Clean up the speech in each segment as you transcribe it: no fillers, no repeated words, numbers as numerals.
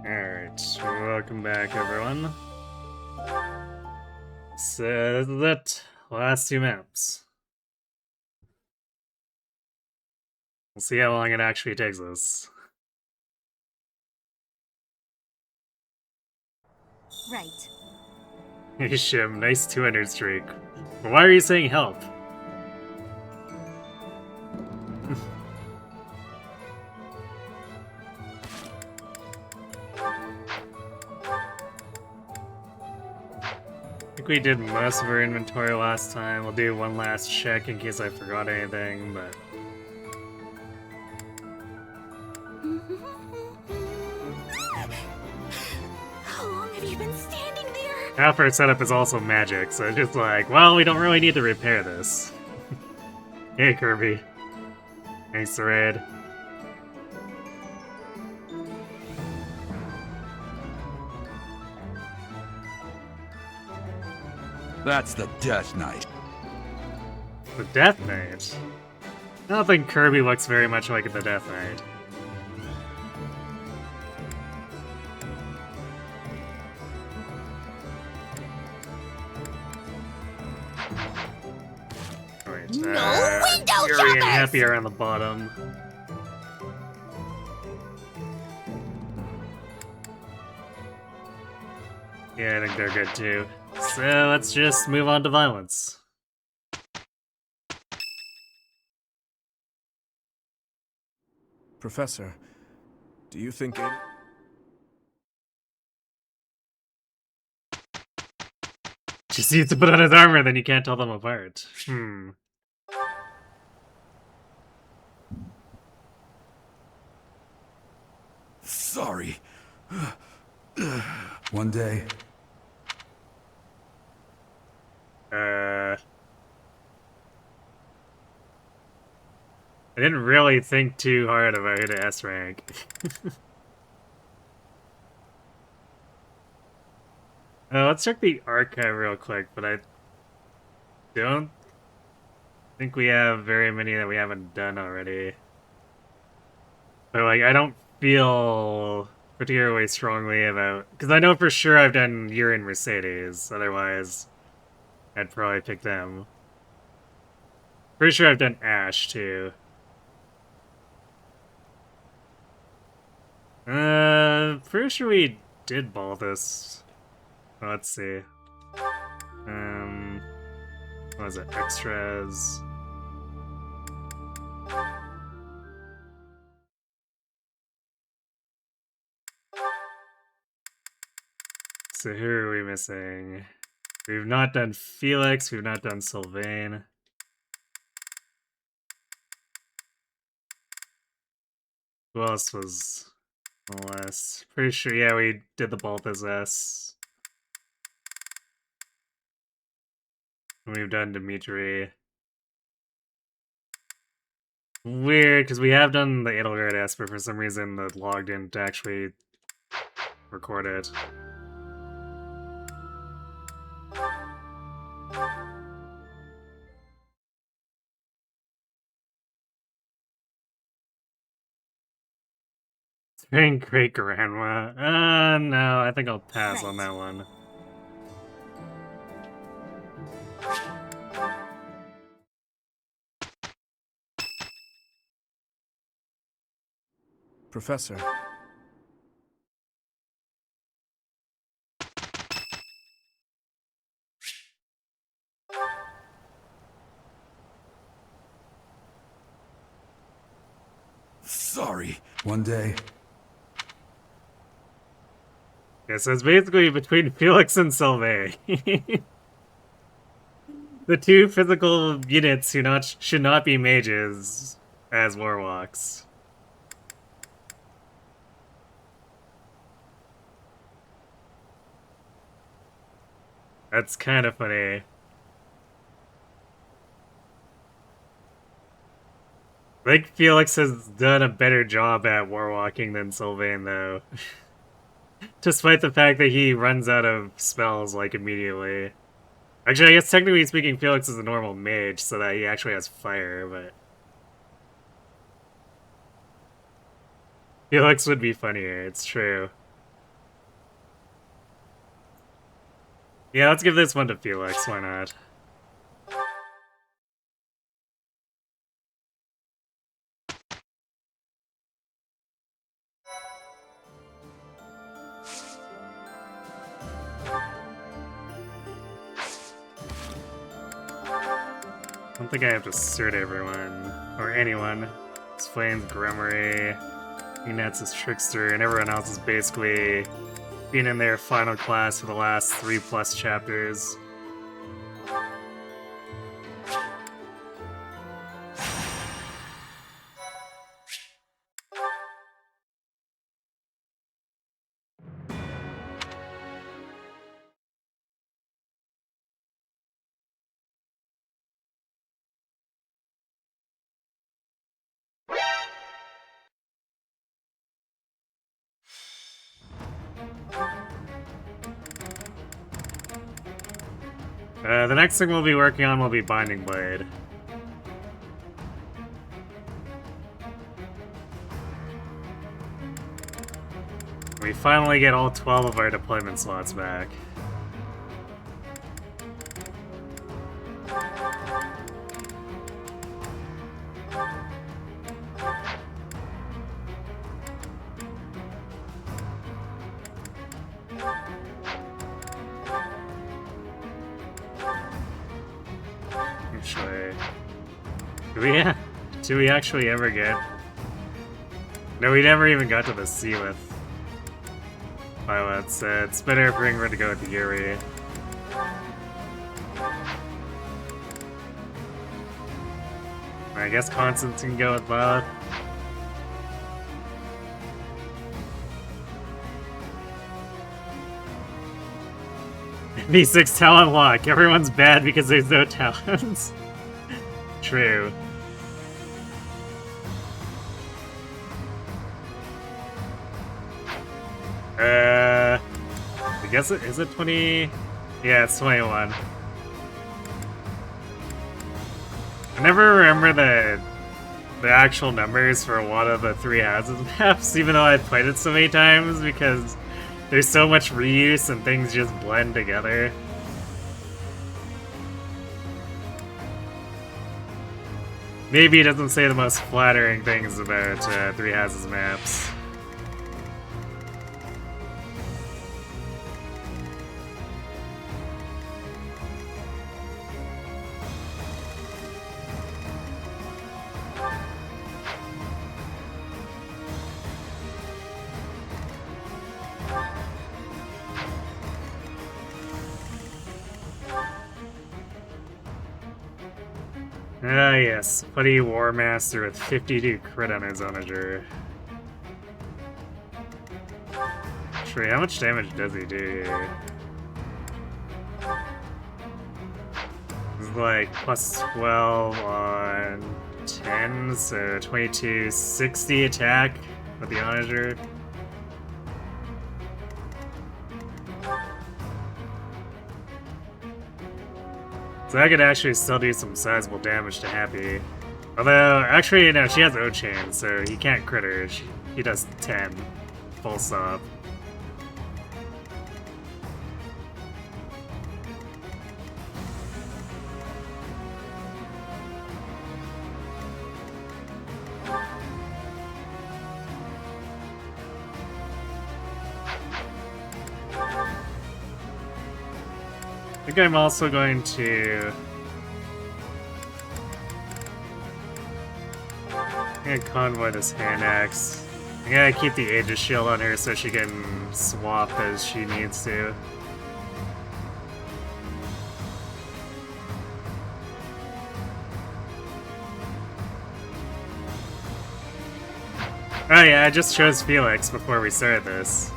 Alright, welcome back everyone. So that last two maps. We'll see how long it actually takes us. Right. Hey Shim, nice 200 streak. Why are you saying help? I think we did most of our inventory last time. We'll do one last check in case I forgot anything, but... How long have you been standing there? Half our setup is also magic, so it's just like, well, we don't really need to repair this. Hey Kirby. Thanks, Red. That's the Death Knight. The Death Knight? I don't think Kirby looks very much like the Death Knight. Alright, No window Fury and shoppers! Happy are on the bottom. Yeah, I think they're good too. So let's just move on to violence. Professor, do you think it... Just needs to put on his armor, then you can't tell them apart. Sorry. One day. I didn't really think too hard about who to S rank. Let's check the archive real quick, but I don't think we have very many that we haven't done already. But like, I don't feel particularly strongly about... Because I know for sure I've done Urine Mercedes, otherwise I'd probably pick them. Pretty sure I've done Ash, too. Pretty sure we did Byleth. Let's see. What was it? Extras. So who are we missing? We've not done Felix, we've not done Sylvain. Who else was on the list? Pretty sure, yeah, we did the Byleth S. We've done Dimitri. Weird, because we have done the Edelgard S, but for some reason the log didn't actually record it. Great grandma. No, I think I'll pass on that one. Professor, Sorry. One day. Yeah, so it's basically between Felix and Sylvain. The two physical units who should not be mages as warlocks. That's kind of funny. I think Felix has done a better job at warlocking than Sylvain, though. Despite the fact that he runs out of spells, like, immediately. Actually, I guess technically speaking, Felix is a normal mage, so that he actually has fire, but... Felix would be funnier, it's true. Yeah, let's give this one to Felix, why not? I don't think I have to cert everyone, or anyone. It's Flames, Grummery, Enets is Trickster, and everyone else is basically being in their final class for the last 3+ chapters. The next thing we'll be working on will be Binding Blade. We finally get all 12 of our deployment slots back. Actually, do we actually ever get? No, we never even got to the sea with Byleth. It's better if we're to go with the Yuri. I guess Constance can go with Byleth. V6 talent lock. Everyone's bad because there's no talents. True. I guess is it 20? Yeah, it's 21. I never remember the actual numbers for a lot of the 3 houses maps, even though I've played it so many times, because there's so much reuse and things just blend together. Maybe it doesn't say the most flattering things about 3 houses maps. Ah, yes. Putty War Master with 52 crit on his own Azure. Actually, how much damage does he do here? This is like plus 12 on 10, so 2260 attack with the Onager. So I could actually still do some sizable damage to Happy. Although, actually, no, she has O-Chain, so he can't crit her. He does 10. Full stop. I think I'm also going to... I'm gonna convoy this hand axe. I'm gonna keep the Aegis shield on her so she can swap as she needs to. Oh yeah, I just chose Felix before we started this.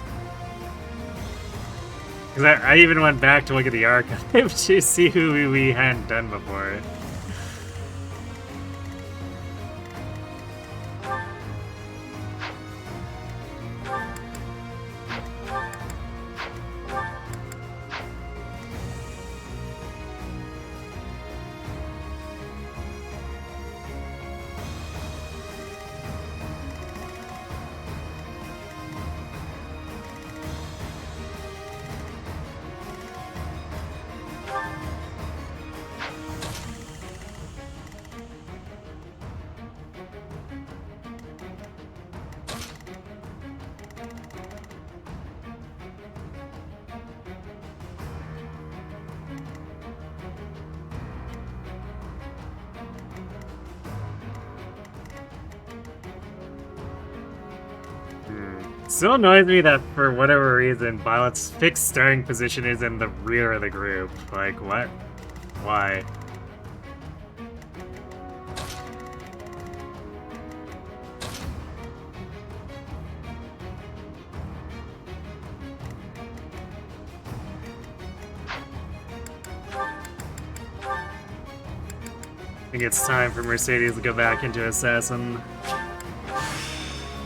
Because I even went back to look at the archive to see who we hadn't done before. Still annoys me that for whatever reason, Byleth's fixed starting position is in the rear of the group. Like, what? Why? I think it's time for Mercedes to go back into Assassin.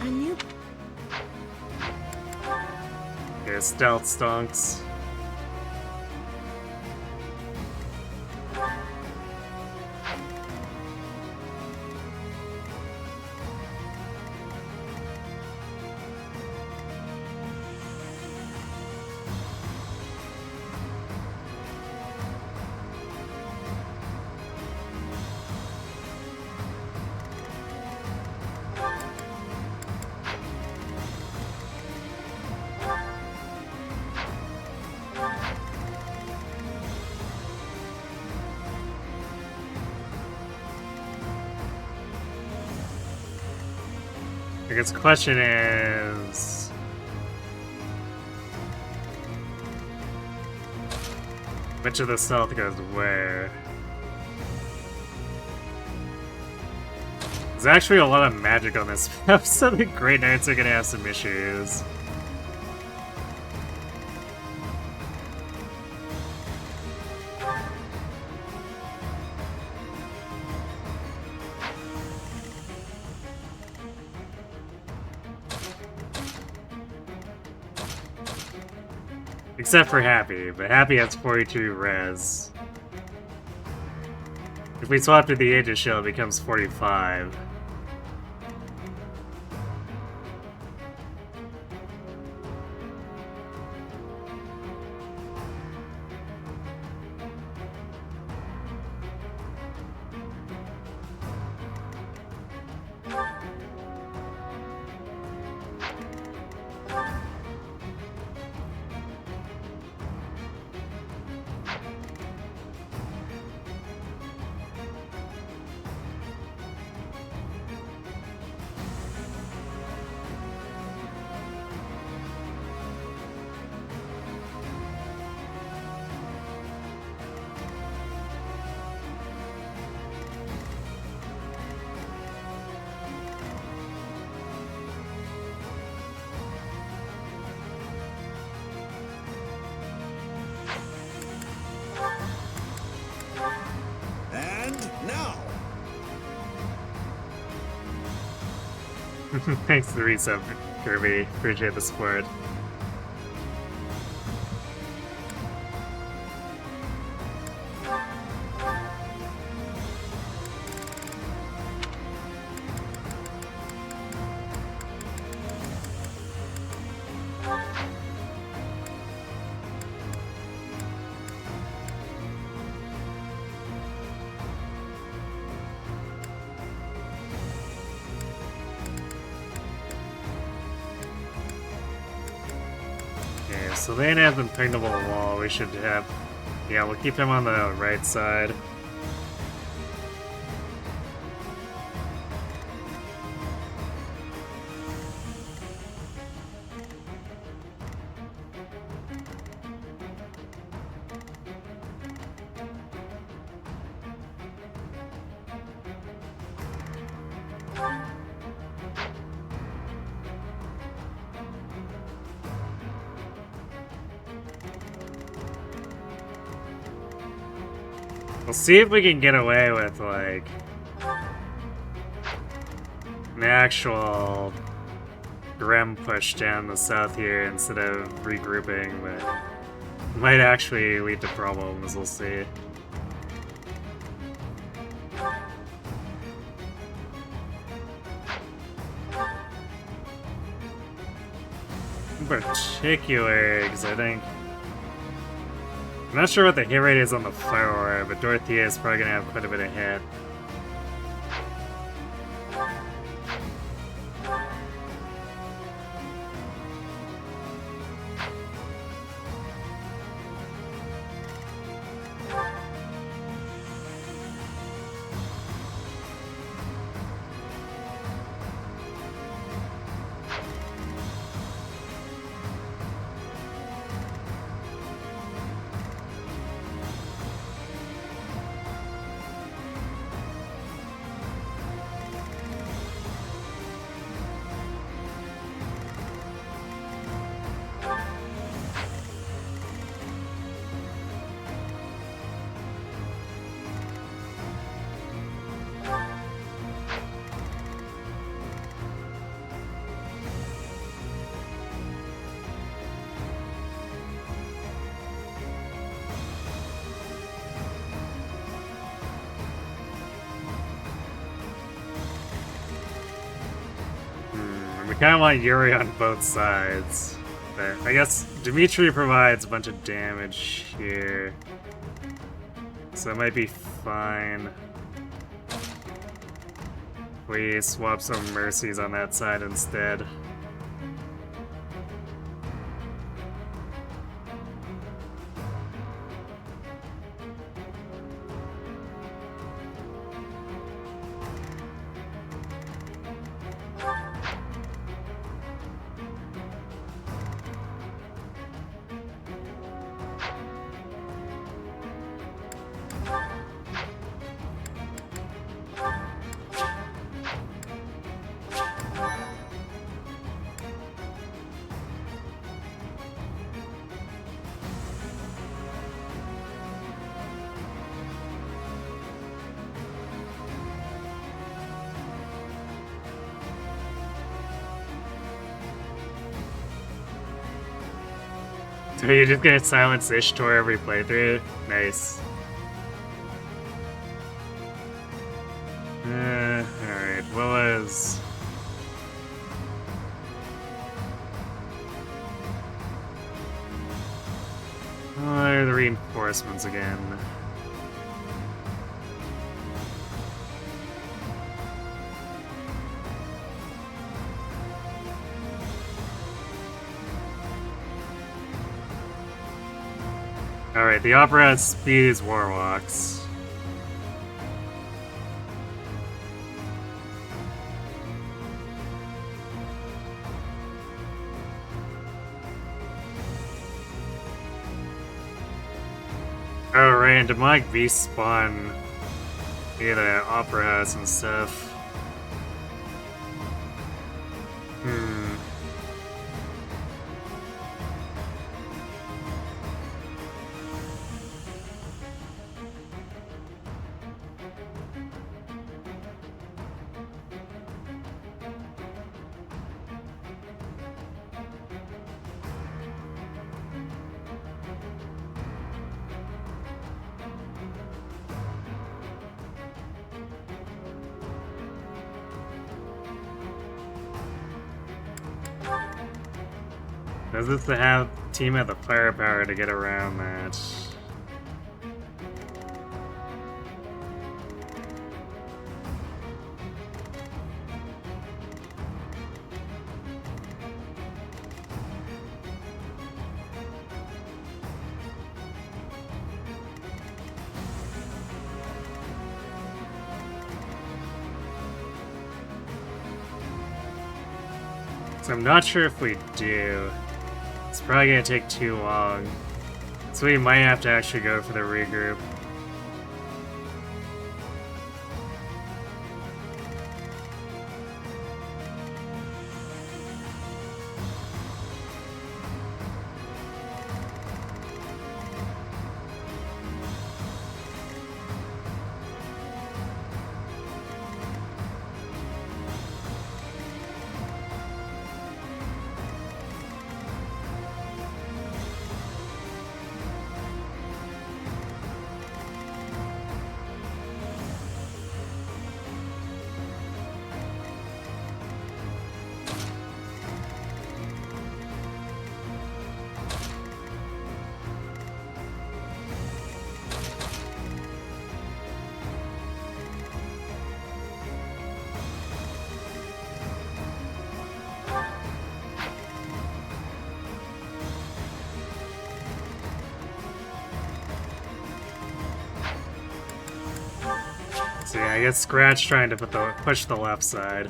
A new Yeah, stealth stonks. I guess the question is... which of the stealth goes where? There's actually a lot of magic on this map, so the Great Knights are gonna have some issues. Except for Happy, but Happy has 42 res. If we swap to the Aegis Shield, it becomes 45. Thanks for the resub, Kirby. Appreciate the support. So Lane has impregnable wall. We should have... yeah, we'll keep him on the right side. We'll see if we can get away with, like, an actual Grim push down the south here instead of regrouping, but might actually lead to problems, we'll see. In particular, because I think... I'm not sure what the hit rate is on the Fire Aura, but Dorothea is probably going to have quite a bit of hit. We kind of want Yuri on both sides. But I guess Dimitri provides a bunch of damage here. So it might be fine. We swap some mercies on that side instead. So you're just gonna silence Ishtar every playthrough? Nice. Alright, what was... Oh, there are the reinforcements again. Alright, the opera has speed as warlocks. Oh right, and demonic beasts spawn near the opera house and stuff. Does this have team have the firepower to get around that? So I'm not sure if we do. It's probably gonna take too long. So we might have to actually go for the regroup. So yeah, I guess Scratch trying to push the left side.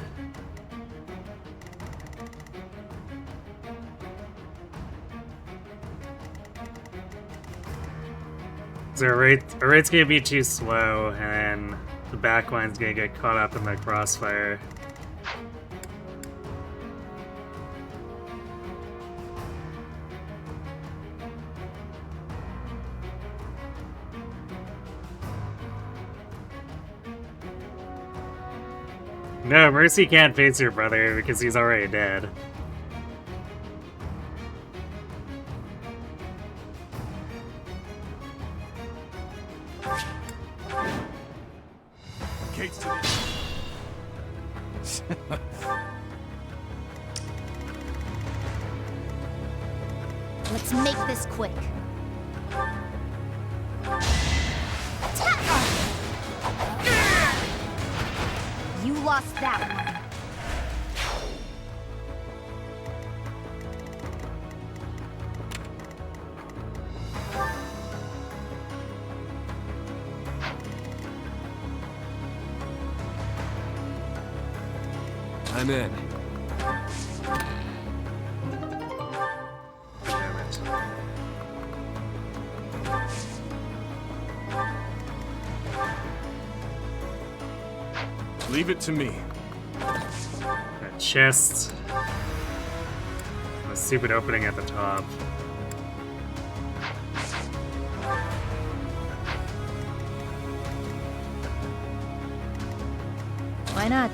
So our rate's gonna be too slow, and then the back line's gonna get caught up in the crossfire. No, Mercy can't face your brother because he's already dead. Kate's to Let's make this quick. You lost that one. I'm in. Damn it. Leave it to me. That chest. The stupid opening at the top. Why not?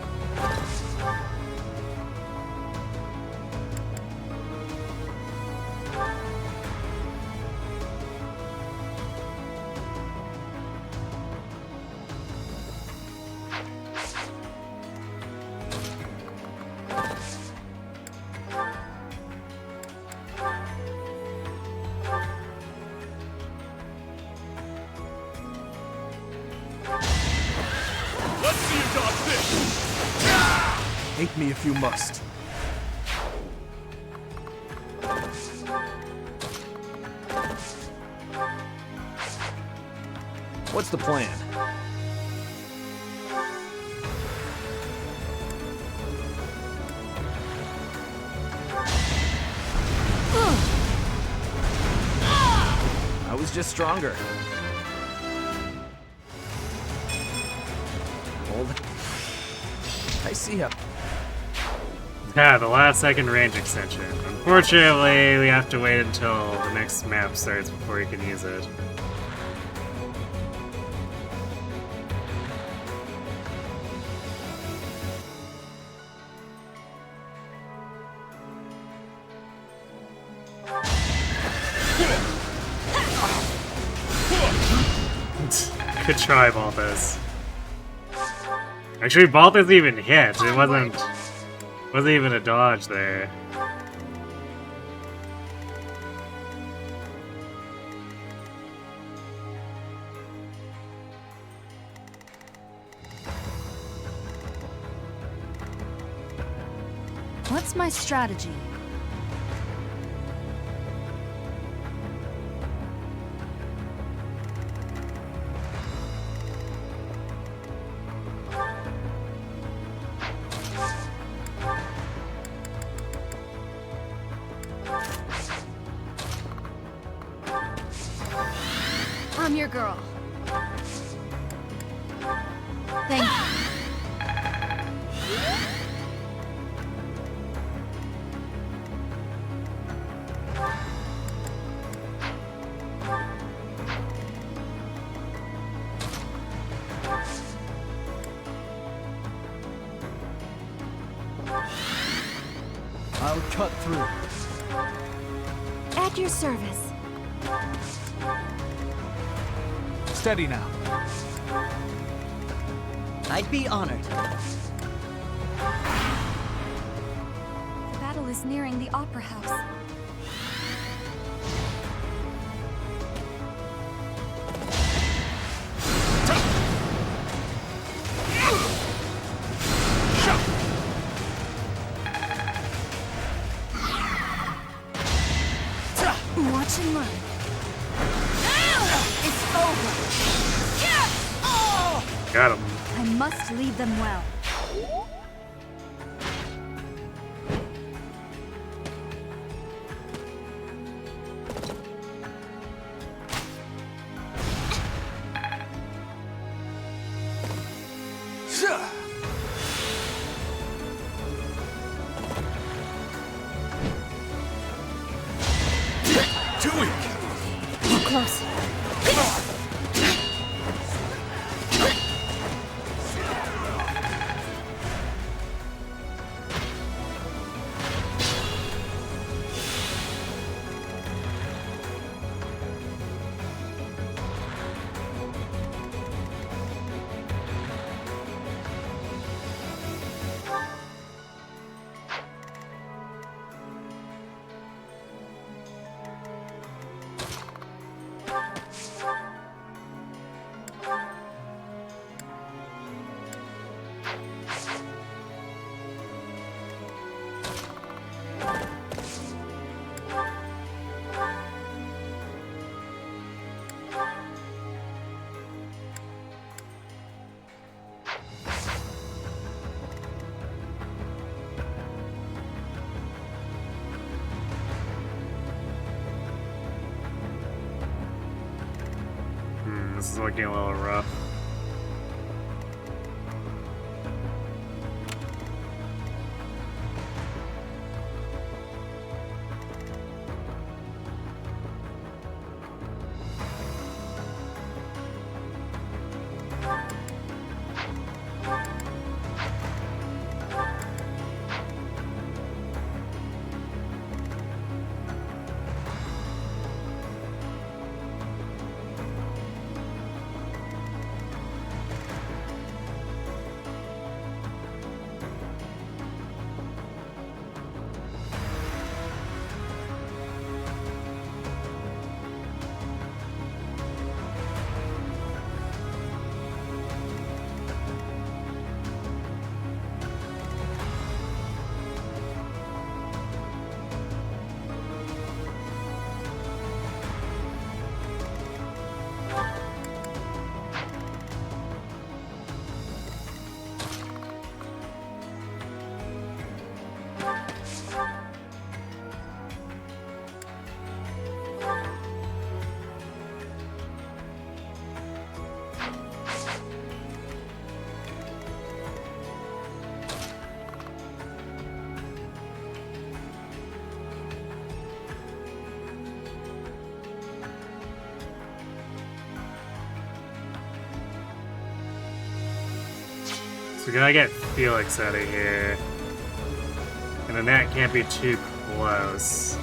Let's see you dodge this! Hate me if you must. What's the plan? I was just stronger. Hold. I see him. Yeah, the last second range extension. Unfortunately, we have to wait until the next map starts before you can use it. Good try, Balthus. Actually, Balthus even hit. It wasn't even a dodge there. What's my strategy? I'm your girl. Thank you. I'll cut through. At your service. Steady now. I'd be honored. The battle is nearing the Opera House. Watch and learn. It's over. Got him. I must lead them well. Too weak. Too close. This is looking a little rough. So we gotta get Felix out of here. And then that can't be too close.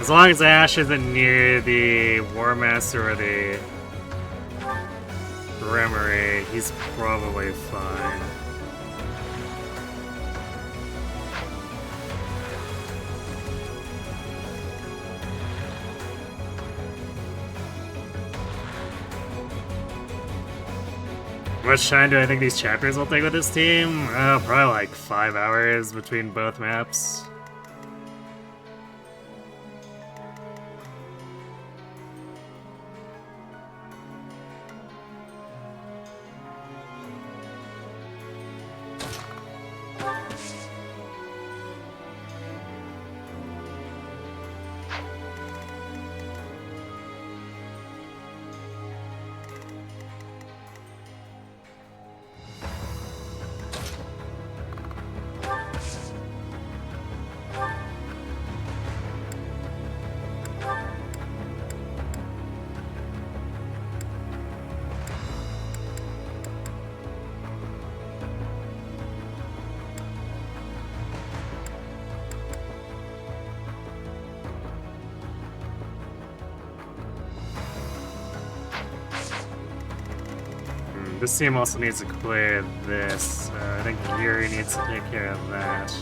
As long as Ash isn't near the War Master or the Remory, he's probably fine. How much time do I think these chapters will take with this team? Probably like 5 hours between both maps. This team also needs to clear this. I think Yuri needs to take care of that.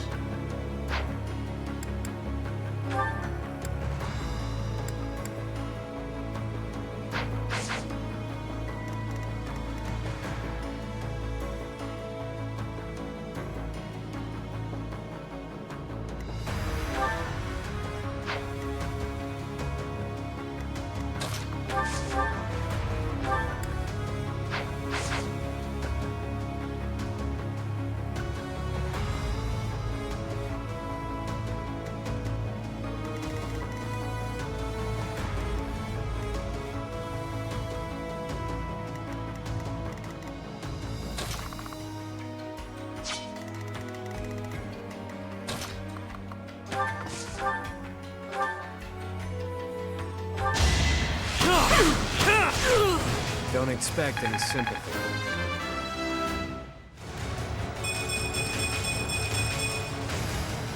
Don't expect any sympathy.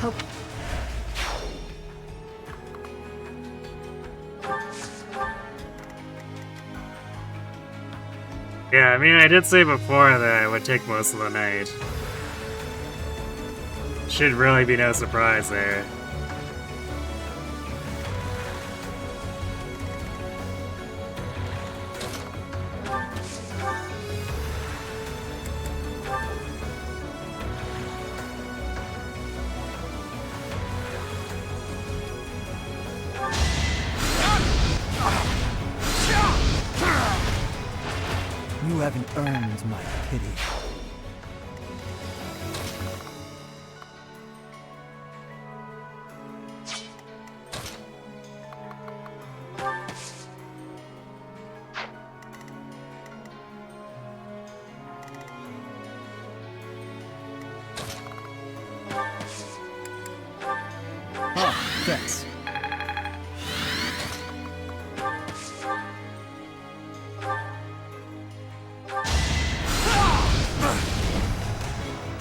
Hope. Yeah, I mean, I did say before that it would take most of the night. Should really be no surprise there. You haven't earned my pity. Oh, thanks.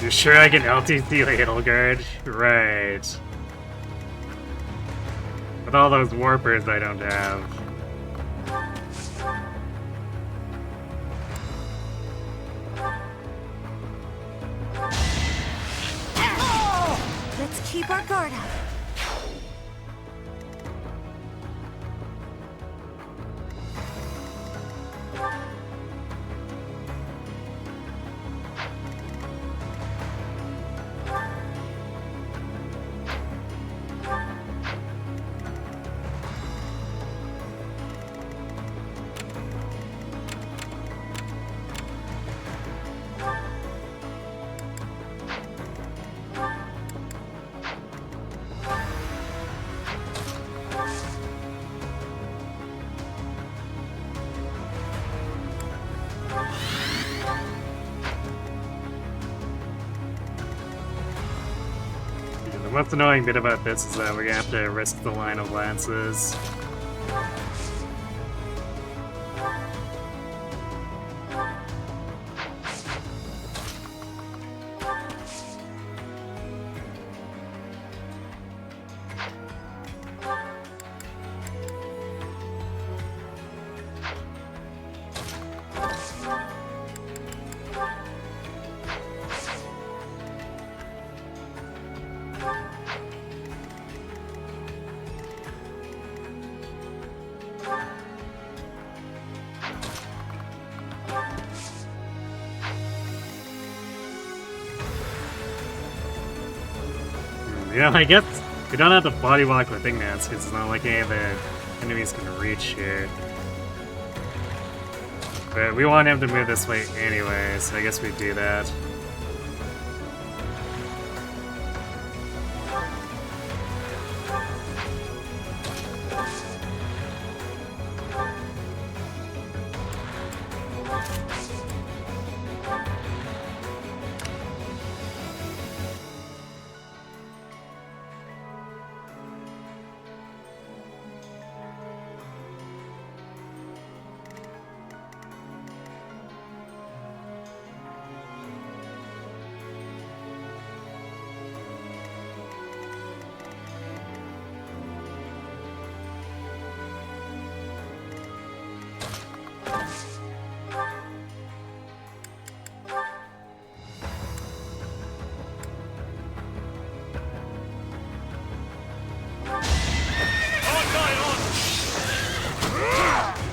You sure I can LTC Ladle Guard? Right. With all those warpers I don't have. Let's keep our guard up. The most annoying bit about this is that we're gonna have to risk the line of lances. You know, I guess we don't have to body walk with Ignats because it's not like any of the enemies can reach here. But we want him to move this way anyway, so I guess we do that.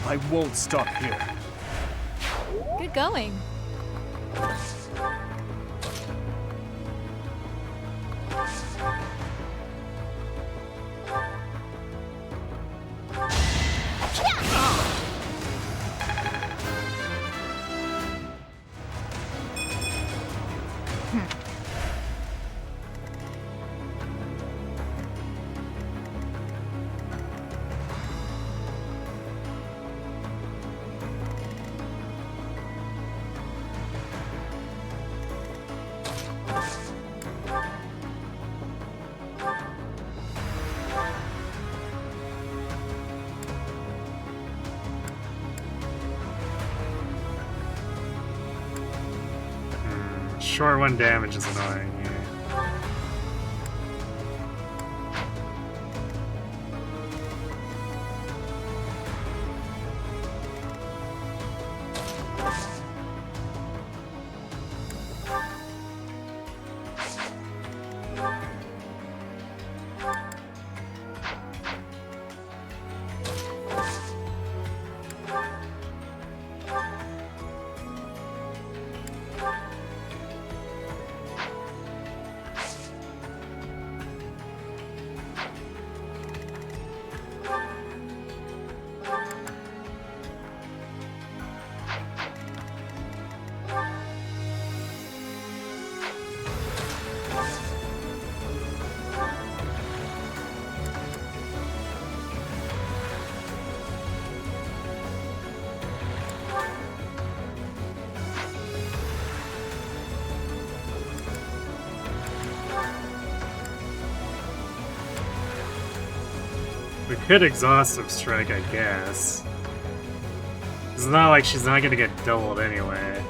I won't stop here. Good going. Short one damage is annoying. Yeah. We could exhaustive strike, I guess. It's not like she's not gonna get doubled anyway.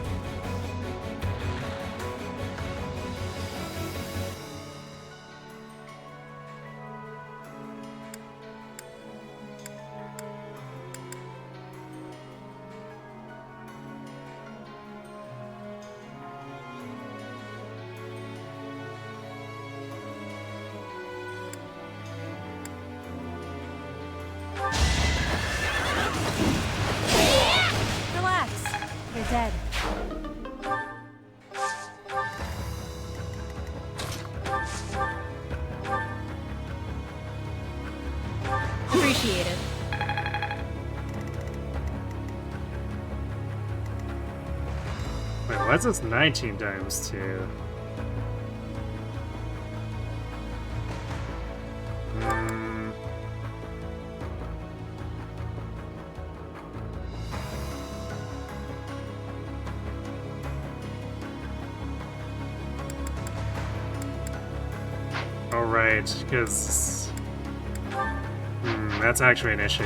Relax. You're dead. Appreciated. Wait, what's this 19 times 2? Oh, right, because that's actually an issue.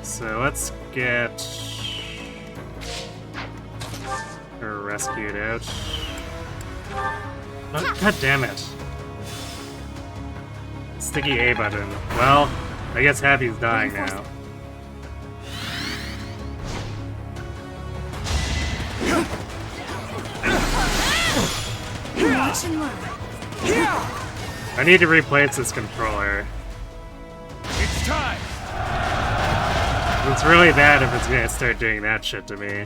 So let's get her rescued out. Oh, God damn it. Sticky A button. Well, I guess Happy's dying now. Watch and learn. I need to replace this controller. It's time! It's really bad if it's gonna start doing that shit to me.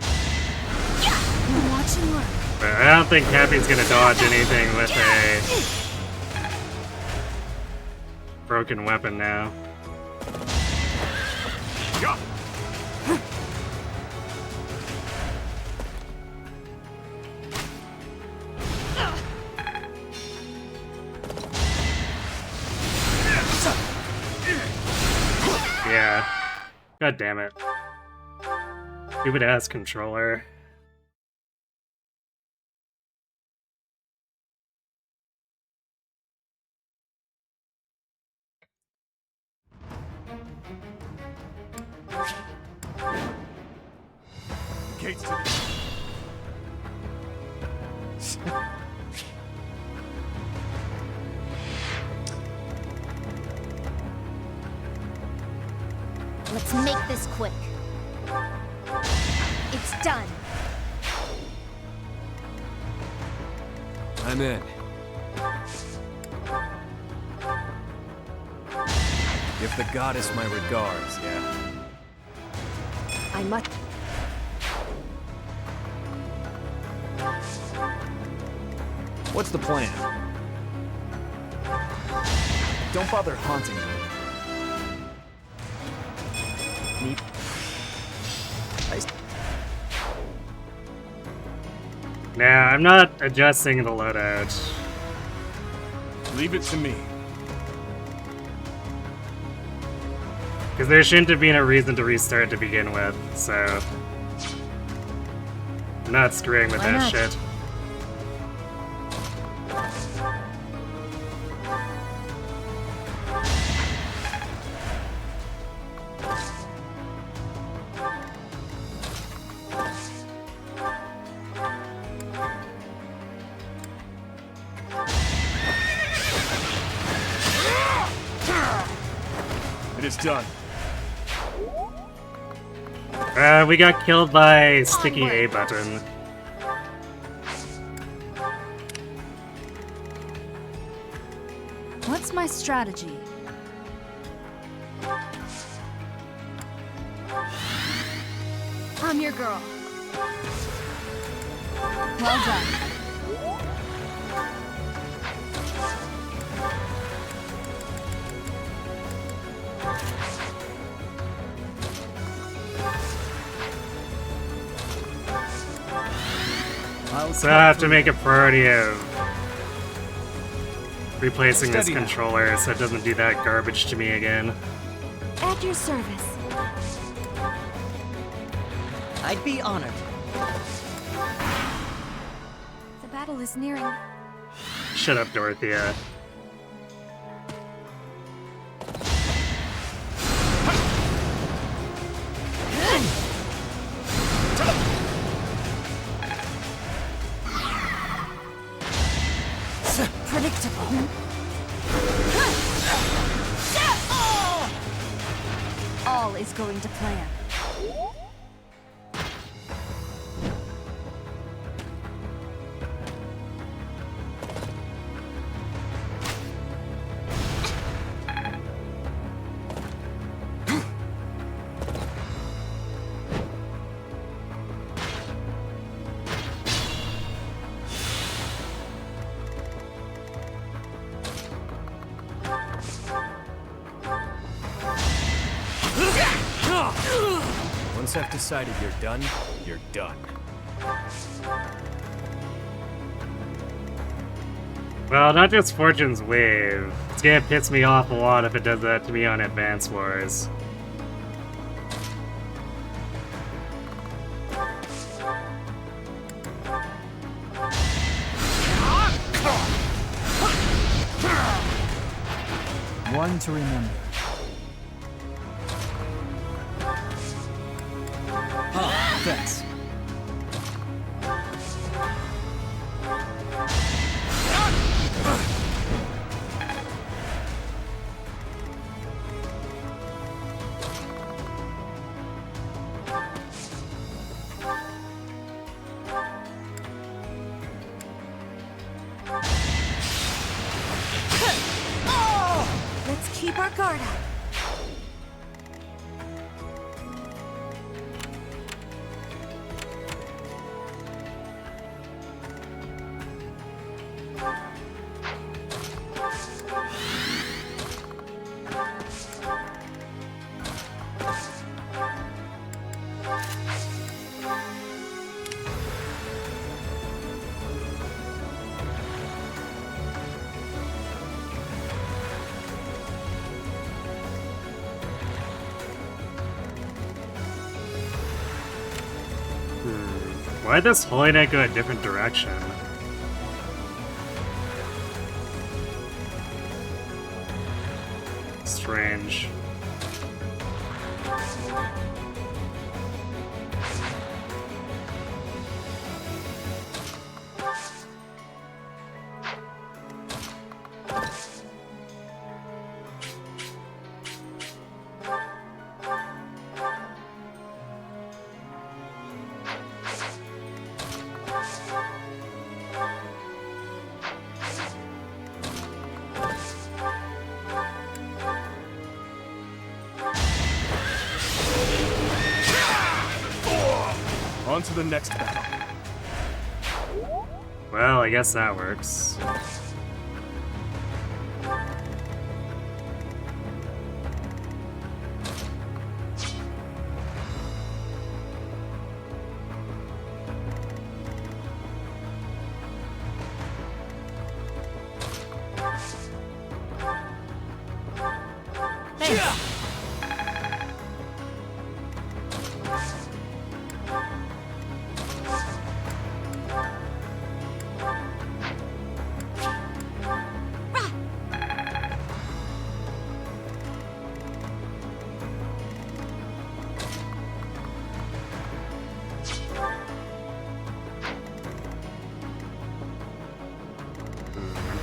Watch and learn. But I don't think Happy's gonna dodge anything with a broken weapon now. Yeah. God damn it. Stupid ass controller. Gates to Let's make this quick. It's done. I'm in. Give the goddess my regards, yeah? I must. What's the plan? Don't bother haunting me. Neat. Nah, I'm not adjusting the loadout. Leave it to me. Because there shouldn't have been a reason to restart to begin with, so... I'm not screwing with Why that not? shit. It is done. We got killed by sticky A button. What's my strategy? I'm your girl. Well done. So I have to make a priority of replacing this Steady now. controller so it doesn't do that garbage to me again. At your service. I'd be honored. The battle is nearing. Shut up, Dorothea. Predictable. All is going to plan. Once I've decided you're done, you're done. Well, not just Fortune's Wave. It's gonna piss me off a lot if it does that to me on Advance Wars. One to remember. Thanks. Let's keep our guard up. Why'd this Holy Knight go a different direction? Strange. On to the next battle. Well, I guess that works.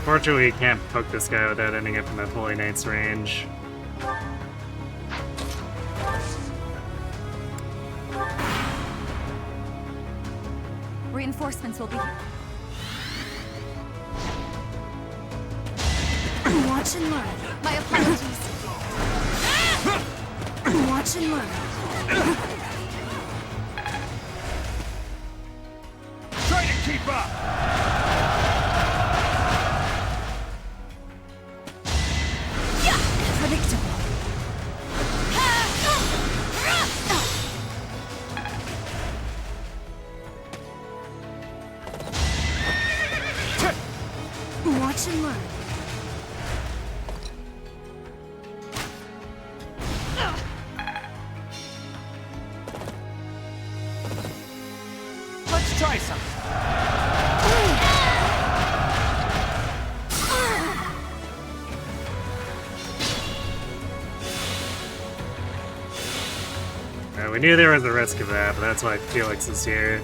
Unfortunately, you can't poke this guy without ending up in the Holy Knight's range. Reinforcements will be here. Watch and learn. My apologies. Watch and learn. Try to keep up! Predictable. Watch and learn. Let's try something. knew there was a risk of that, but that's why Felix is here.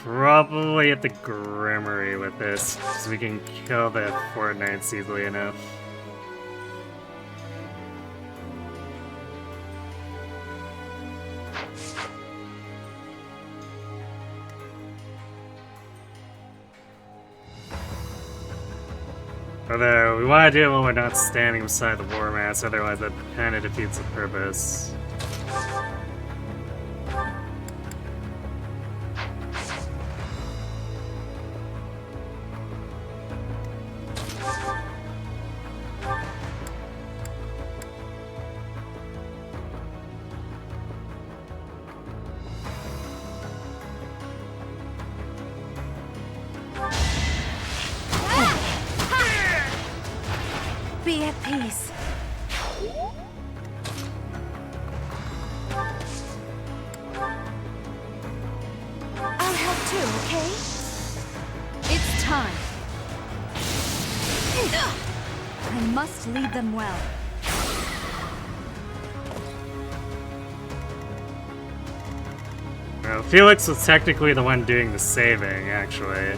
Probably at the Grimmery with this, because we can kill the Fort Knights easily enough. Although, we want to do it when we're not standing beside the War Mast, otherwise that kind of defeats the purpose. Be at peace. I'll help too, okay? It's time. I must lead them well. Well, Felix was technically the one doing the saving, actually.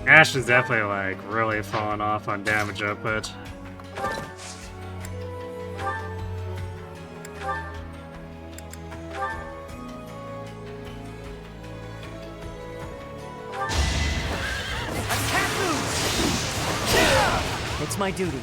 Ash is definitely, like, really falling off on damage output. It's my duty.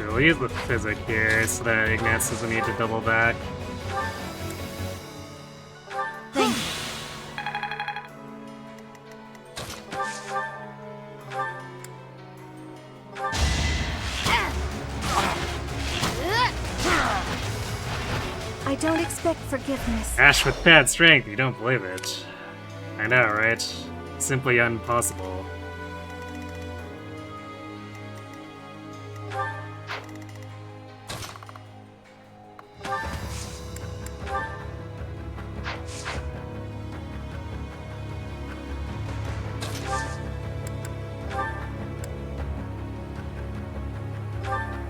We'll use the physic here so that Ignatz doesn't need to double back. Thank I don't expect forgiveness. Ash with bad strength, you don't believe it. I know, right? Simply impossible.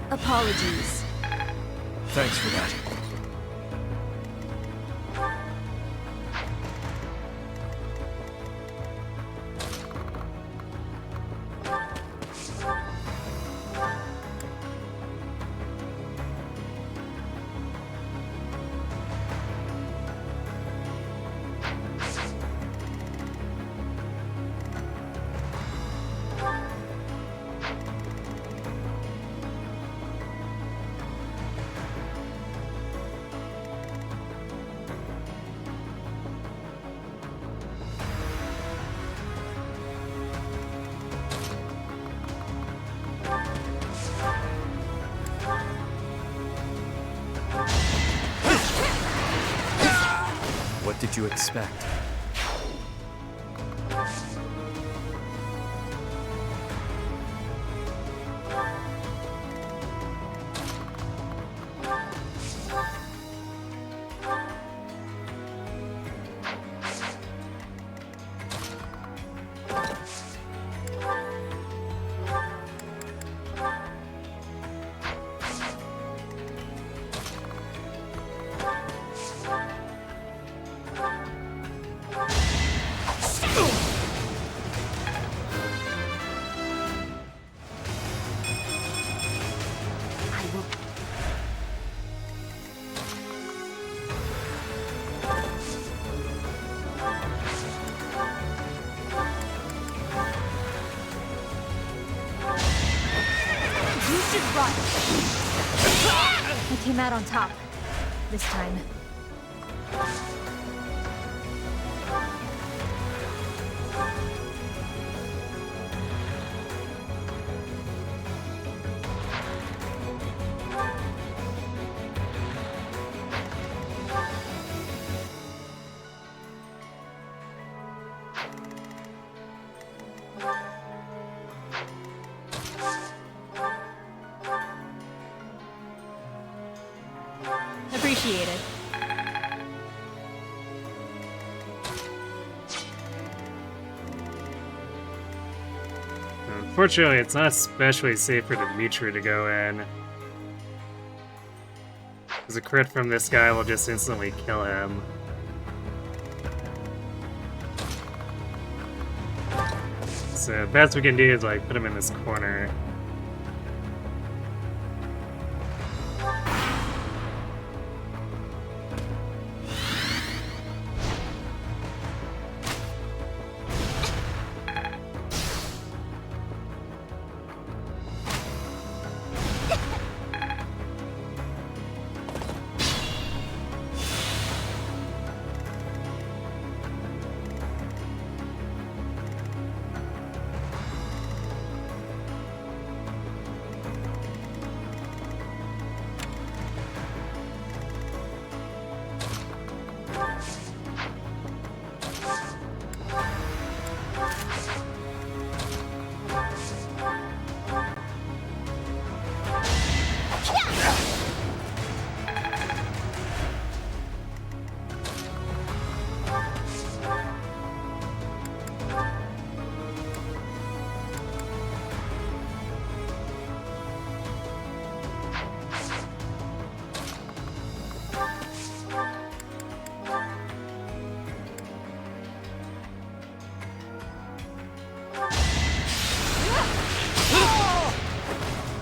Apologies. Thanks for that. What did you expect? fun. I came out on top. This time. Appreciated. Unfortunately, it's not especially safe for Dimitri to go in. Because a crit from this guy will just instantly kill him. So the best we can do is like put him in this corner.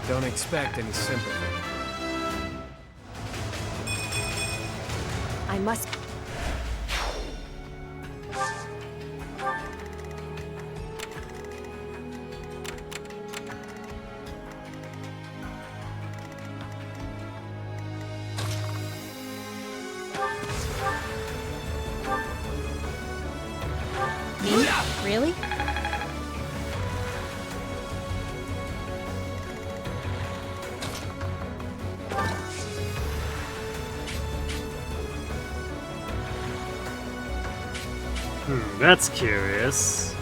Don't expect any sympathy. I must. Me? Really? That's curious.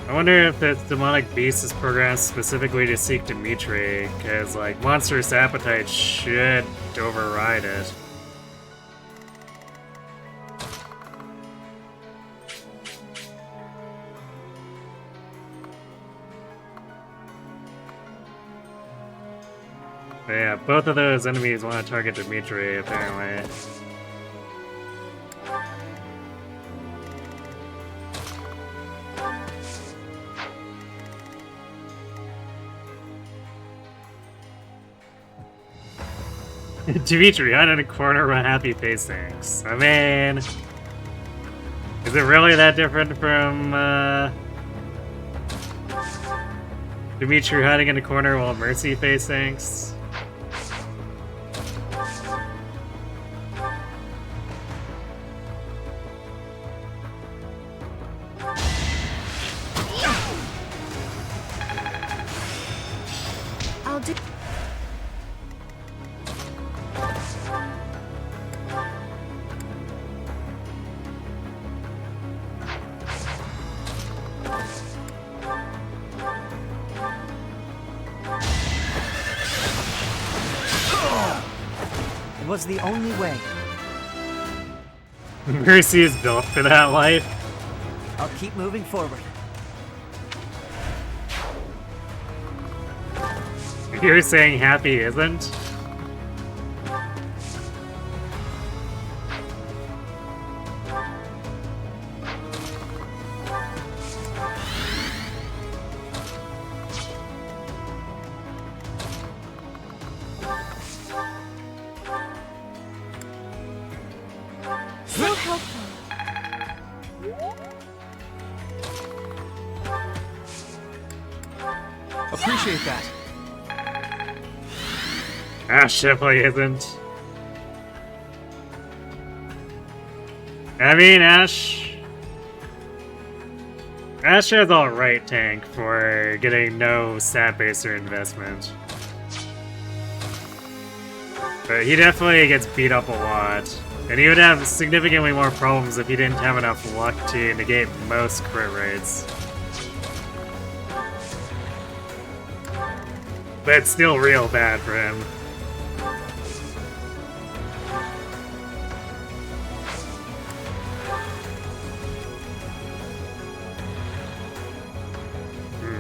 I wonder if that demonic beast is programmed specifically to seek Dimitri, because like monstrous appetite should override it. But yeah, both of those enemies want to target Dimitri, apparently. Dimitri, hide in a corner with happy face thanks. I mean, is it really that different from Dimitri hiding in a corner while Mercy face thanks? I'll do. It was the only way. Mercy is built for that life. I'll keep moving forward. You're saying happy isn't? So helpful. appreciate that. Ash definitely isn't. I mean, Ash has alright tank for getting no stat baser investment. But he definitely gets beat up a lot. And he would have significantly more problems if he didn't have enough luck to negate most crit rates. But it's still real bad for him.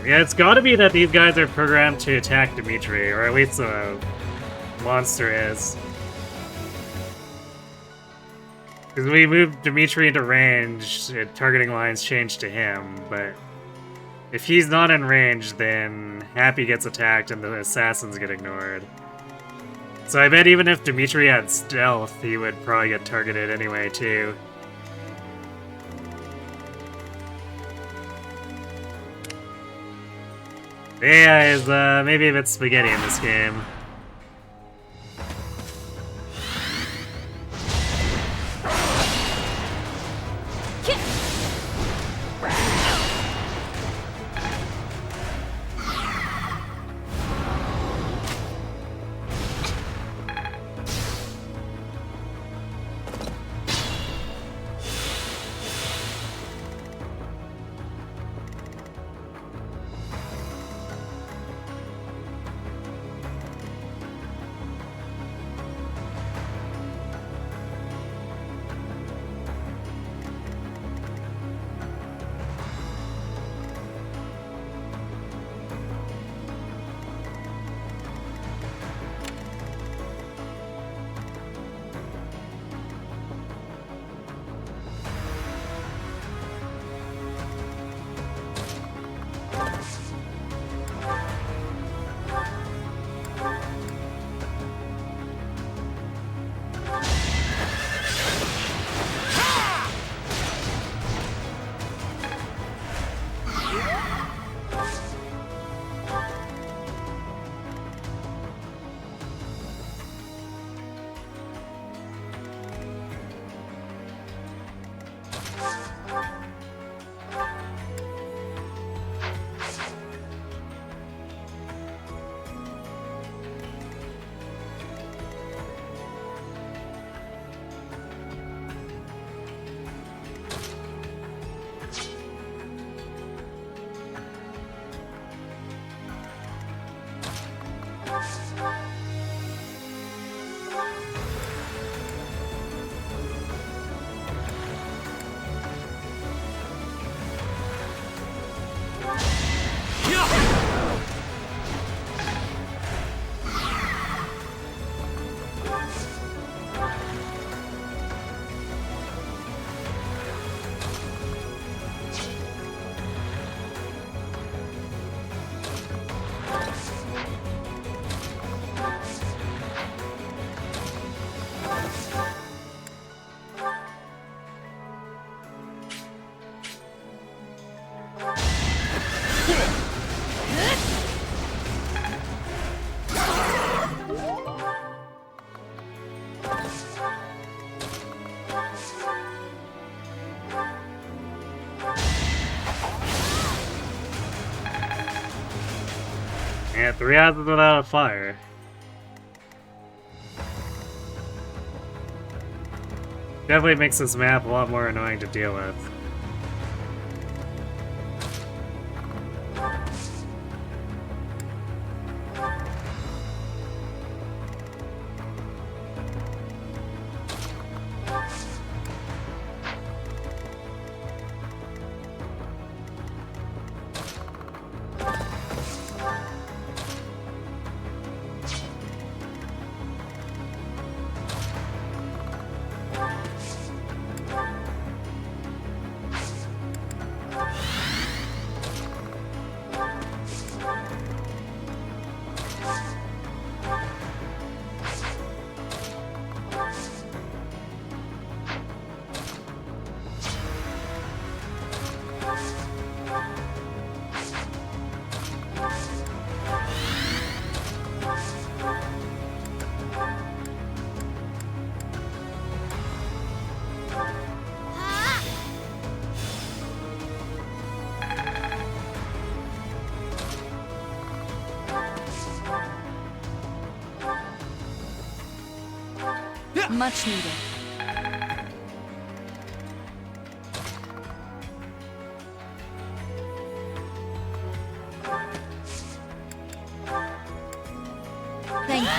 Yeah, it's gotta be that these guys are programmed to attack Dimitri, or at least the monster is. Because we moved Dimitri into range, targeting lines changed to him, but if he's not in range, then Happy gets attacked and the assassins get ignored. So I bet even if Dimitri had stealth, he would probably get targeted anyway, too. AI is maybe a bit spaghetti in this game. Yeah, 3 houses without a fire. Definitely makes this map a lot more annoying to deal with. Much needed. Thank you.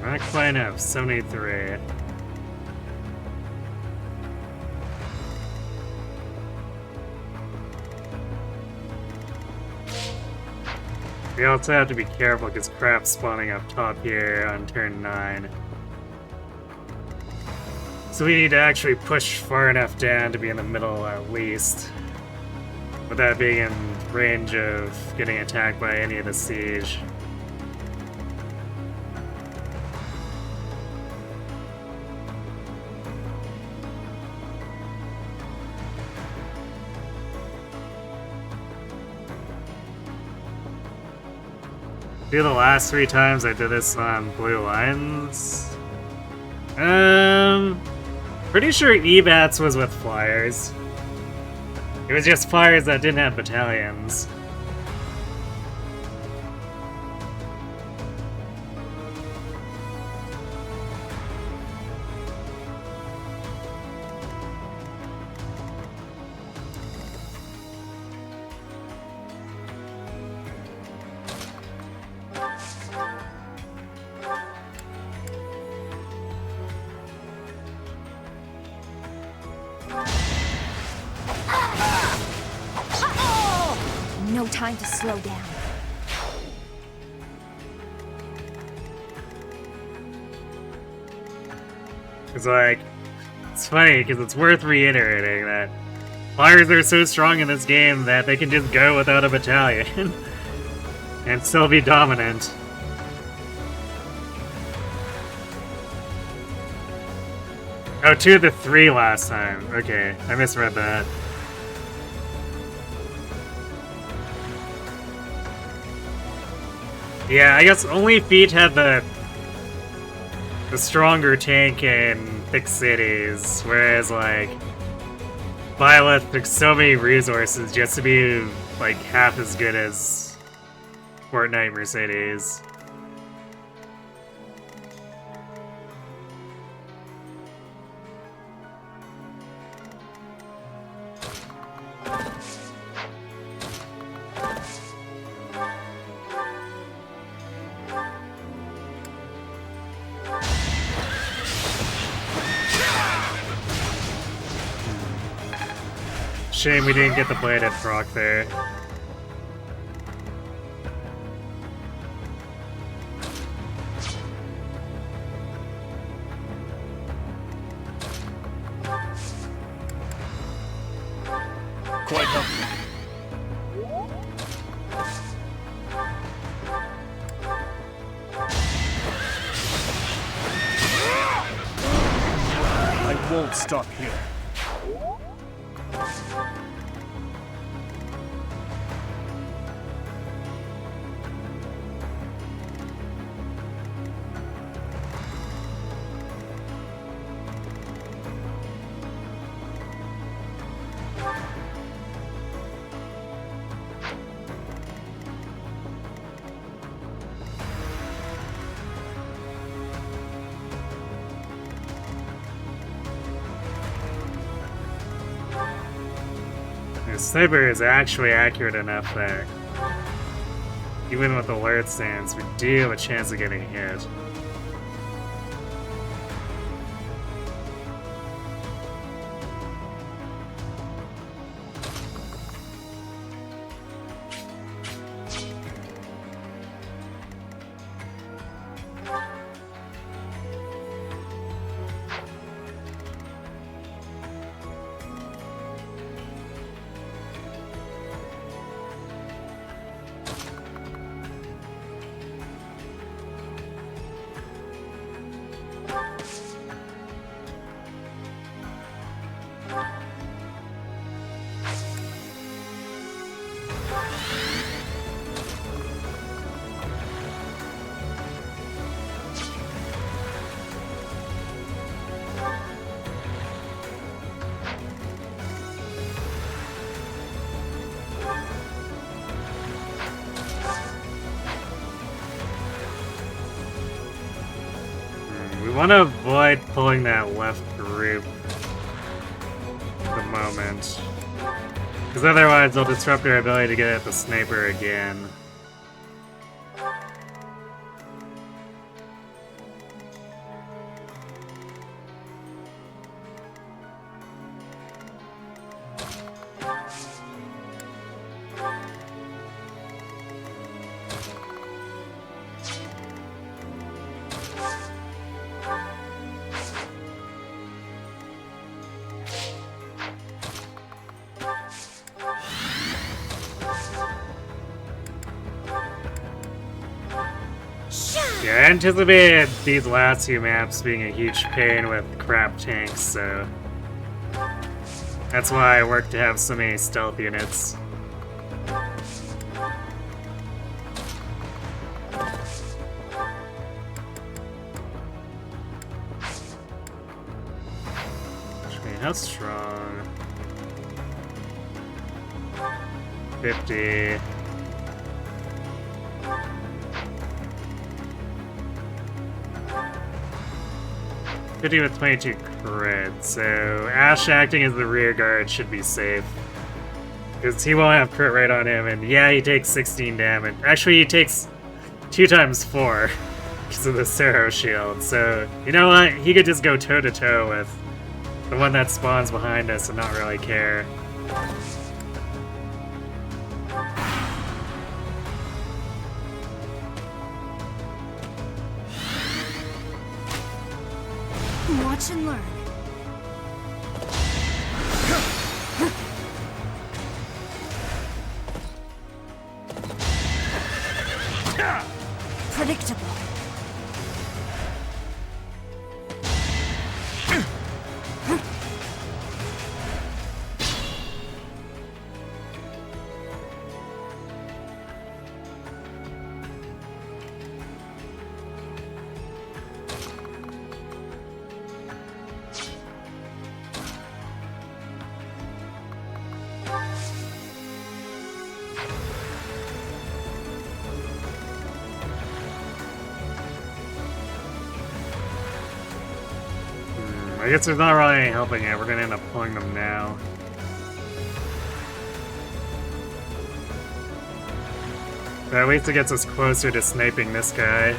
Not quite enough, 73. We also have to be careful because crap's spawning up top here on turn 9. So we need to actually push far enough down to be in the middle at least, without being in range of getting attacked by any of the siege. The last 3 times I did this on blue lines. Pretty sure EBATS was with flyers. It was just flyers that didn't have battalions. No time to slow down. It's like, it's funny because it's worth reiterating that flyers are so strong in this game that they can just go without a battalion and still be dominant. Oh, 2 of the 3 last time. Okay, I misread that. Yeah, I guess only Feet had the stronger tank in thick cities, whereas like Byleth took so many resources just to be like half as good as Fortnite Mercedes. Shame we didn't get the bladed proc there. Quite helpful. I won't stop here. sniper is actually accurate enough that even with alert stance, we do have a chance of getting hit. We want to avoid pulling that left group at the moment. Because otherwise they'll disrupt our ability to get at the sniper again. Yeah, I anticipated these last two maps being a huge pain with crap tanks, so that's why I worked to have so many stealth units. Okay, how strong? 50. 50 with 22 crit, so Ash acting as the rear guard should be safe. Because he won't have crit rate on him, and yeah, he takes 16 damage. Actually, he takes 2 times 4 because of the Cerro shield, so you know what? He could just go toe-to-toe with the one that spawns behind us and not really care. Watch and learn. Predictable. I guess there's not really any helping it. We're gonna end up pulling them now. But at least it gets us closer to sniping this guy.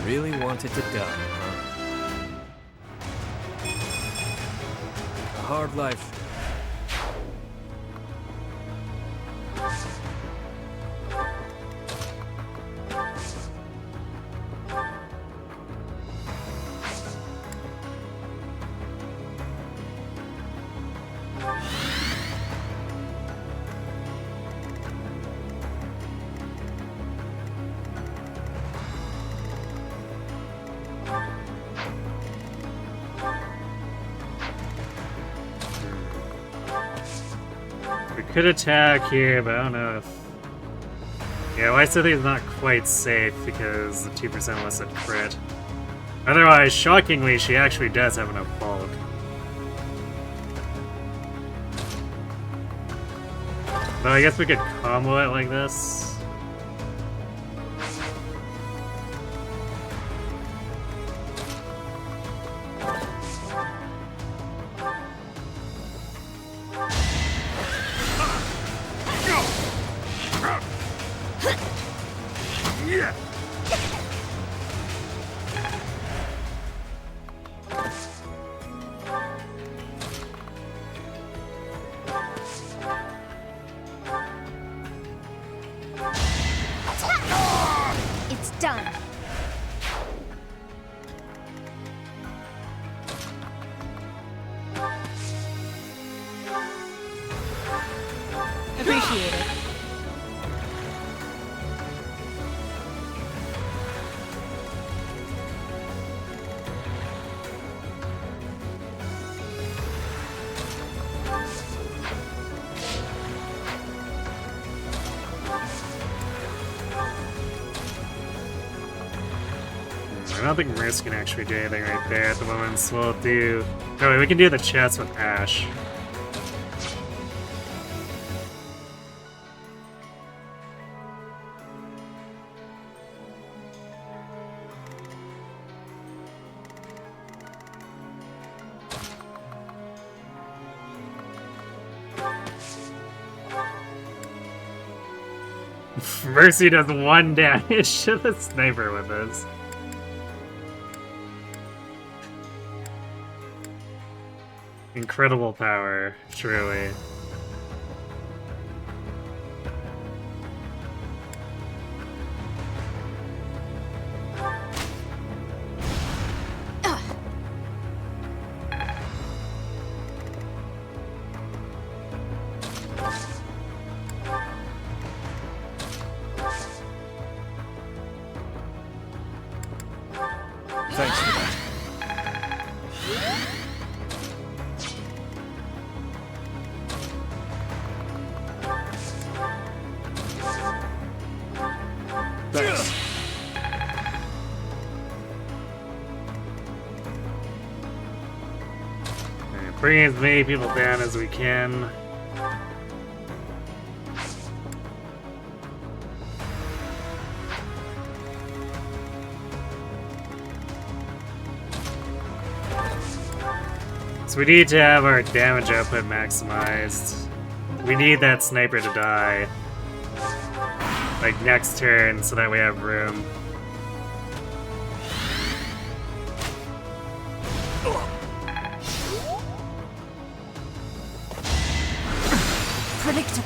Really wanted to die, huh? A hard life. We could attack here, but I don't know if... Yeah, well, I said he's not quite safe because the 2% less at crit. Otherwise, shockingly, she actually does have enough bulk. So I guess we could combo it like this. It's done. Appreciate it. I don't think Merce can actually do anything right there at the moment, so we'll do... Oh, wait, we can do the chest with Ash. Mercy does 1 damage to the sniper with this. Incredible power, truly. Thanks for that. Thanks. Alright, bring as many people down as we can. So we need to have our damage output maximized. We need that sniper to die. Like next turn, so that we have room. Predictable.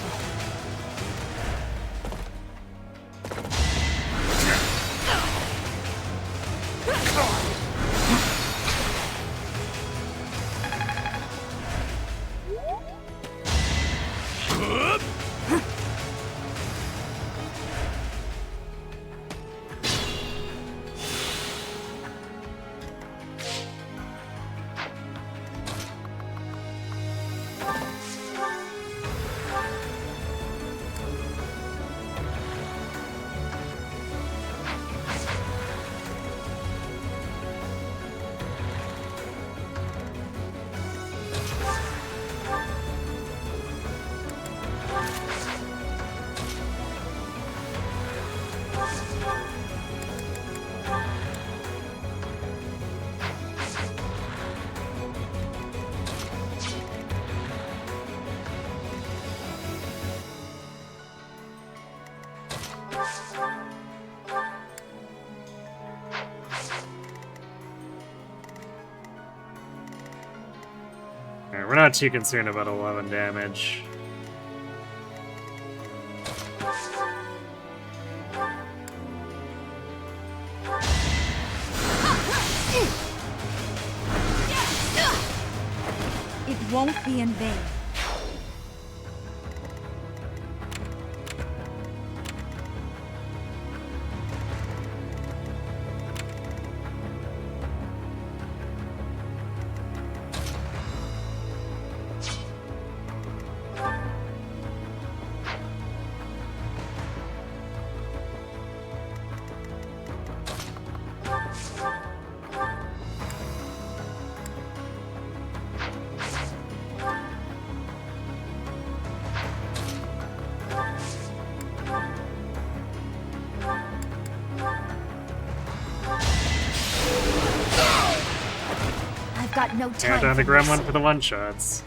Alright, we're not too concerned about 11 damage. It won't be in vain. No time And on the for gremlin mercy. for the one-shots.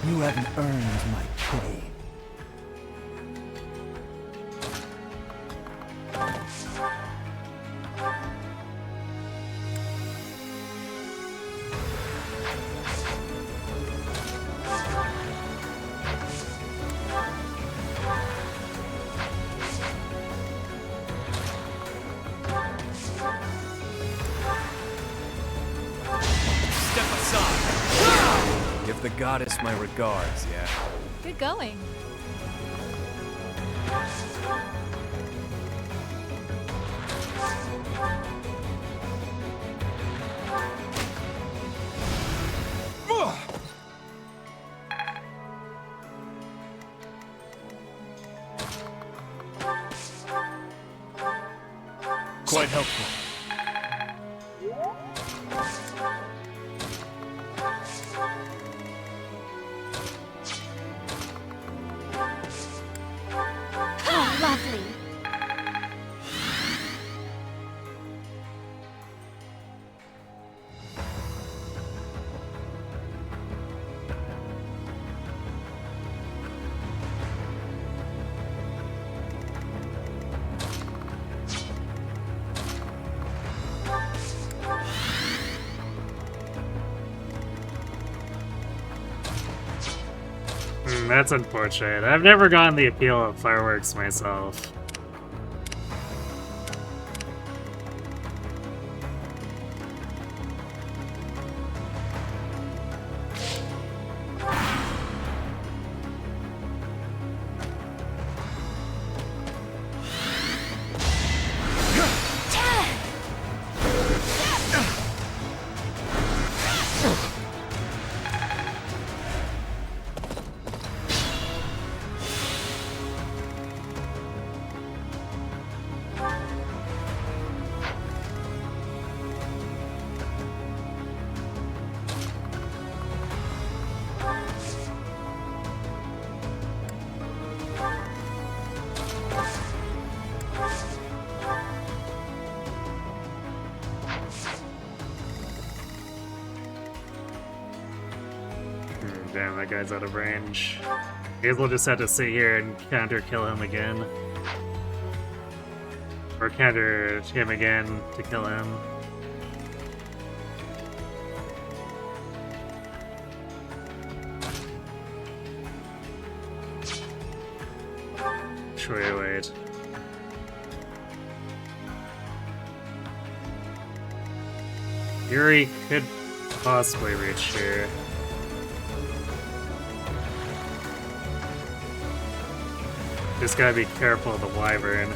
You haven't earned my pity. Step aside. Give the goddess my regards, yeah? Good going. Quite helpful. Oh, lovely. That's unfortunate. I've never gotten the appeal of fireworks myself. Damn, that guy's out of range. Guess we'll just have to sit here and counter kill him again. Or counter him again to kill him. Should we wait? Yuri could possibly reach here. Just gotta be careful of the wyvern.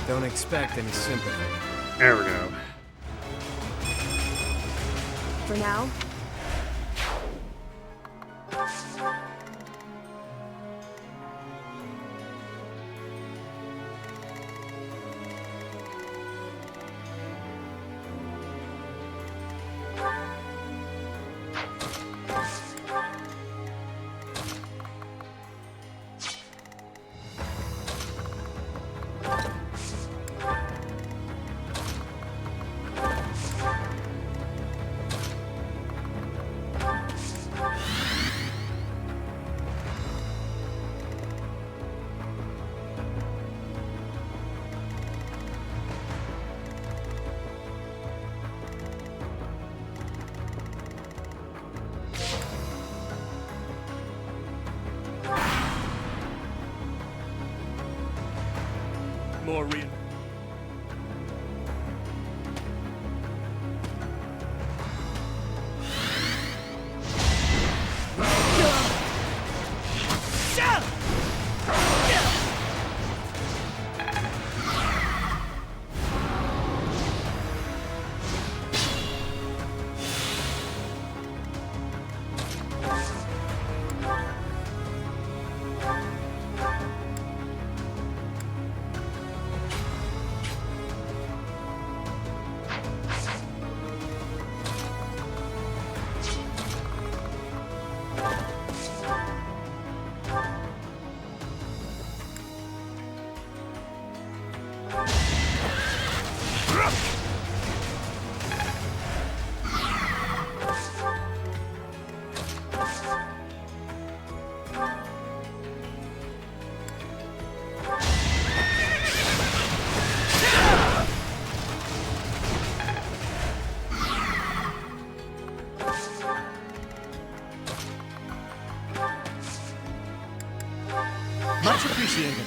Don't expect any sympathy. There we go. For now, more real. Much appreciated.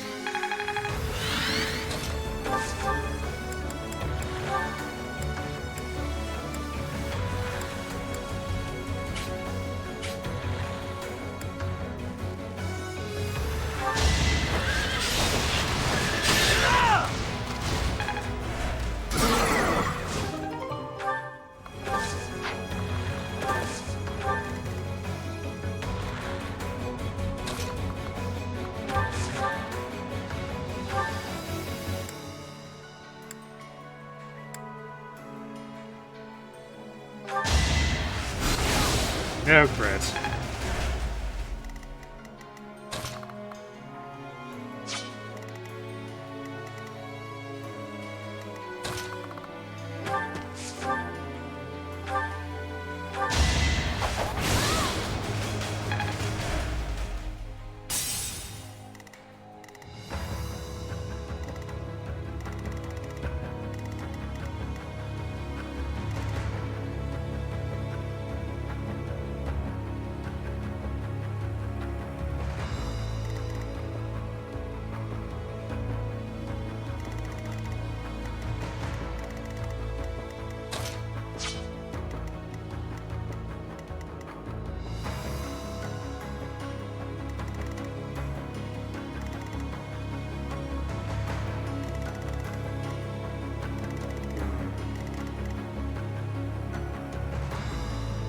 No crit.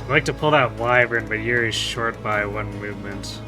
I'd like to pull that Wyvern, but Yuri's short by one movement.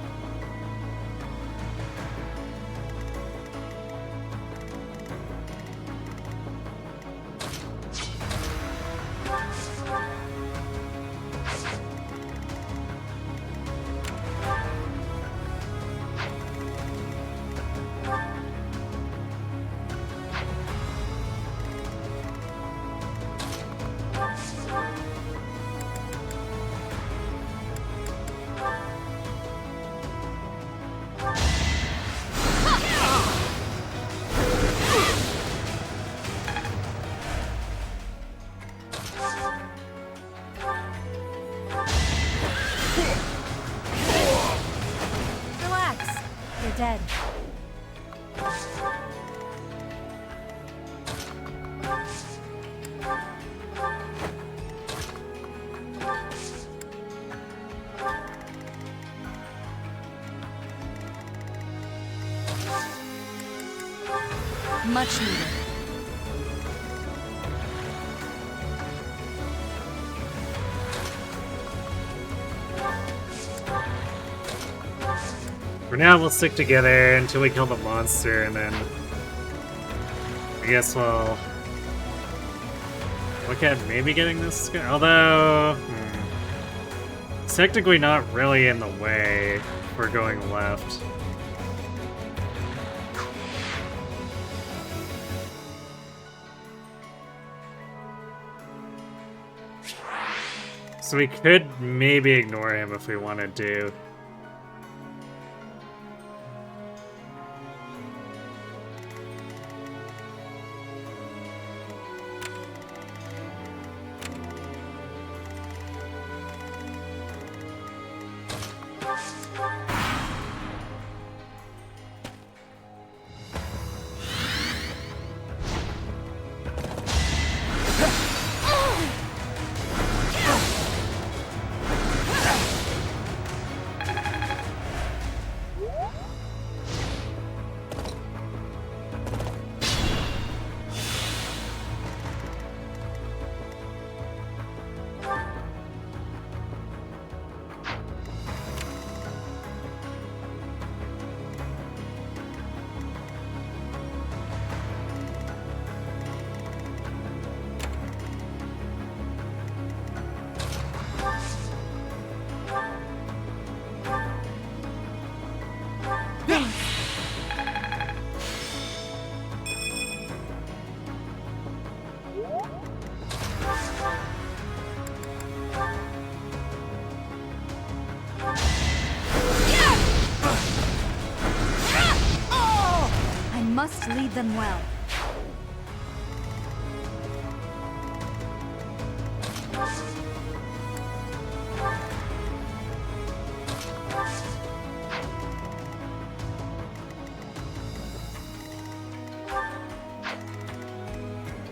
Relax. You're dead. Much needed. For now, we'll stick together until we kill the monster, and then I guess we'll look at maybe getting this guy. Although, it's technically not really in the way if we're going left. So we could maybe ignore him if we wanted to. must lead them well.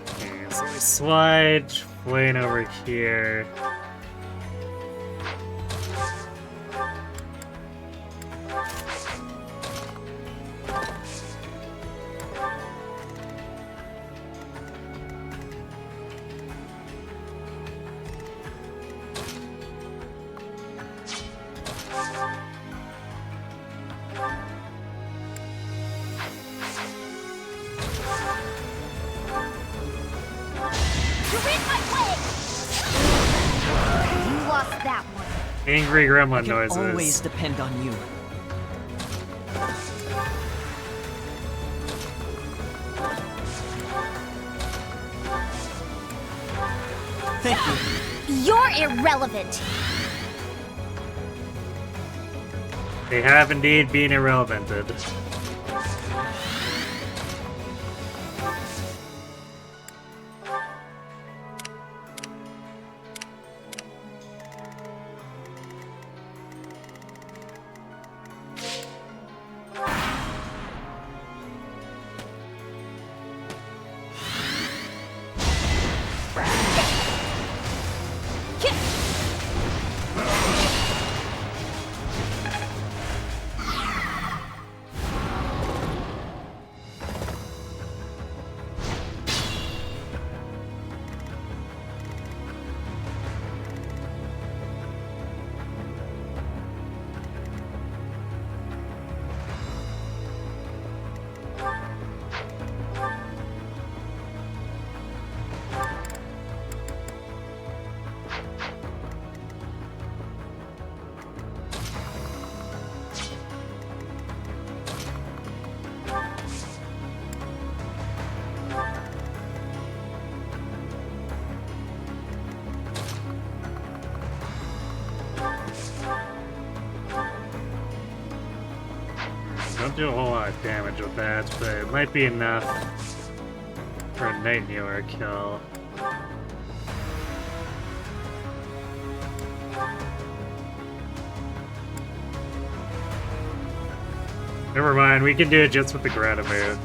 Okay, so we slide Flame over here. You're in my way! You lost that one. Angry gremlin I can noises. always depend on you. Thank you. You're irrelevant. They have indeed been irrelevanted. Don't do a whole lot of damage with that, but it might be enough for a Night Newer kill. Never mind, we can do it just with the Greta move.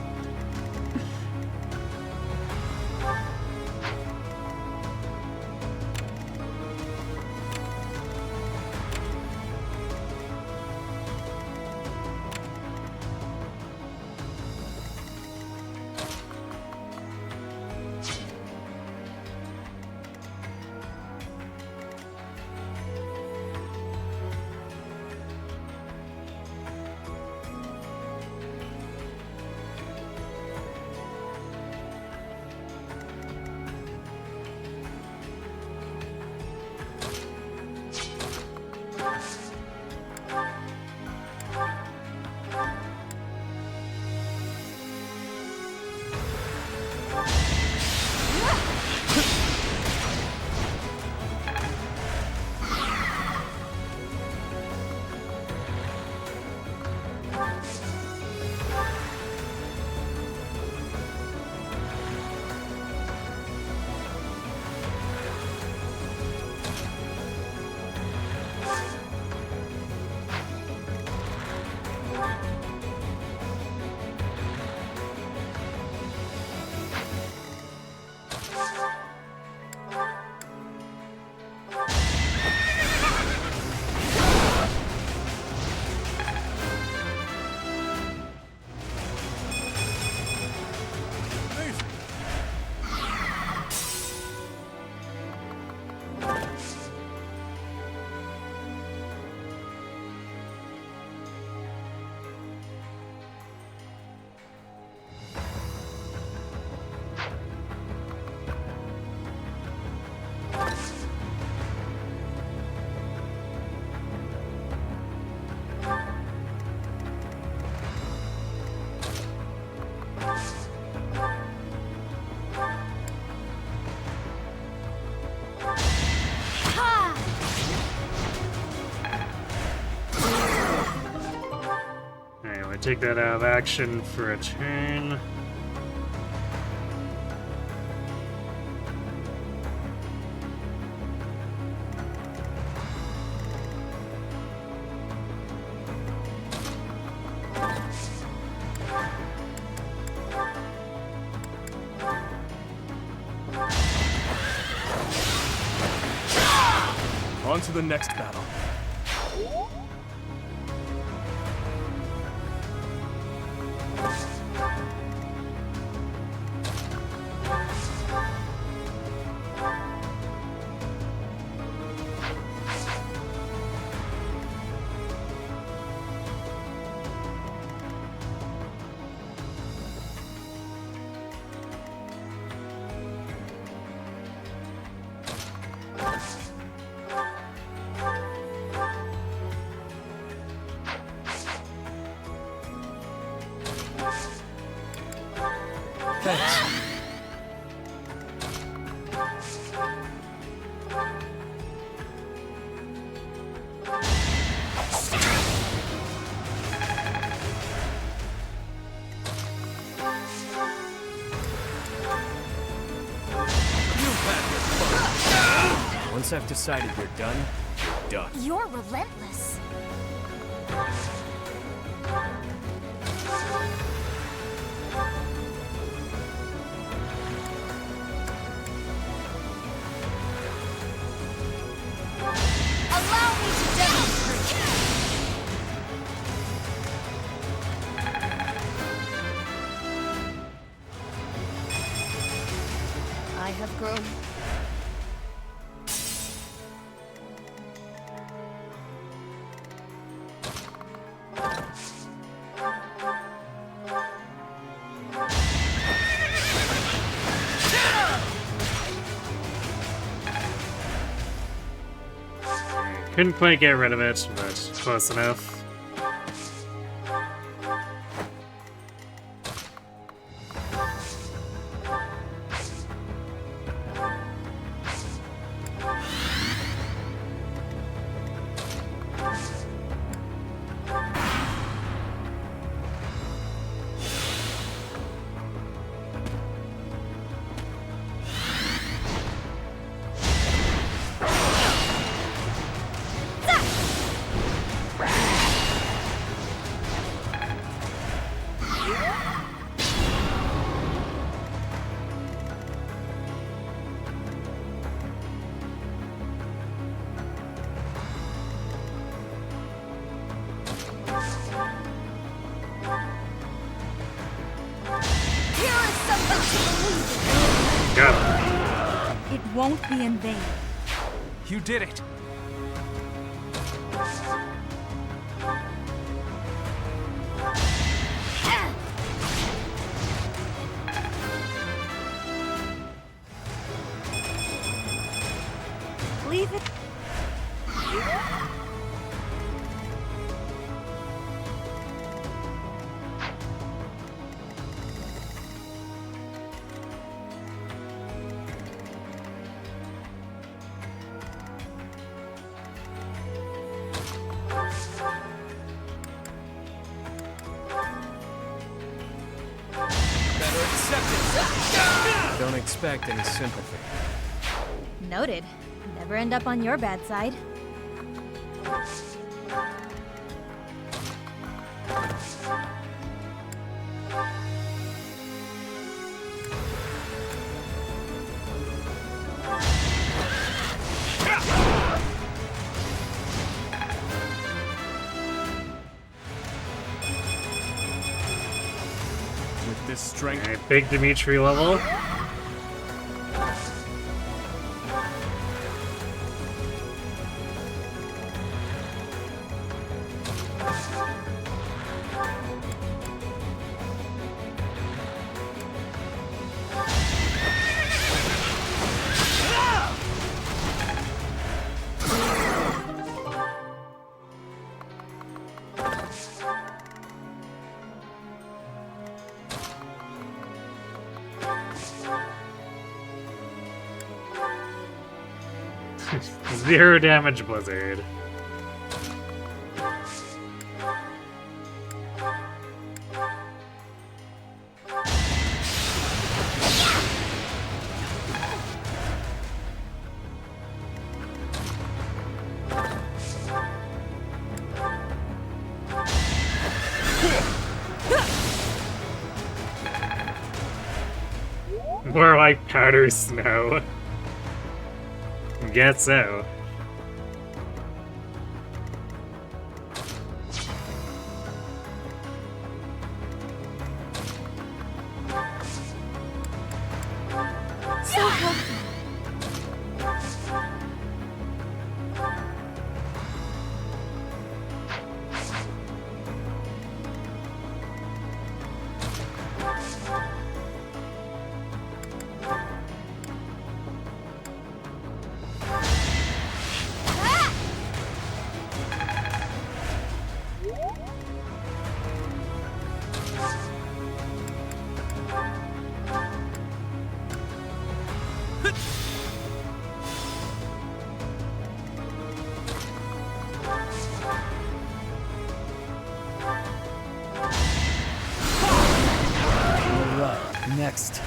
take that out of action for a turn. On to the next battle. Thanks. Once I've decided you're done, you're done. You're relentless. Allow me to demonstrate. I have grown. Couldn't quite get rid of it, but close enough. Got it. It won't be in vain. You did it. Leave it. Better accept it. Don't expect any sympathy. Noted. Never end up on your bad side. With this strength, Alright, big Dimitri level. Zero damage blizzard. More like powder snow. Guess so. Alright, next.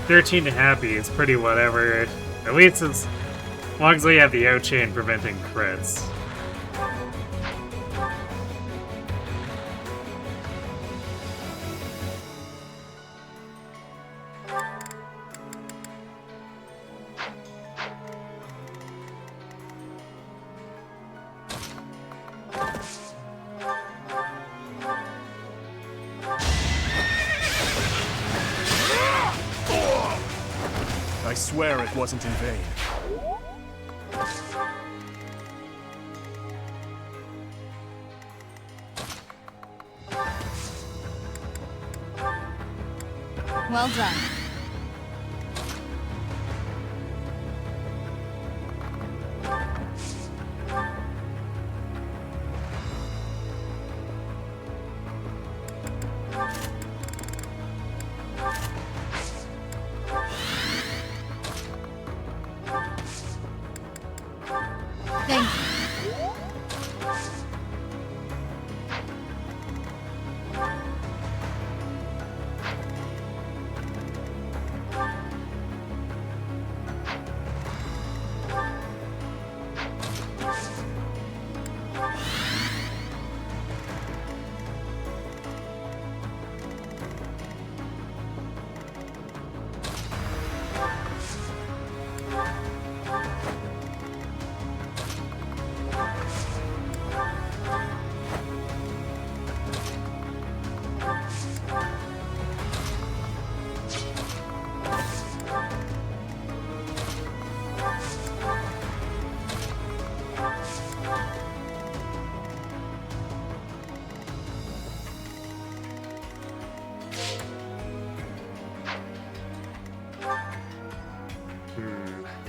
"13 to happy" is pretty whatever. At least as long as we have the O-chain preventing crits. I swear it wasn't in vain. Well done. Thank you.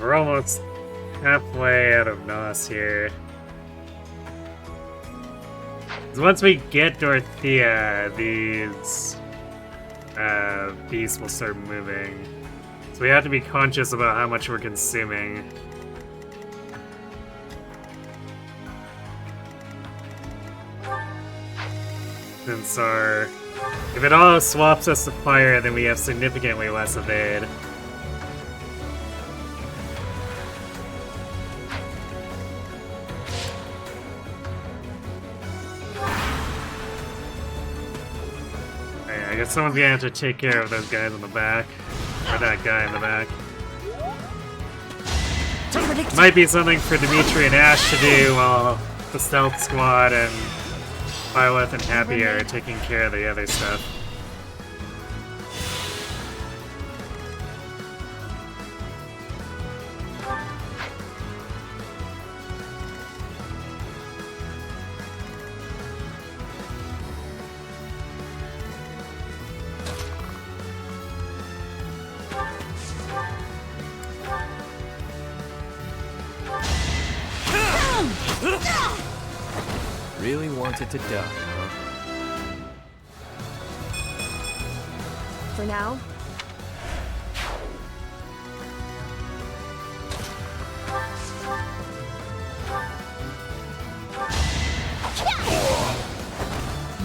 We're almost halfway out of NOS here. 'Cause once we get Dorothea, these beasts will start moving. So we have to be conscious about how much we're consuming. Since if it all swaps us to fire, then we have significantly less evade. I guess someone's gonna have to take care of those guys in the back. Or that guy in the back. Might be something for Dimitri and Ash to do while the Stealth Squad and Byleth and Happy are taking care of the other stuff. really wanted to die. For now,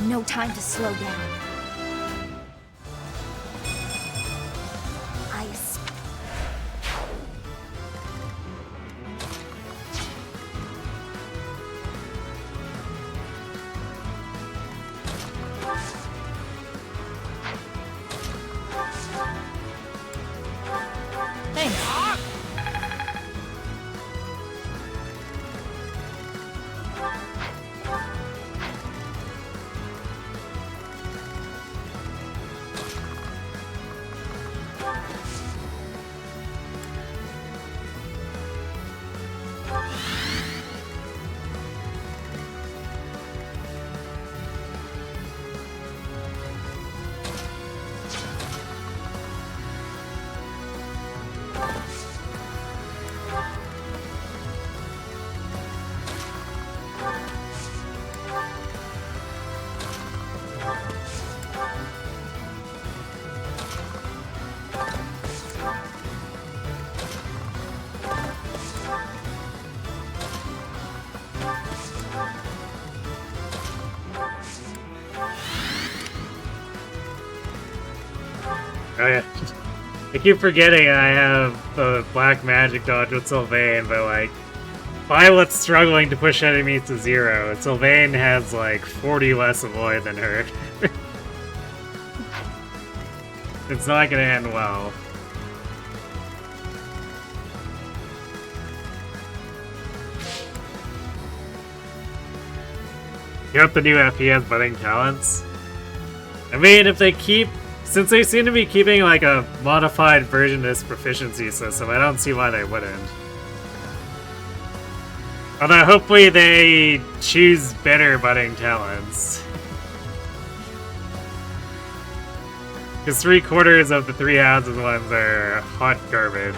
no time to slow down. Ice. Thanks. Oh yeah. I keep forgetting I have the black magic dodge with Sylvain, but like, Byleth's struggling to push enemies to 0. Sylvain has like 40 less avoid than her. It's not gonna end well. You have the new FPS budding talents? I mean, if they keep... Since they seem to be keeping like a modified version of this proficiency system, I don't see why they wouldn't. Although hopefully they choose better budding talents. Because 3/4 of the 3 houses ones are hot garbage.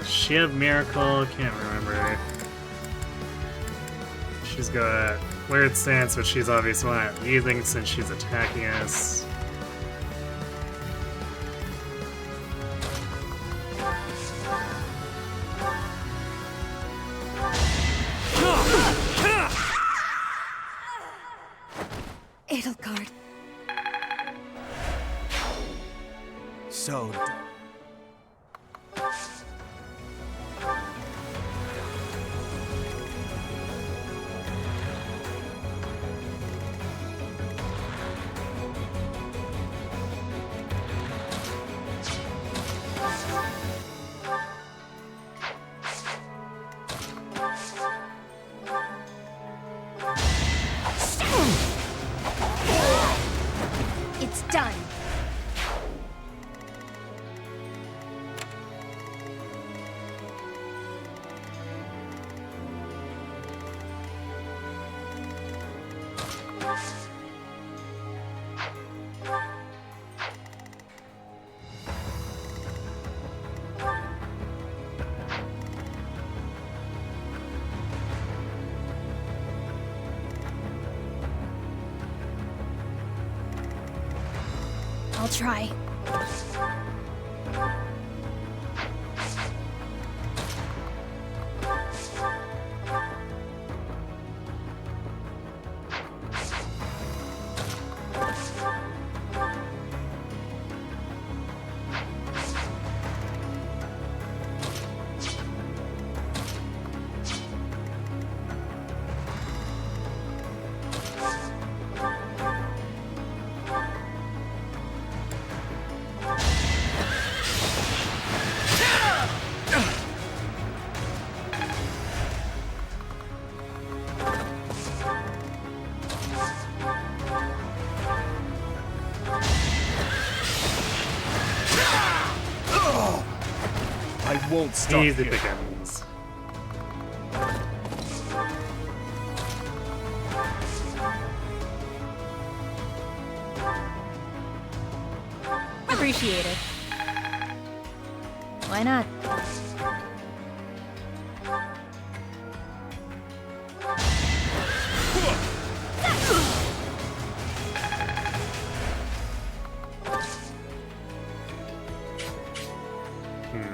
She have Miracle? Can't remember. She's got Flared Stance, which she's obviously not using since she's attacking us. Edelgard. So... It's done. I'll try. I won't stop Easy here. pickings. Appreciate it. Why not?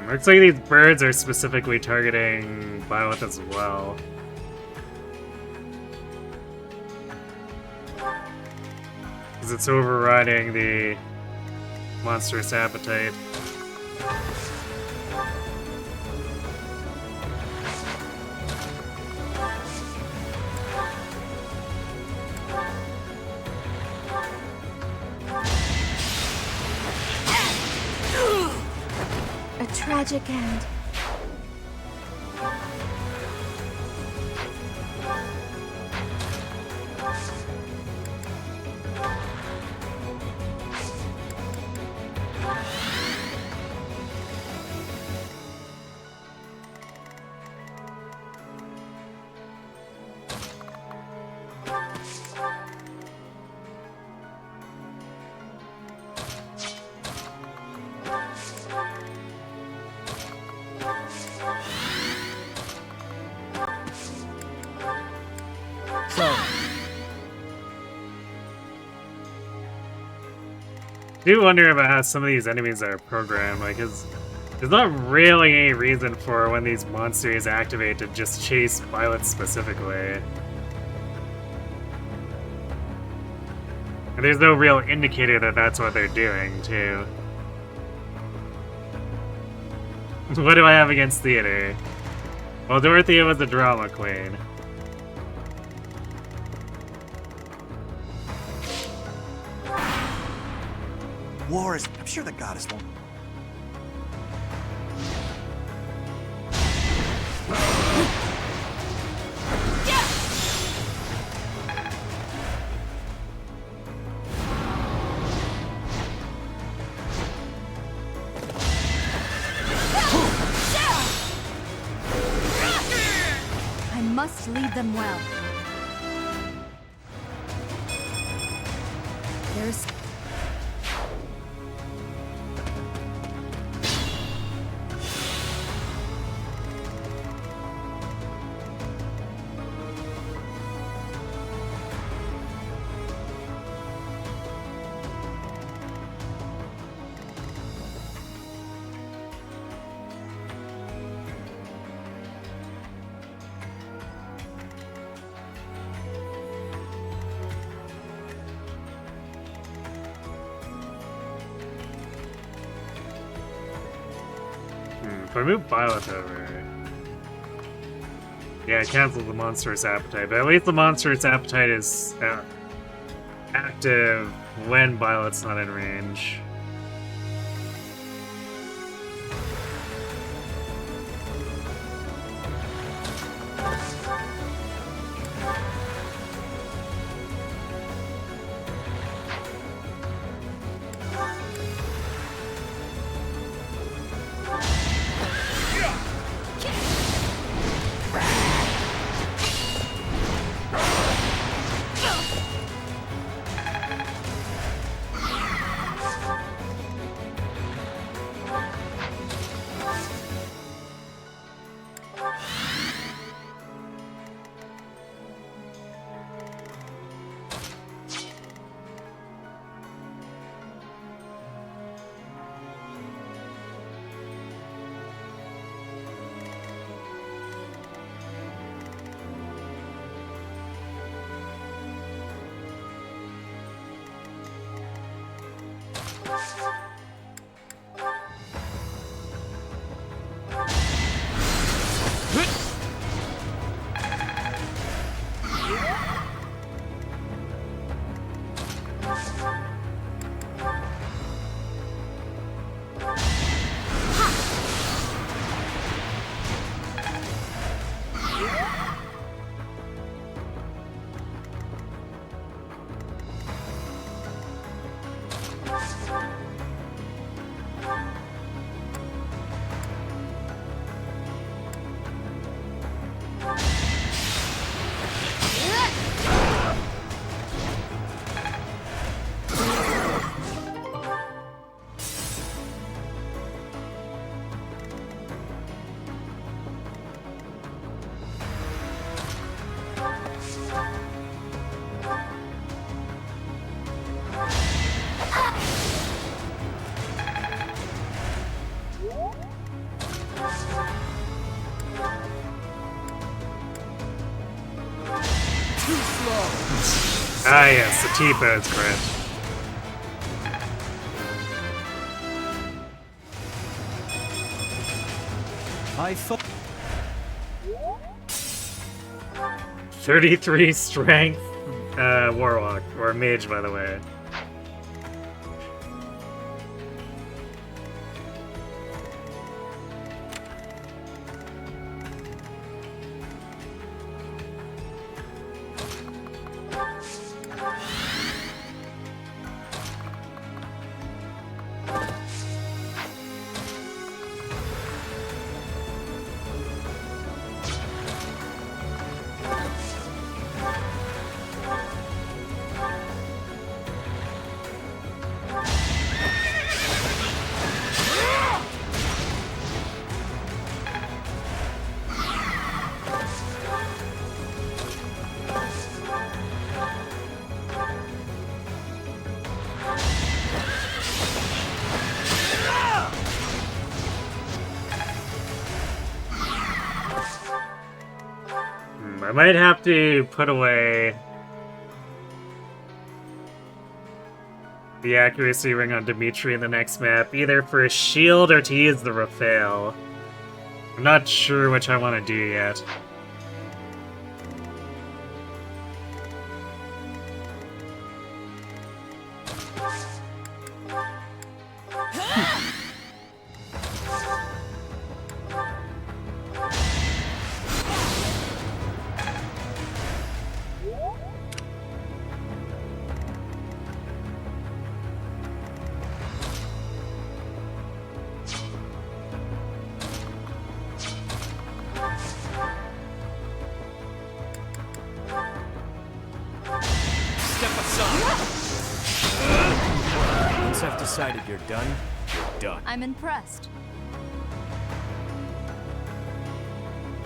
Looks like these birds are specifically targeting Byleth as well. Because it's overriding the monstrous appetite. A tragic end. I do wonder about how some of these enemies are programmed, like, there's not really any reason for when these monsters activate to just chase Byleth specifically. And there's no real indicator that that's what they're doing, too. What do I have against theater? Well, Dorothea was the drama queen. War is... I'm sure the goddess won't... I must lead them well. There's... If I move Byleth over... Yeah, cancel the monstrous appetite, but at least the monstrous appetite is active when Byleth's not in range. Ah, yes, the T-bow is correct. I thought 33 strength, warlock, or mage, by the way. I might have to put away the accuracy ring on Dimitri in the next map, either for a shield or to use the Raphael. I'm not sure which I want to do yet. step aside. Once I've decided you're done, you're done. I'm impressed.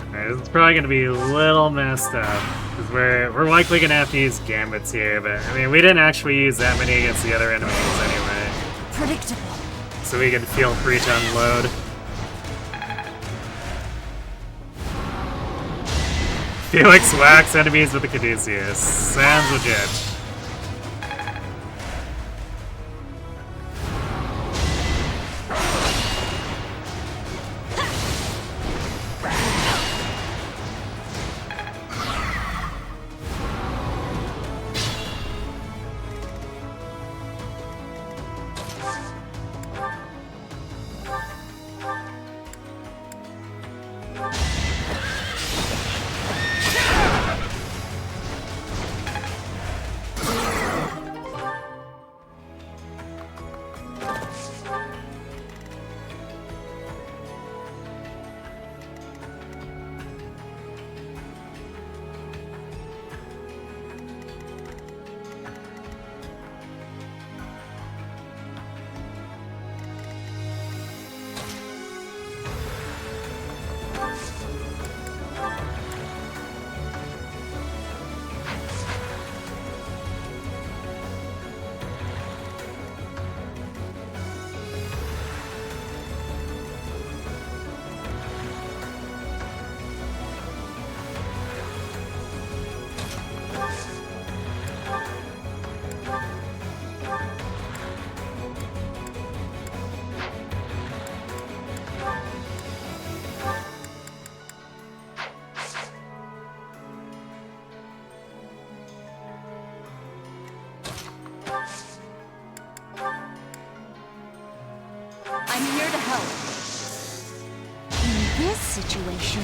Alright, this is probably gonna be a little messed up, because we're likely gonna have to use gambits here, but I mean, we didn't actually use that many against the other enemies anyway. Predictable. So we can feel free to unload. Felix whacks enemies with the Caduceus. Sounds legit. I'm here to help. In this situation...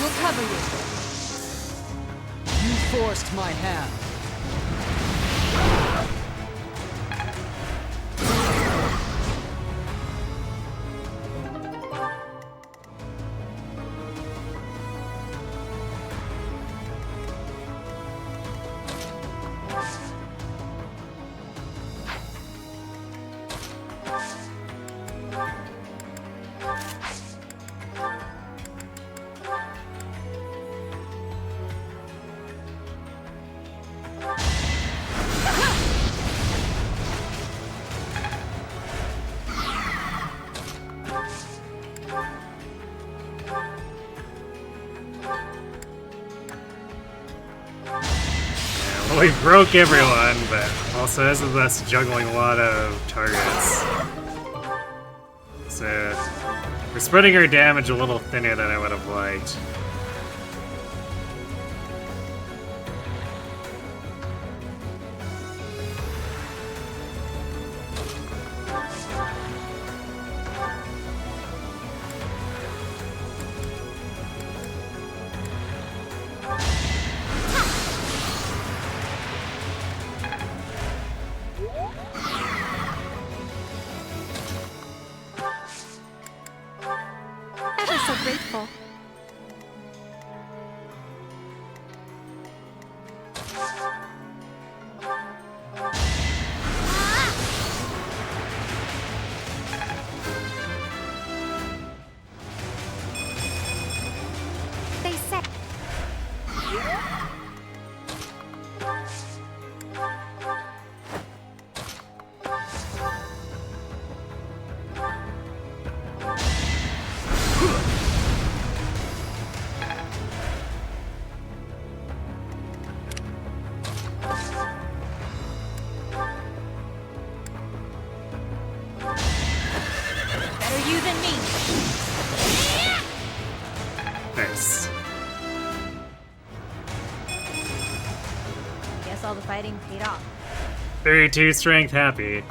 will cover you. You forced my hand. Well, we broke everyone, but also this is us juggling a lot of targets. So we're spreading our damage a little thinner than I would have liked. Ever so grateful. They said. Better you than me. Nice. Guess all the fighting paid off. 32 strength happy.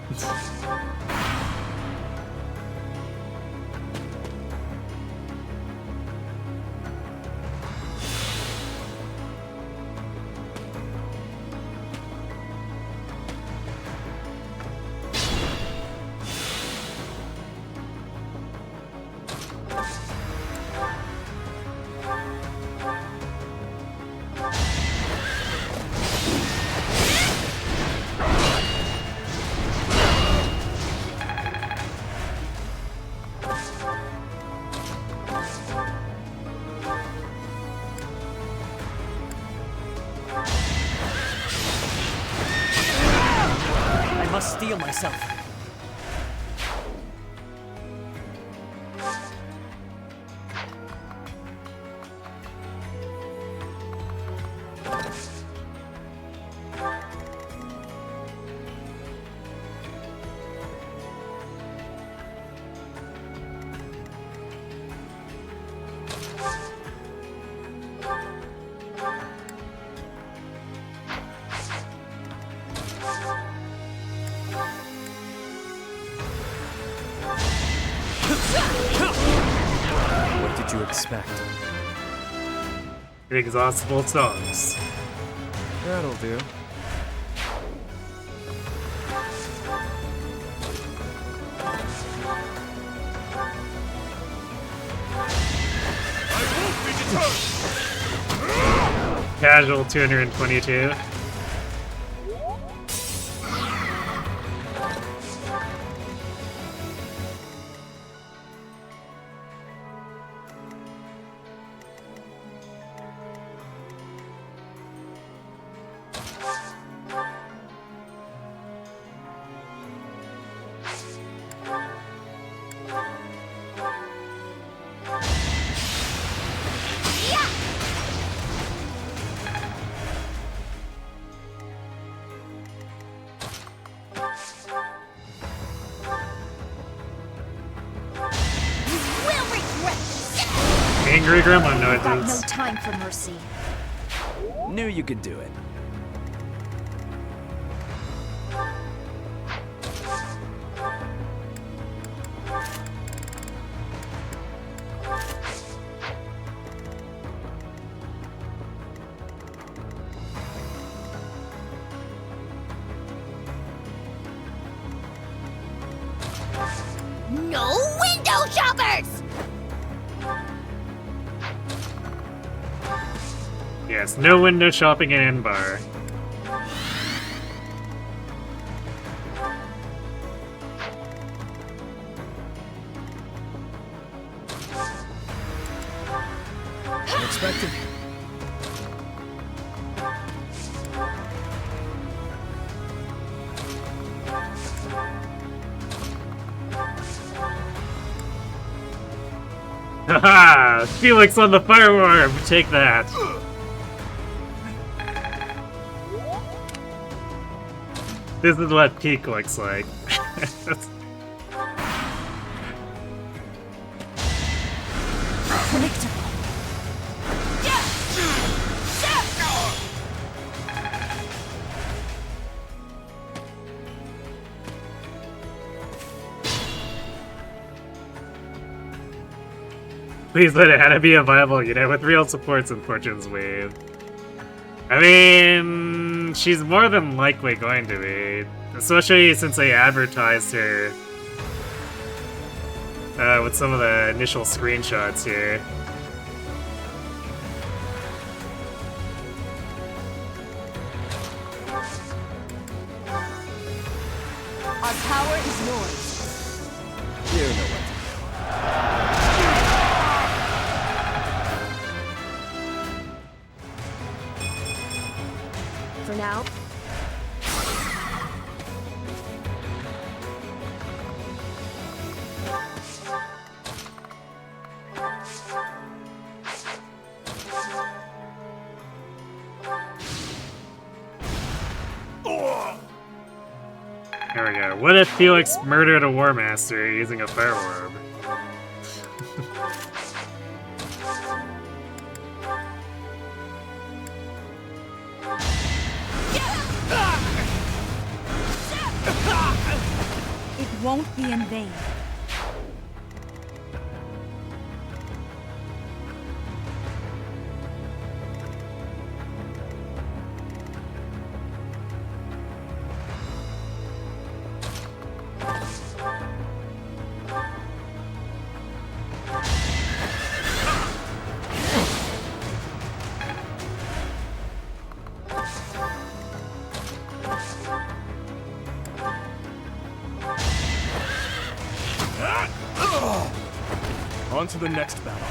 I must steel myself. What did you expect? Inexhaustible songs. That'll do. Casual 222. Angry gremlin I've got no noises. time for mercy. Knew you could do it. No window shoppers! Yes, no window shopping in Enbarr. Unexpected. Haha! Felix on the fireworm! Take that! This is what peak looks like. Predictable. Please let it had to be a viable unit with real supports in Fortune's Wave. I mean, she's more than likely going to be. Especially since they advertised her with some of the initial screenshots here. Our power is yours. You know what For now. There we go. What if Felix murdered a War Master using a fire orb? It won't be in vain. On to the next battle.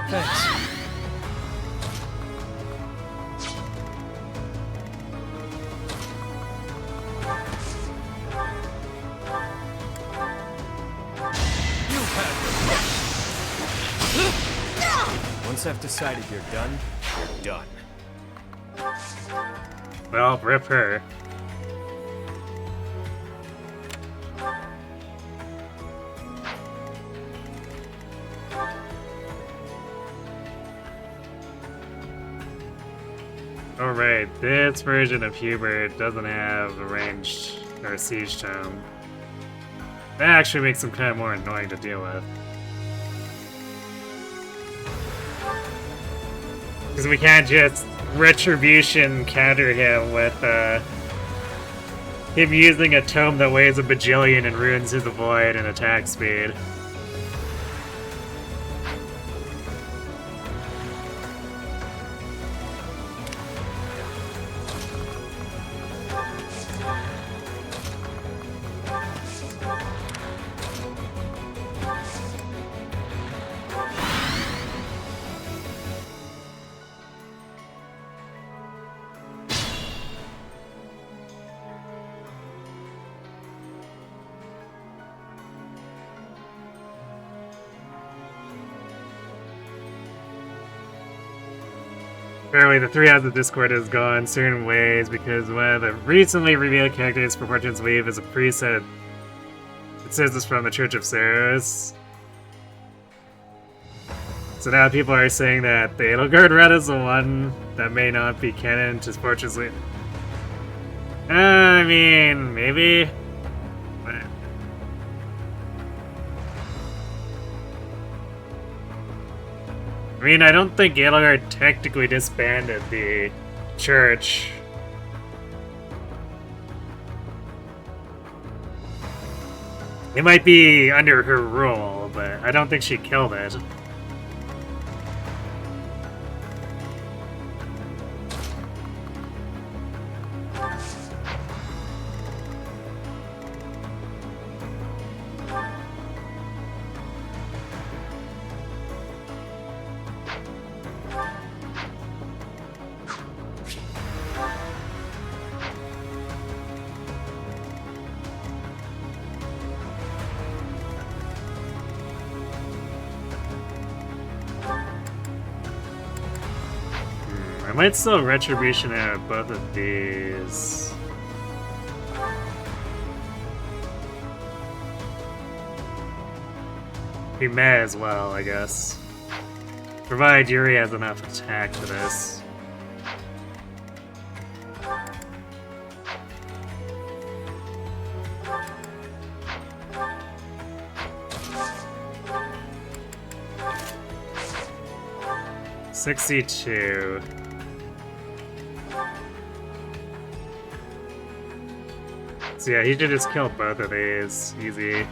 Thanks. Once I've decided you're done, you're done. Well, rip her. Alright, this version of Hubert doesn't have a ranged or a siege tome. That actually makes him kind of more annoying to deal with. Because we can't just retribution counter him with him using a tome that weighs a bajillion and ruins his avoid and attack speed. Apparently the 3 out of Discord has gone certain ways because one of the recently revealed characters for Fortune's Weave is a priest that it says this from the Church of Saros. So now people are saying that the Edelgard red is the one that may not be canon to Fortune's. I mean, maybe. But I mean, I don't think Edelgard technically disbanded the church. It might be under her rule, but I don't think she killed it. I might still Retribution at both of these. He may as well, I guess. Provide Yuri has enough attack for this. $62. So yeah, he should just kill both of these. Easy.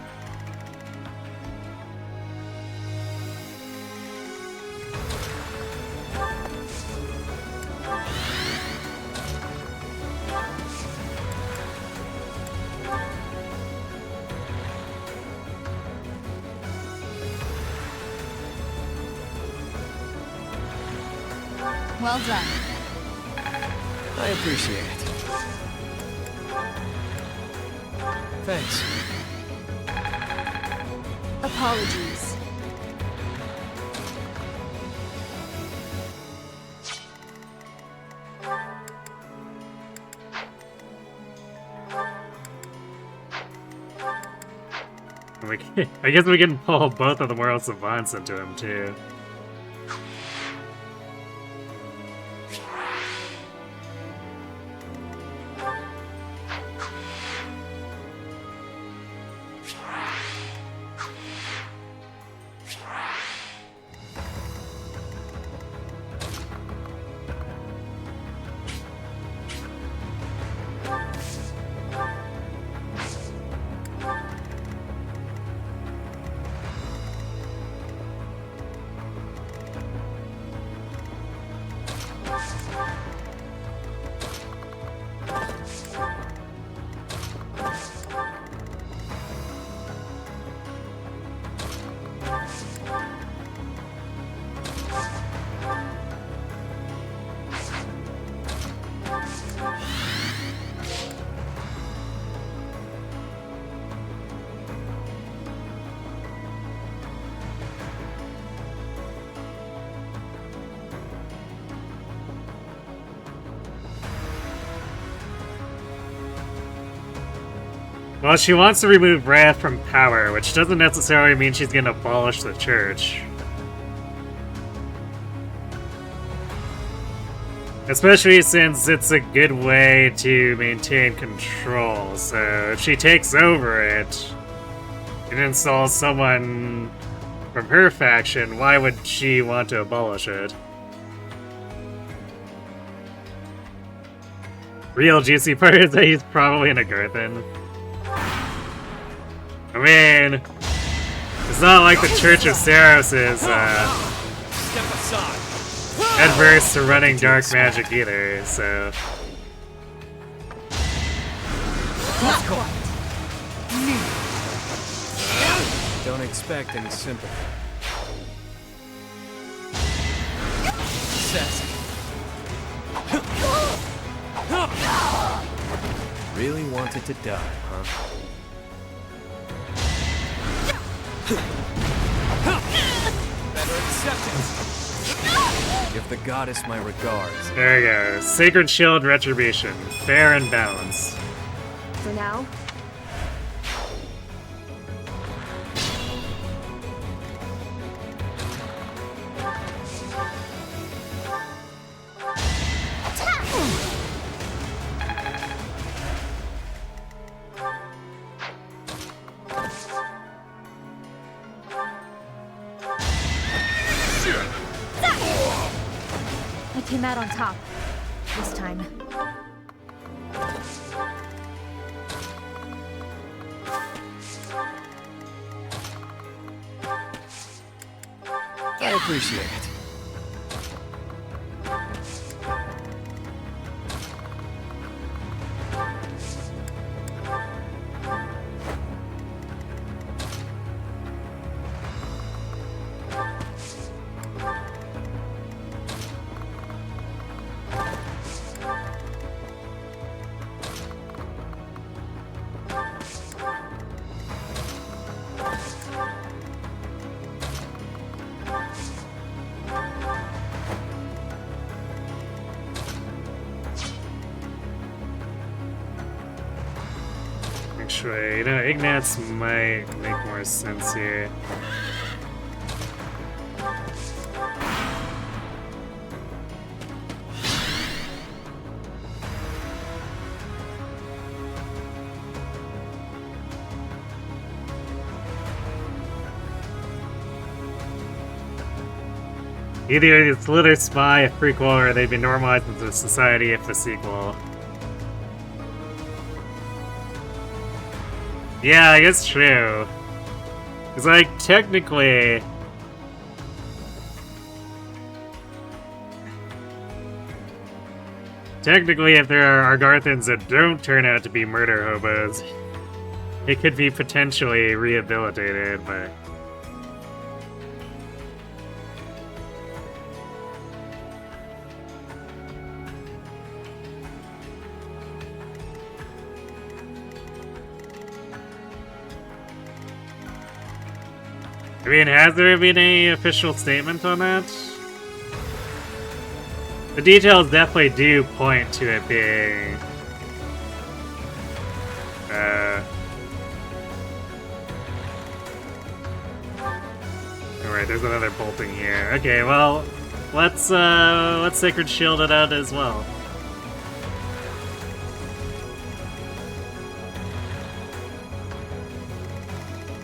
Well done. I appreciate it. Thanks. Apologies. I guess we can pull both of the World Savants into him too. Well, she wants to remove Wrath from power, which doesn't necessarily mean she's gonna abolish the church. Especially since it's a good way to maintain control, so if she takes over it and installs someone from her faction, why would she want to abolish it? Real juicy part is that he's probably in a Girthin. I mean, it's not like the Church of Saros is adverse to running dark magic either, so. Don't expect any sympathy. Really wanted to die, huh? Better acceptance. Give the goddess my regards. There you go. Sacred Shield Retribution. Fair and balanced. For now, came out on top. This time. I appreciate it. Actually, you know, Ignatz might make more sense here. Either it's Slither Spy, a prequel, or they'd be normalized into society if the sequel. Yeah, I guess true. Because, like, technically... Technically, if there are Argarthans that don't turn out to be murder hobos, it could be potentially rehabilitated, but... I mean, has there been any official statement on that? The details definitely do point to it being... Alright, there's another bolting here. Okay, well, let's Sacred Shield it out as well.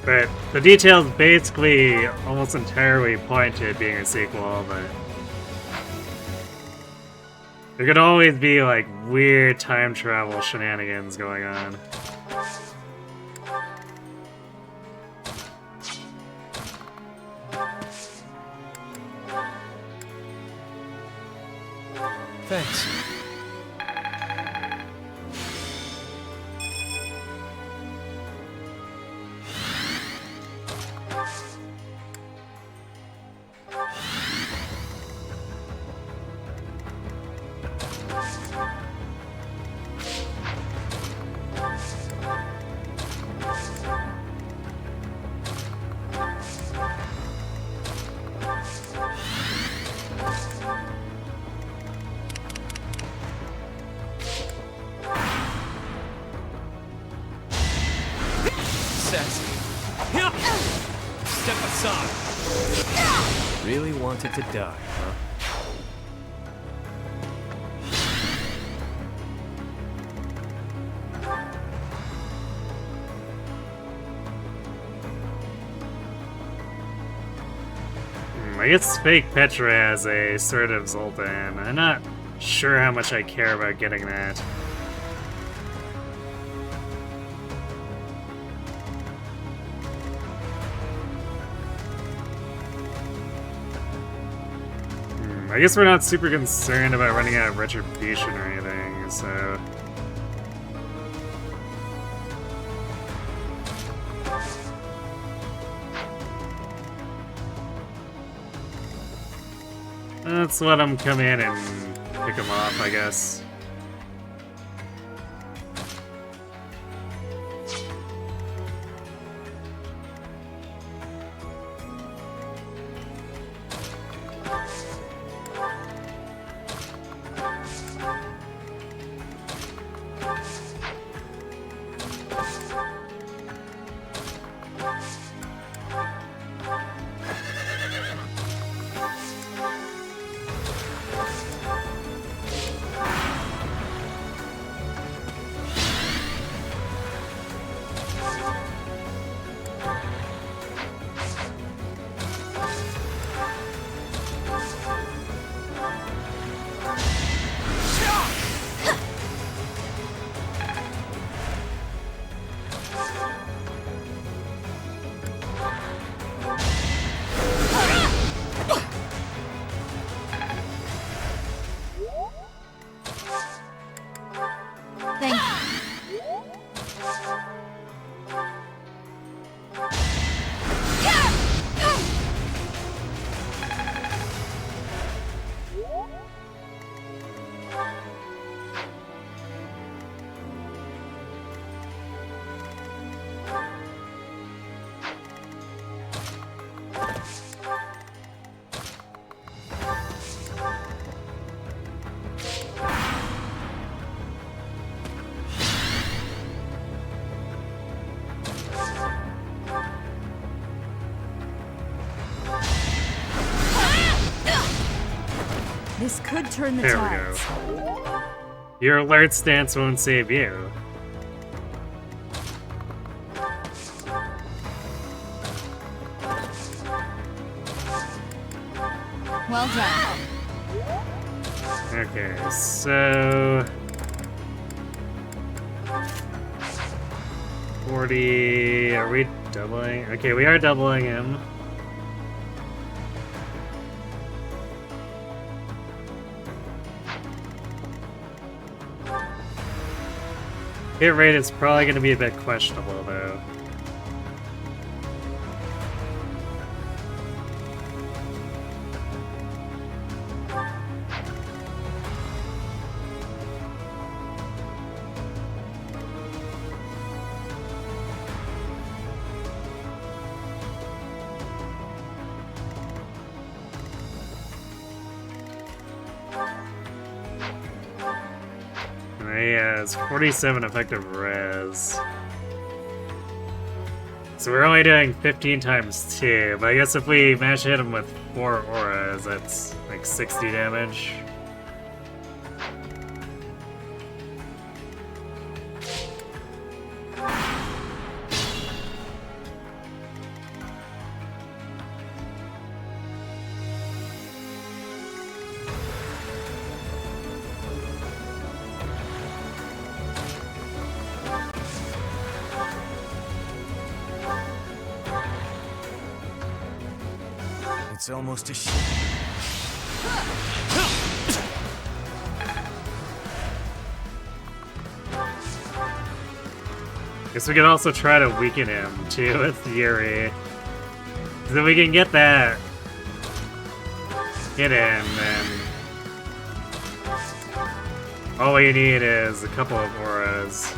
But the details basically almost entirely point to it being a sequel, but... There could always be, like, weird time travel shenanigans going on. Thanks. Step aside. Really wanted to die, huh? I guess fake Petra has a assertive Zoltan. I'm not sure how much I care about getting that. I guess we're not super concerned about running out of retribution or anything, so... Let's let him come in and pick him off, I guess. This could turn the There we tides. go. Your alert stance won't save you. Well done. Okay, so 40. Are we doubling? Okay, we are doubling him. Hit rate is probably going to be a bit questionable, though. He has 47 effective res. So we're only doing 15 times 2, but I guess if we match hit him with 4 auras, that's like 60 damage. It's almost a Guess we could also try to weaken him too with Yuri. So then we can get that hit in, then all we need is a couple of auras.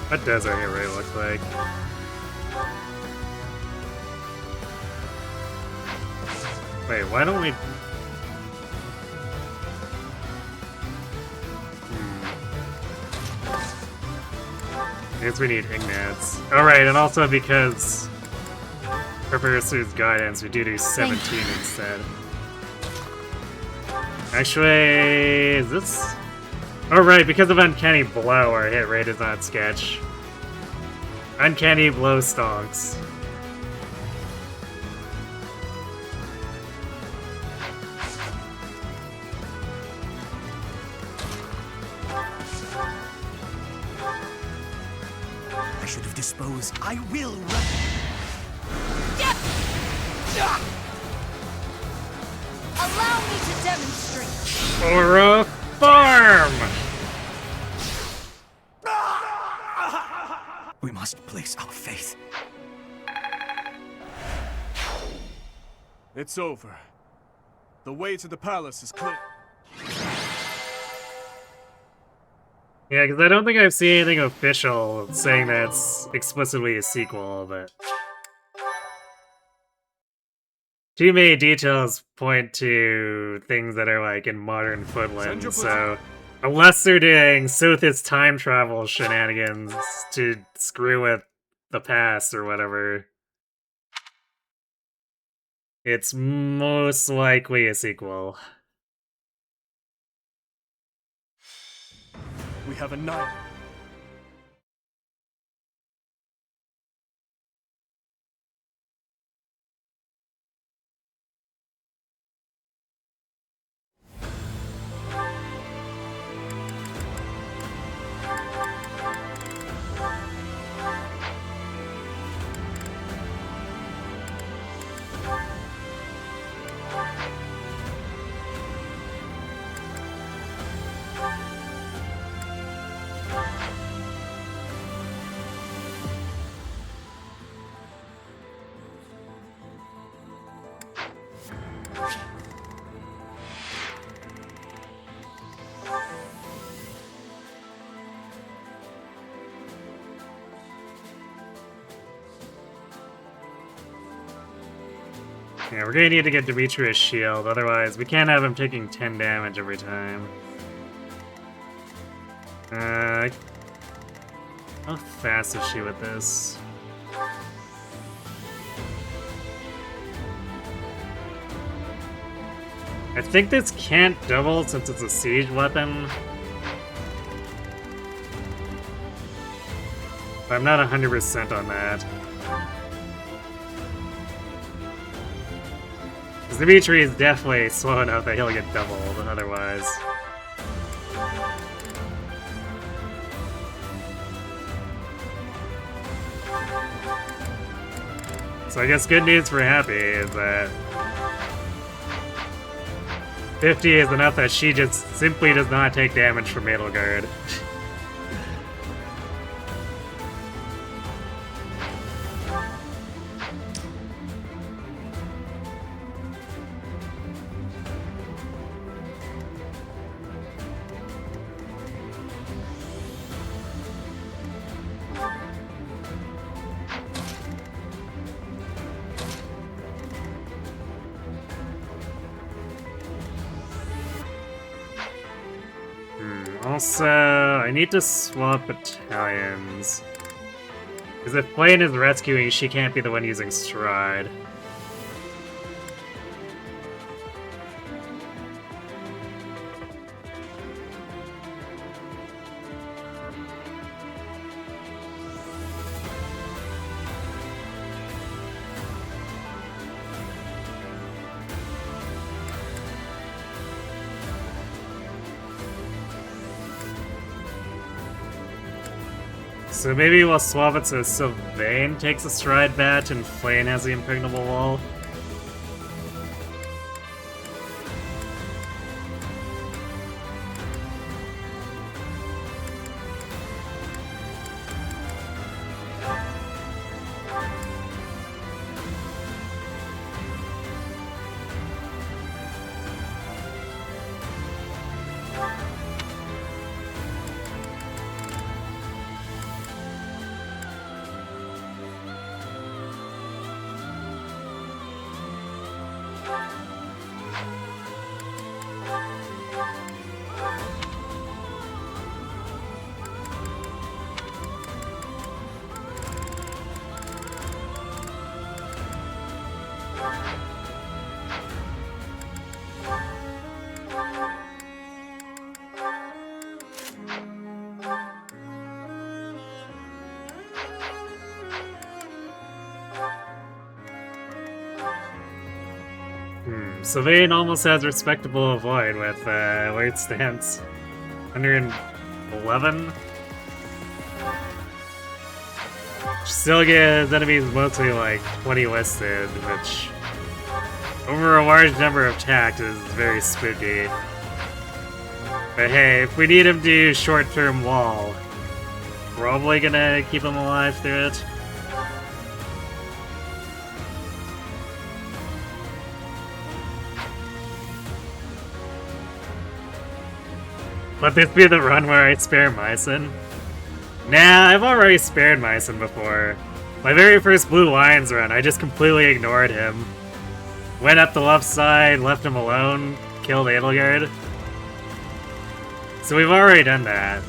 What does our hit rate look like? Wait, why don't we... I guess we need Ignats. Alright, and also because for Pursuit's Guidance, we do 17 instead. Actually, is this... Oh right, because of Uncanny Blow, our hit rate is not sketch. Uncanny Blow stonks. I should have disposed. I will Allow me to demonstrate. For a farm! We must place our faith. It's over. The way to the palace is clear. Yeah, because I don't think I've seen anything official saying that's explicitly a sequel, but... Too many details point to things that are, like, in modern Footland, so... Unless they're doing Sothis time travel shenanigans to screw with the past or whatever, it's most likely a sequel. We have a knight. Yeah, we're gonna need to get Dimitri a shield, otherwise we can't have him taking 10 damage every time. How fast is she with this? I think this can't double since it's a siege weapon. But I'm not 100% on that. Because Dimitri is definitely slow enough that he'll get doubled otherwise. So I guess good news for Happy is that 50 is enough that she just simply does not take damage from Edelgard. Also, I need to swap battalions. Because if Blaine is rescuing, she can't be the one using Stride. So maybe we'll swap it so Sylvain takes a Stride bat and Flane has the impregnable wall. Sylvain almost has respectable avoid with late stance. 111. Still gives enemies mostly like 20 listed, which over a large number of attacks is very spooky. But hey, if we need him to do short-term wall, probably gonna keep him alive through it. Let this be the run where I spare Mycen? Nah, I've already spared Mycen before. My very first Blue Lions run, I just completely ignored him. Went up the left side, left him alone, killed Edelgard. So we've already done that.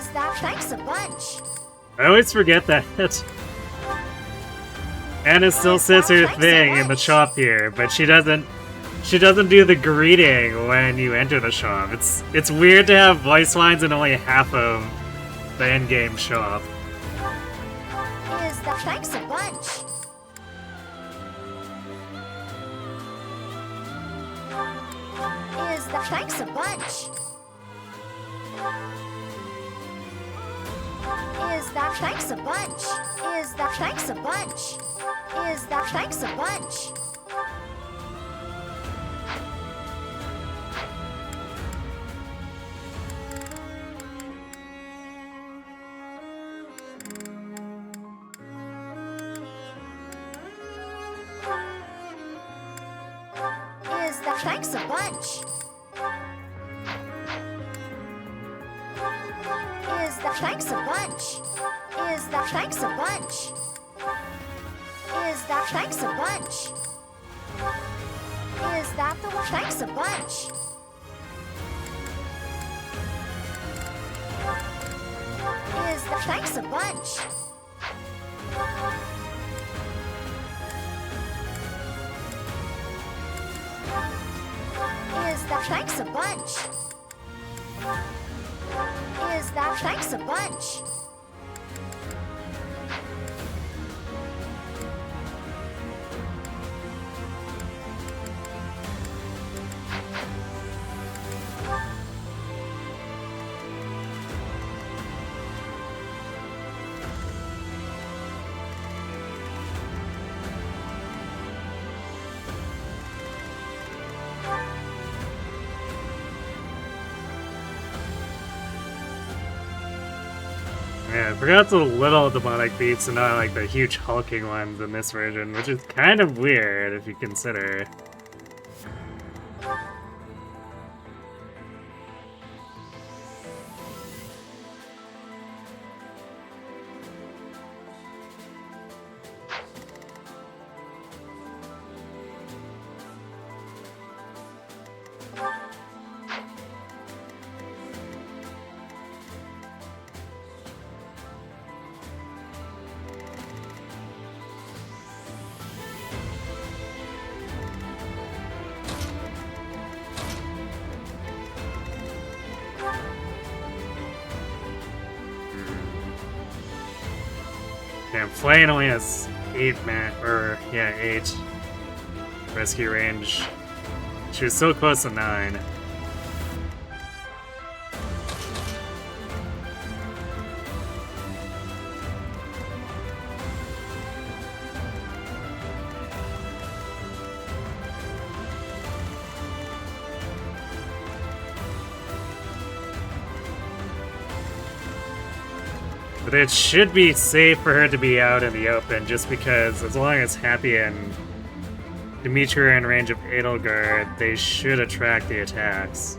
Is that thanks a bunch? I always forget that. Anna still says her thing in the shop here, but she doesn't do the greeting when you enter the shop. It's weird to have voice lines in only half of the endgame shop. Is that thanks a bunch? Is that thanks a bunch? Is that thanks a bunch? Is that thanks a bunch? Is that thanks a bunch? Is that thanks a bunch? Is that thanks a bunch? Is that thanks a bunch? Is that thanks a bunch? Is that the thanks a bunch? Is that thanks a bunch? Is that thanks a bunch? Is that thanks a bunch? Yeah, I forgot the little demonic beats and not like the huge hulking ones in this version, which is kind of weird if you consider. Damn, Flame only has 8 rescue range. She was so close to 9. But it should be safe for her to be out in the open, just because as long as Happy and Dimitri are in range of Edelgard, they should attract the attacks.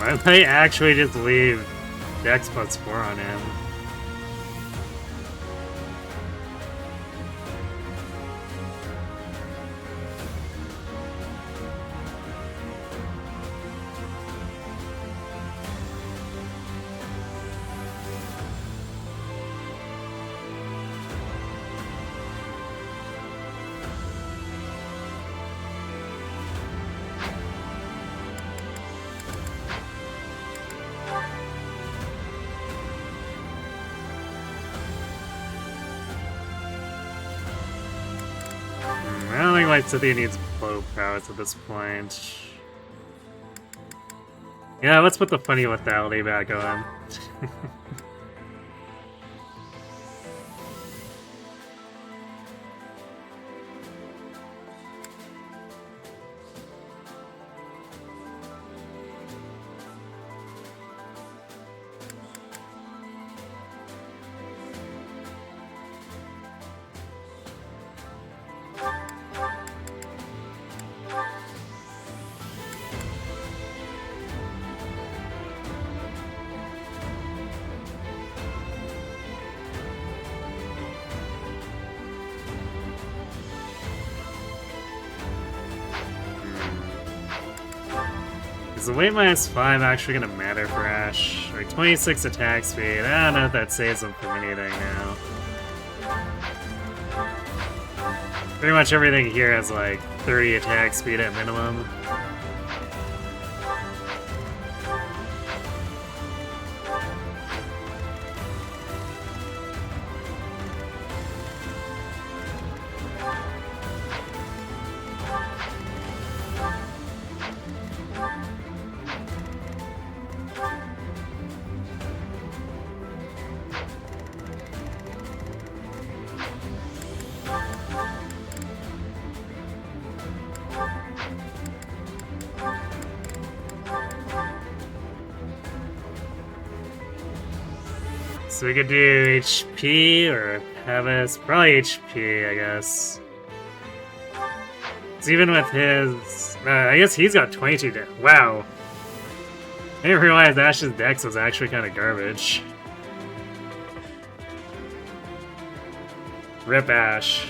I might actually just leave Dex plus 4 on him. I don't think my Cynthia needs blow prowess at this point. Yeah, let's put the funny lethality back on. Is the weight -5 actually gonna matter for Ash? Like 26 attack speed, I don't know if that saves him from anything now. Pretty much everything here has like 30 attack speed at minimum. So we could do HP or Pavis, probably HP, I guess. So even with his, I guess he's got 22 dex. Wow. I didn't realize Ash's dex was actually kind of garbage. Rip Ash.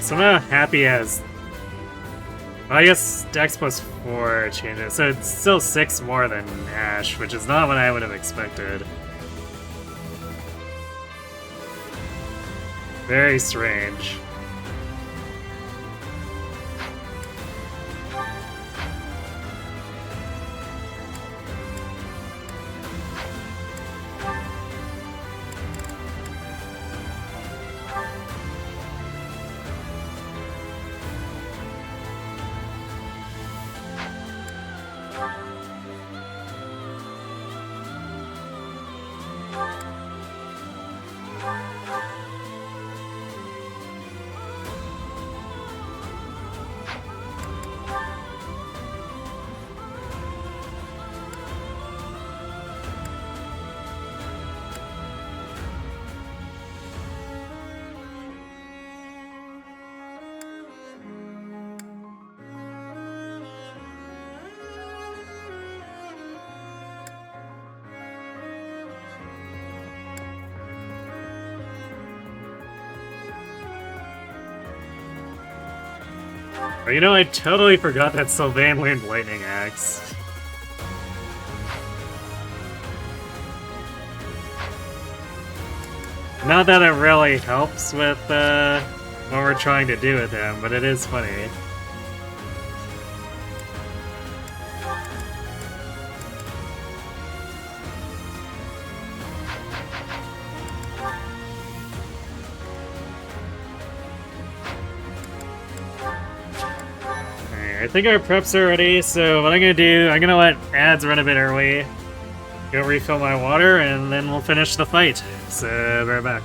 So I'm not happy as... Well, I guess Dex plus 4 changes, so it's still 6 more than Ash, which is not what I would have expected. Very strange. Oh, you know, I totally forgot that Sylvain learned Lightning Axe. Not that it really helps with what we're trying to do with him, but it is funny. I think our preps are ready, so what I'm gonna do, I'm gonna let ads run a bit early, go refill my water, and then we'll finish the fight. So, be right back.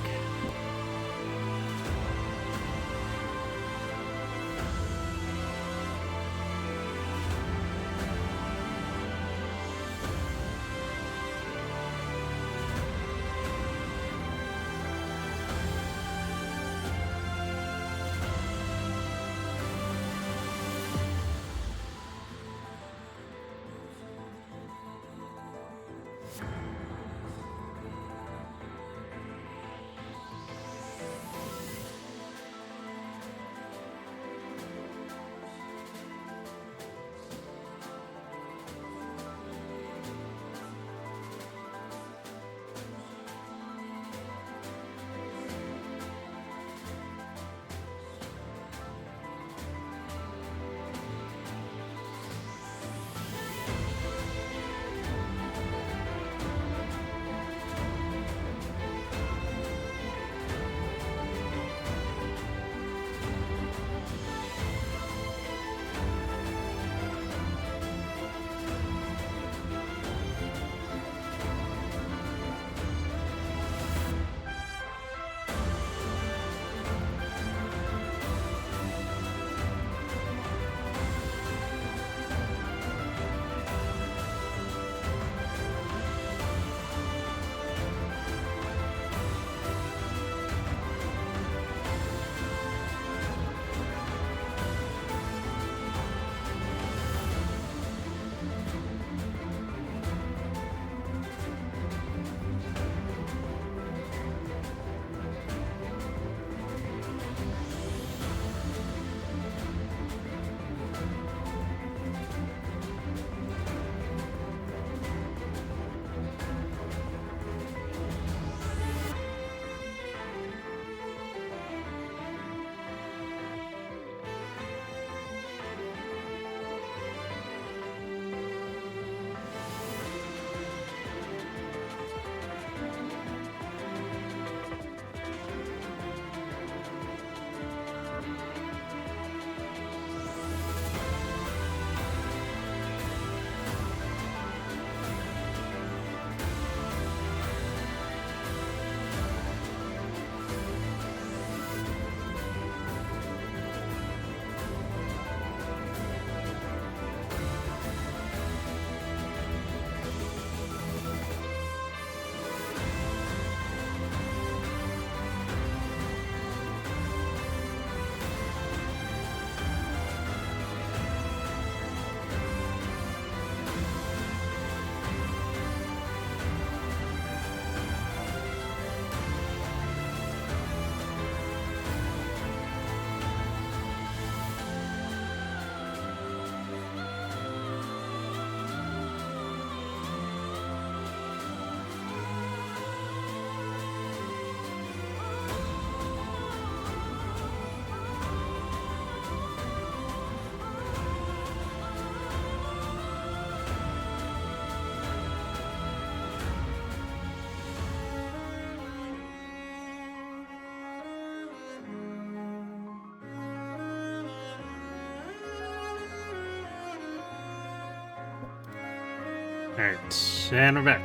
Alright, and we're back.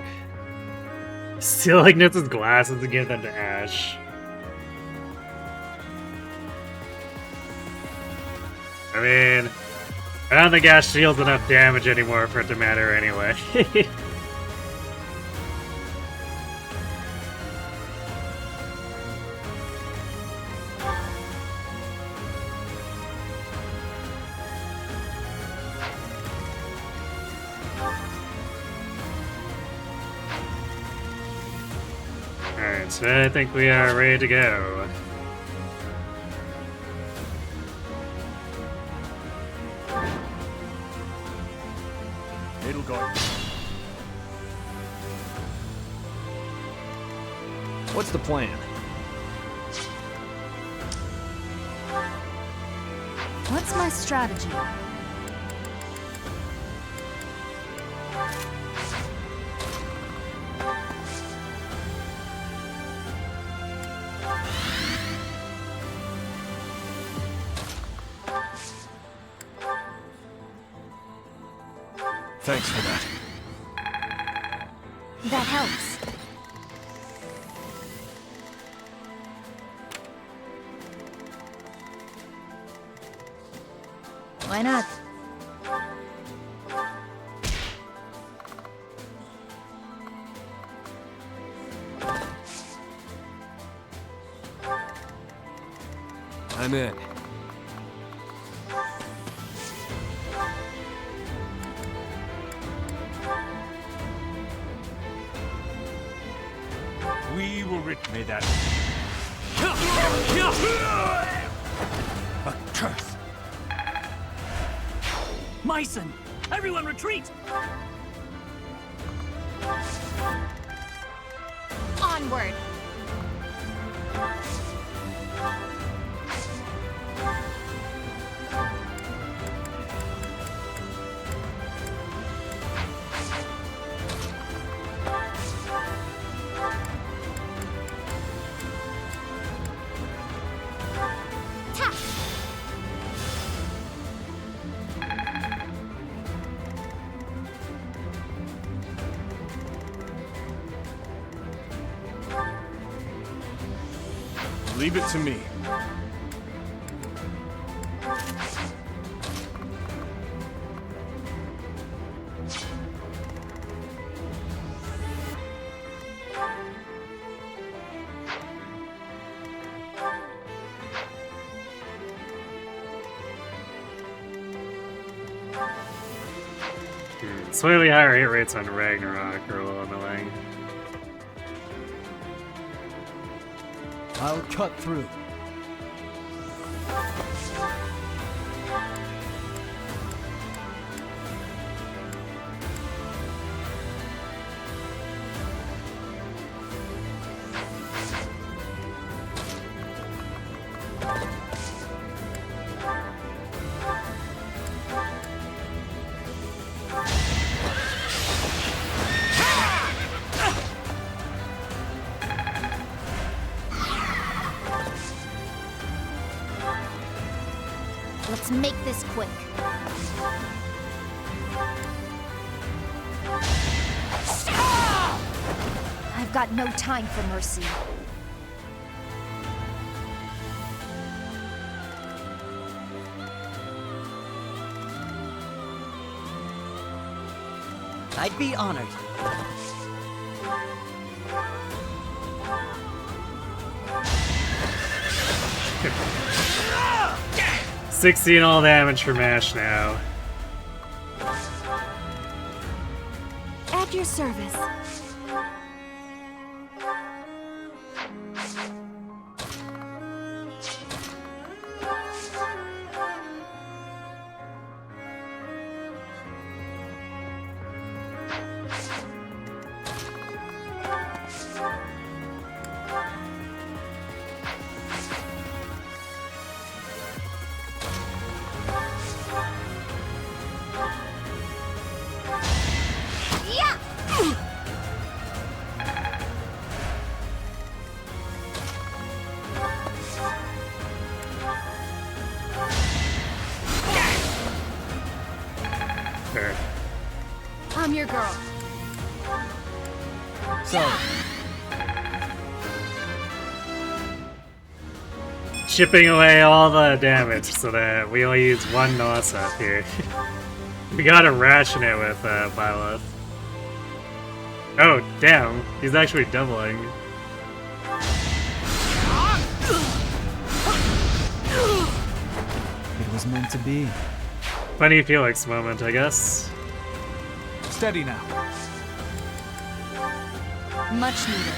Still like Nits's glasses to give them to Ash. I mean, I don't think Ash deals enough damage anymore for it to matter anyway. Alright, so I think we are ready to go. What's the plan? What's my strategy? Thanks for that. That helps. Why not? I'm in. We will may that. A curse. Myson! Everyone retreat! Onward. Leave it to me. Slightly higher hit rates on Ragnarok are a little annoying. I'll cut through. Let's make this quick. I've got no time for mercy. I'd be honored. 16 all damage for Mash now. At your service. Fair. I'm your girl. Sorry. Chipping away all the damage so that we only use one Nosop here. We gotta ration it with Byleth. Oh, damn. He's actually doubling. It was meant to be. Funny Felix moment, I guess. Steady now. Much needed.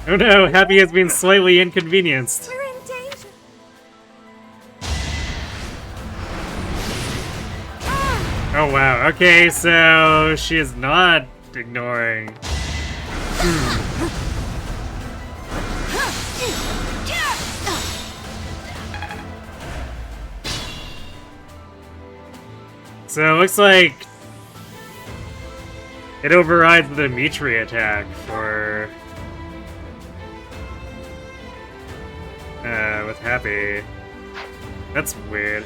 Oh no, Happy has been slightly inconvenienced. We're in danger. Oh wow, okay, so she is not ignoring. So it looks like it overrides the Dimitri attack for with Happy. That's weird.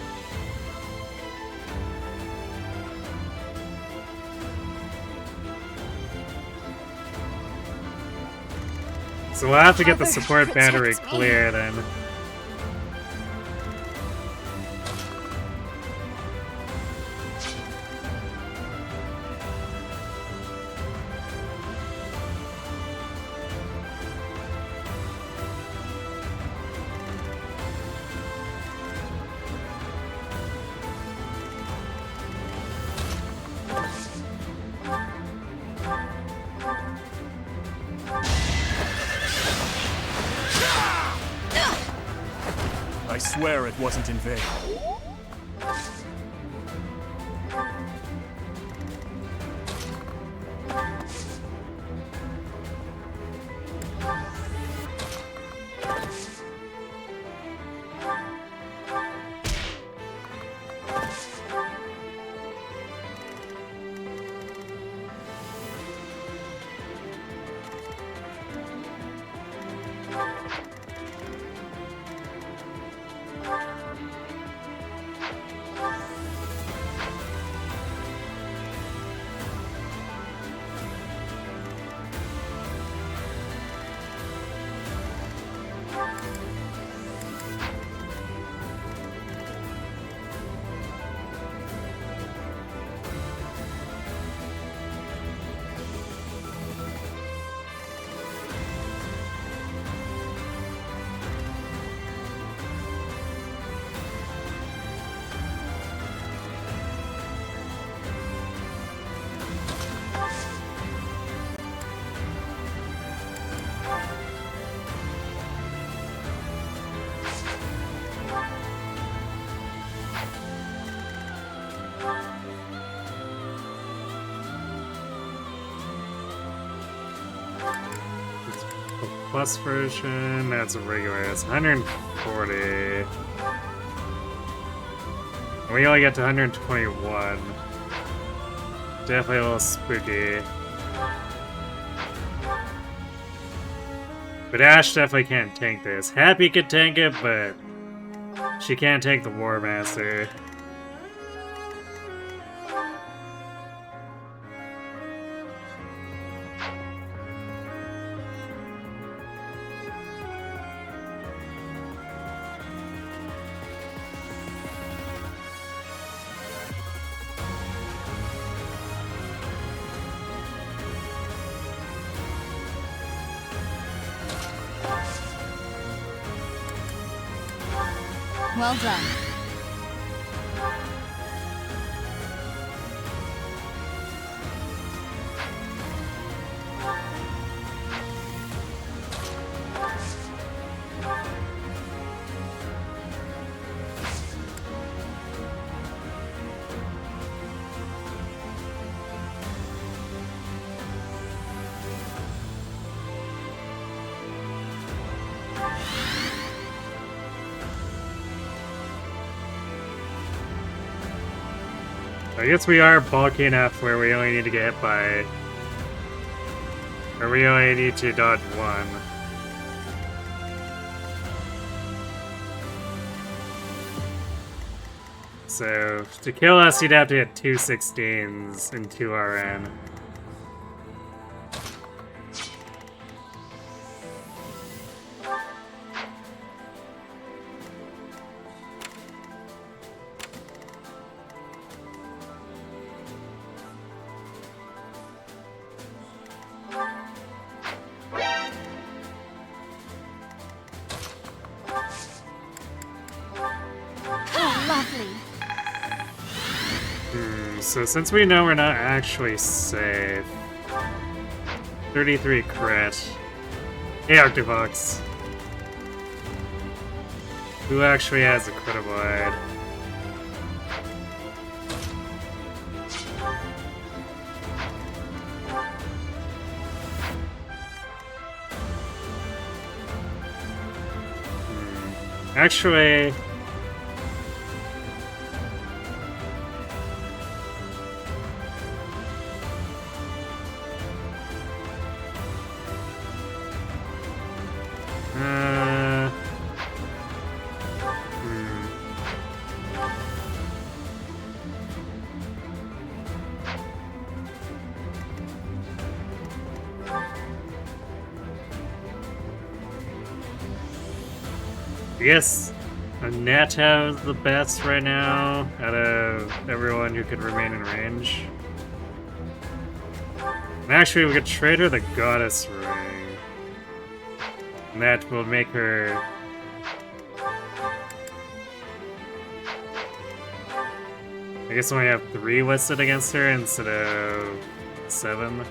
So we'll have to get the support battery clear then. I swear it wasn't in vain. Plus version, that's a regular, it's 140. We only get to 121. Definitely a little spooky. But Ash definitely can't tank this. Happy could tank it, but she can't tank the War Master. Well done. I guess we are bulky enough where we only need to get hit by... Or we only need to dodge one. So to kill us, you'd have to hit 2 16s and 2 RN. So since we know we're not actually safe, 33 crit. Hey Octobox. Who actually has a critiboid? Actually, yes, Nat has the best right now out of everyone who could remain in range. And actually, we could trade her the Goddess Ring. And that will make her... I guess we only have 3 listed against her instead of 7.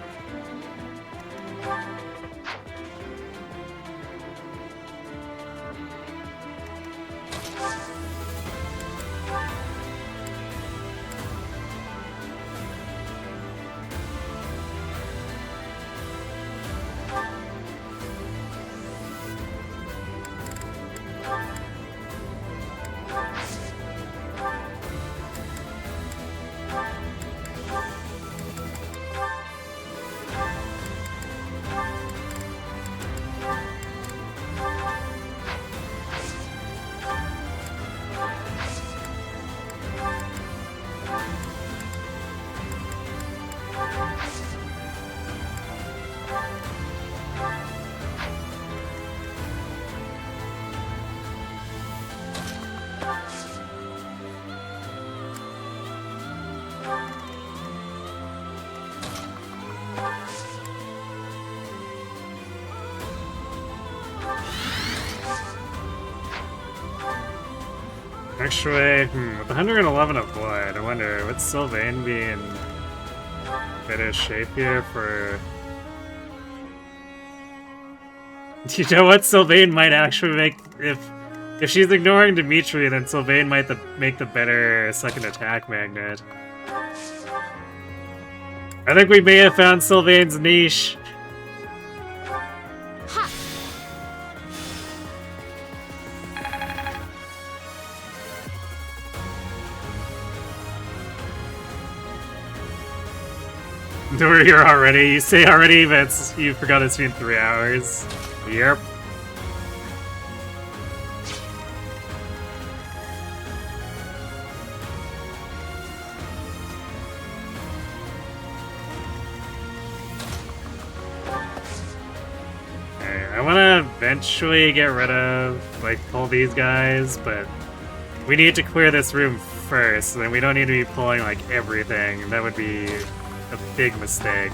Actually, with 111 of blood, I wonder, would Sylvain be in better shape here for... You know what? Sylvain might actually make... If she's ignoring Dimitri, then Sylvain might make the better second attack magnet. I think we may have found Sylvain's niche. We're here already. You say already, but you forgot it's been 3 hours. Yep. Okay, I want to eventually get rid of, like, pull these guys, but we need to clear this room first, and then we don't need to be pulling, like, everything. That would be a big mistake.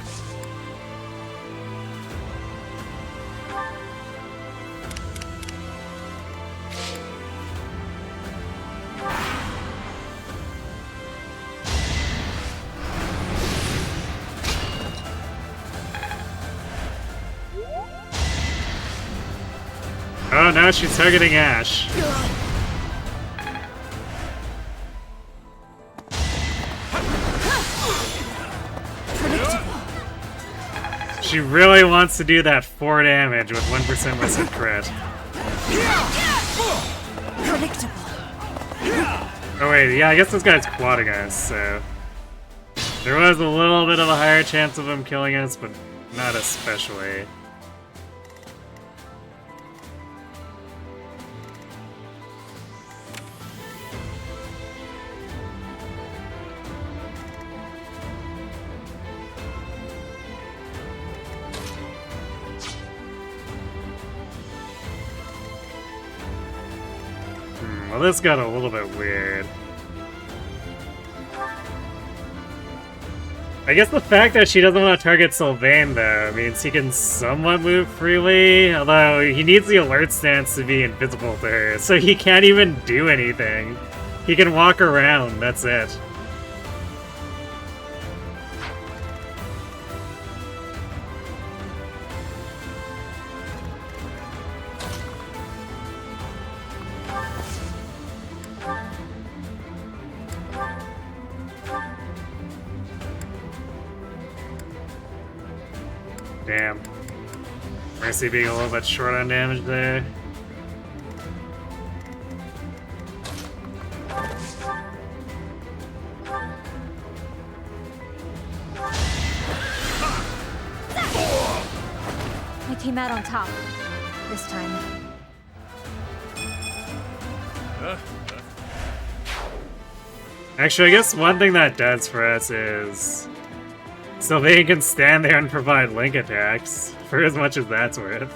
Oh, now she's targeting Ash. She really wants to do that 4 damage with 1% listed crit. Predictable. Oh wait, yeah, I guess this guy's quadding us, so... There was a little bit of a higher chance of him killing us, but not especially. Well, this got a little bit weird. I guess the fact that she doesn't want to target Sylvain, though, means he can somewhat move freely, although he needs the alert stance to be invisible to her, so he can't even do anything. He can walk around, that's it. Damn. Mercy being a little bit short on damage there. I came out on top. This time. Actually, I guess one thing that does for us is Sylvain can stand there and provide link attacks, for as much as that's worth.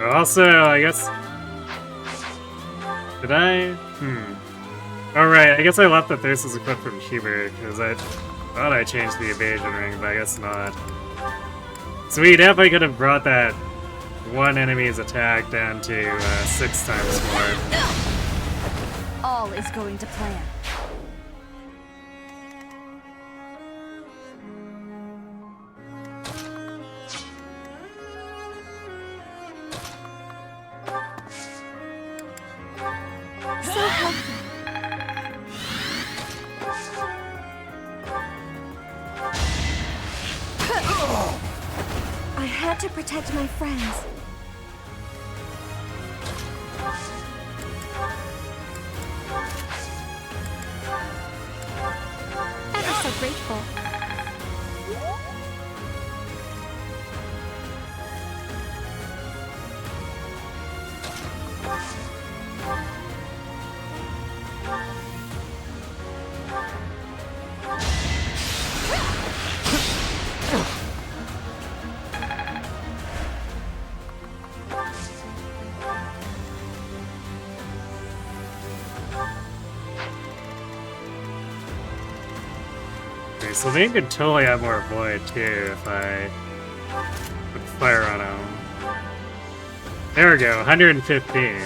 Also, I guess... Did I? Oh right, I guess I left the Thyrsus equipped from Hubert, because I thought I changed the evasion ring, but I guess not. So we definitely could have brought that one enemy's attack down to 6 times more. All is going to plan. I had to protect my friends. Ever so grateful. Sylvain could totally have more Void too if I put Fire on him. There we go, 115.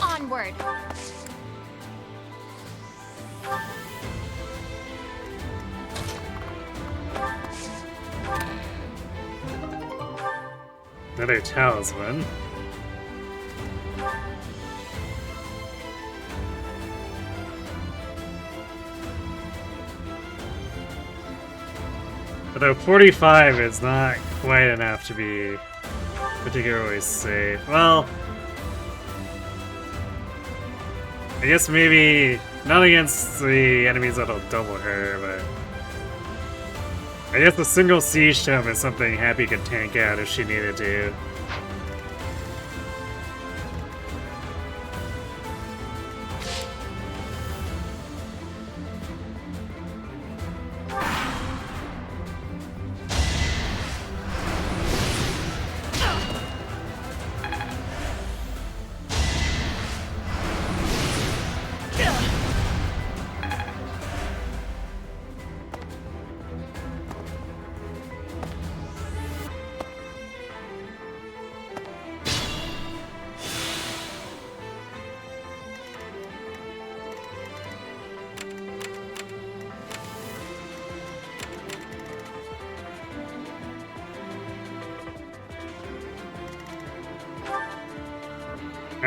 Onward. Another talisman. Although 45 is not quite enough to be particularly safe. Well, I guess maybe not against the enemies that'll double her, but I guess the single siege tome is something Happy could tank out if she needed to.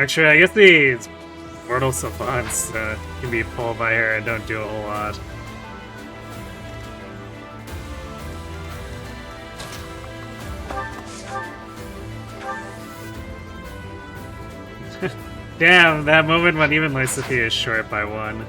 Actually, I guess these mortal savants can be pulled by her and don't do a whole lot. Damn, that moment when even Lysithea is short by one.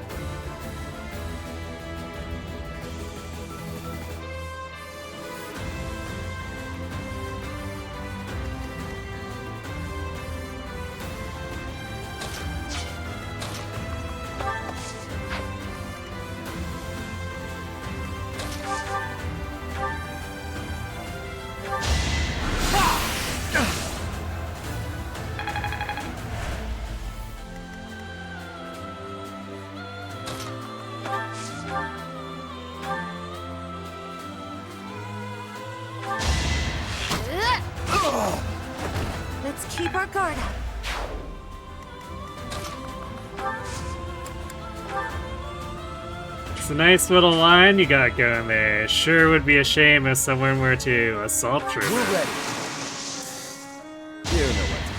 Let's keep our guard up. It's a nice little line you got going there. Sure would be a shame if someone were to assault you. We're ready. You know what to do.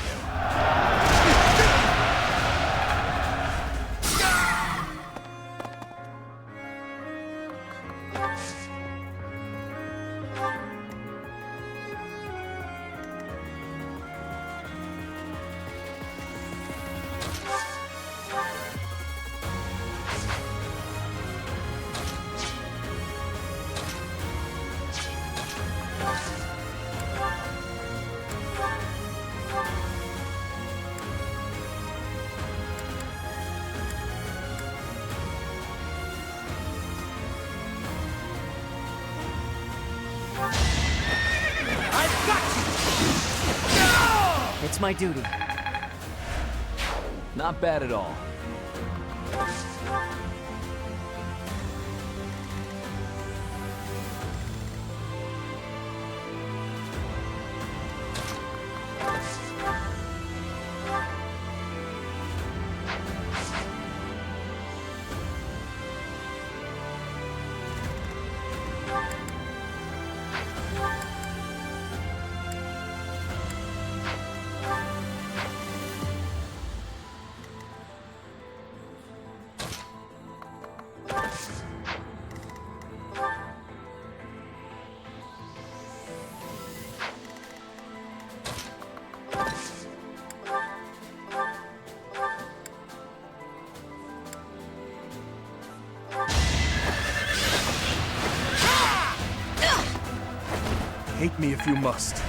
It's my duty. Not bad at all. Hate me if you must.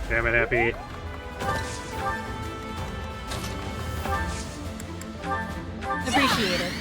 Damn it, Happy. Appreciated.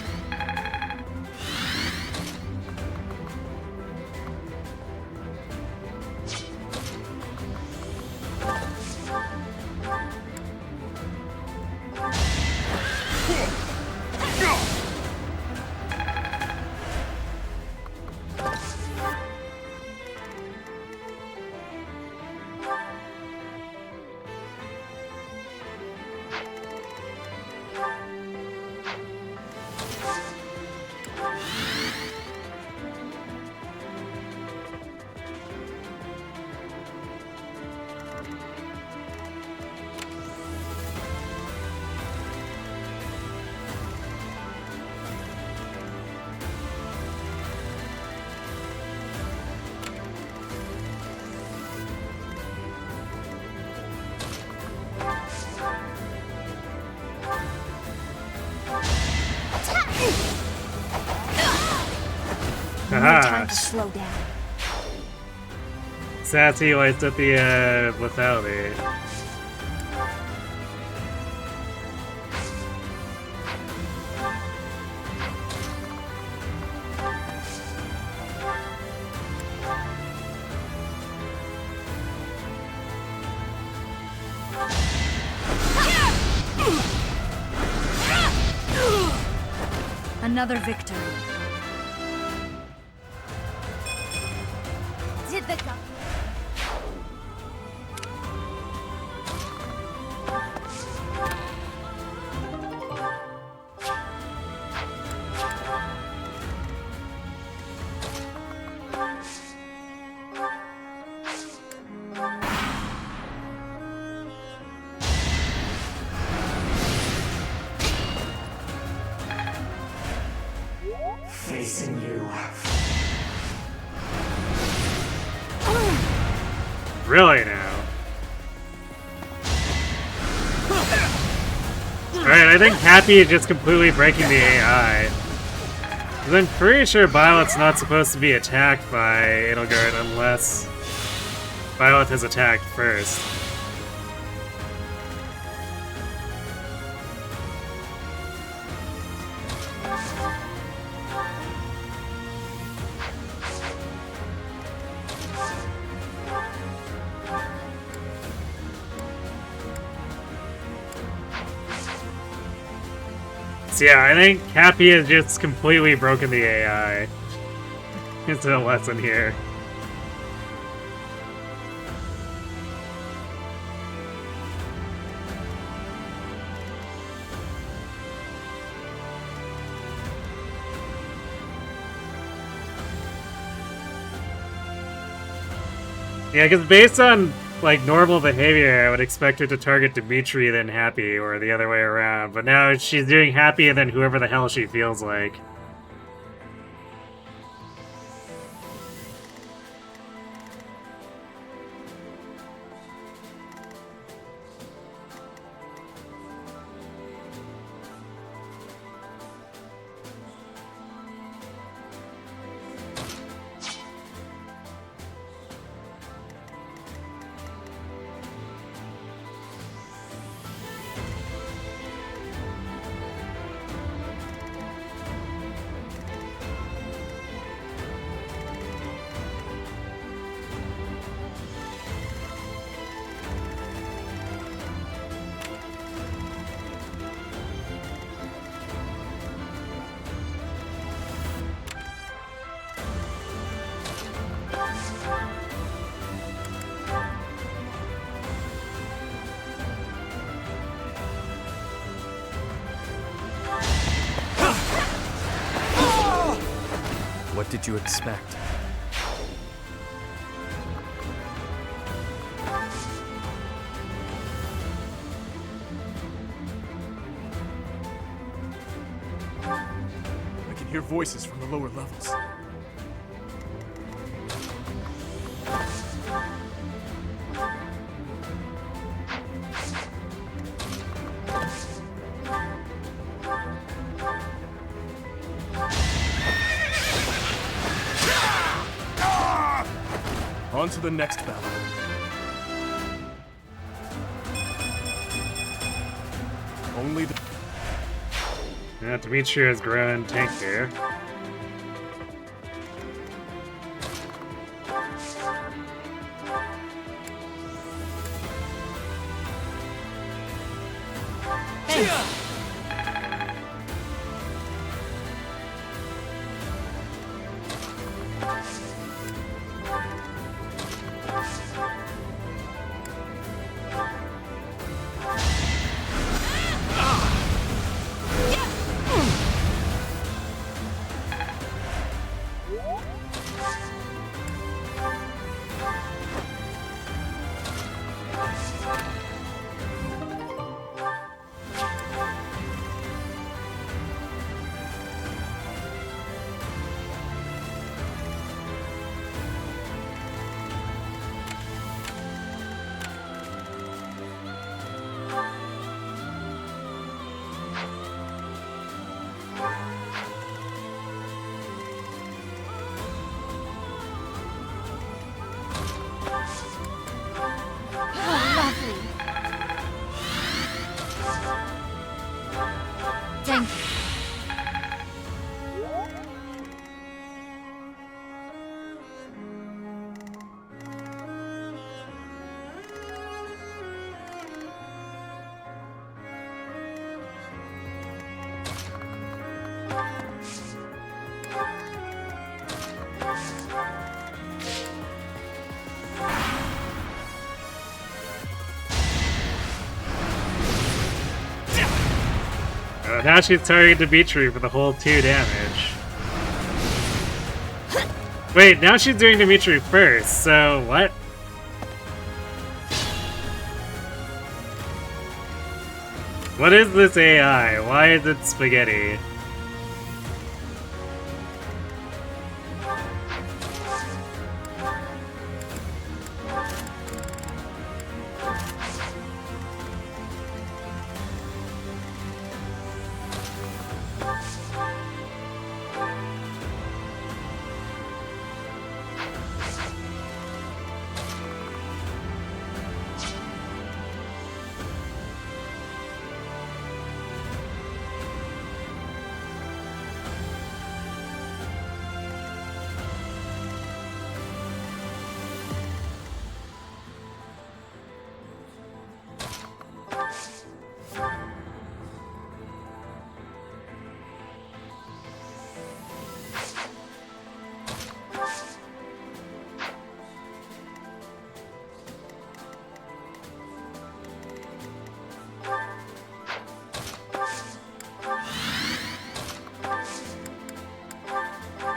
No time to slow down. Sassy lights at the lethality. Another victory. Did the go- Facing you. Really now? Alright, I think Happy is just completely breaking the AI. 'Cause I'm pretty sure Byleth's not supposed to be attacked by Edelgard unless Byleth has attacked first. So yeah, I think Happy has just completely broken the AI. It's a lesson here. Yeah, because based on like normal behavior, I would expect her to target Dimitri then Happy, or the other way around. But now she's doing Happy and then whoever the hell she feels like. What did you expect? I can hear voices from the lower levels. On to the next battle. Only the... Yeah, Dimitri has grown tank here. Now she's targeting Dimitri for the whole 2 damage. Wait, now she's doing Dimitri first, so what? What is this AI? Why is it spaghetti?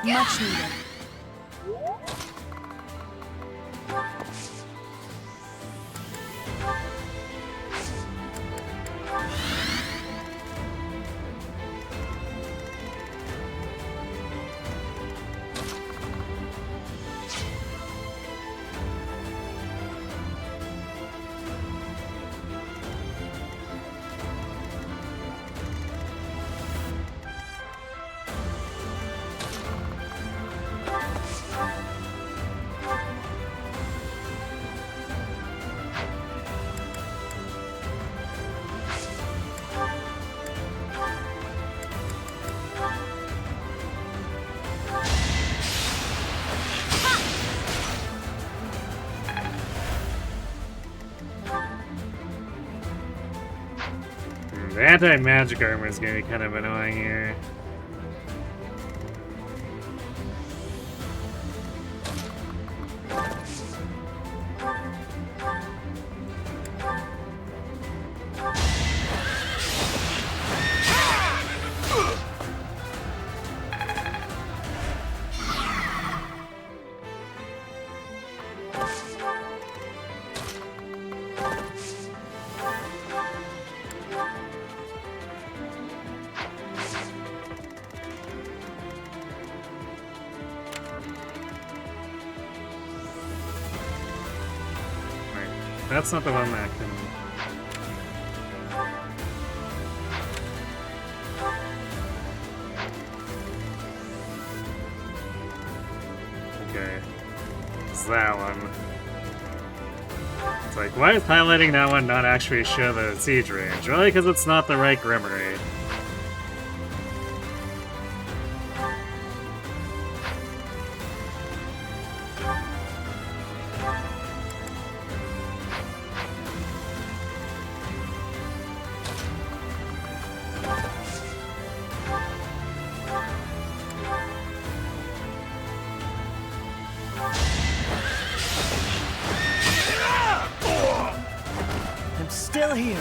Much needed. The anti-magic armor is gonna be kind of annoying here. That's not the one that can... Okay. It's that one. It's like, why is highlighting that one not actually show the siege range? Really? Because it's not the right Grimory. Still here.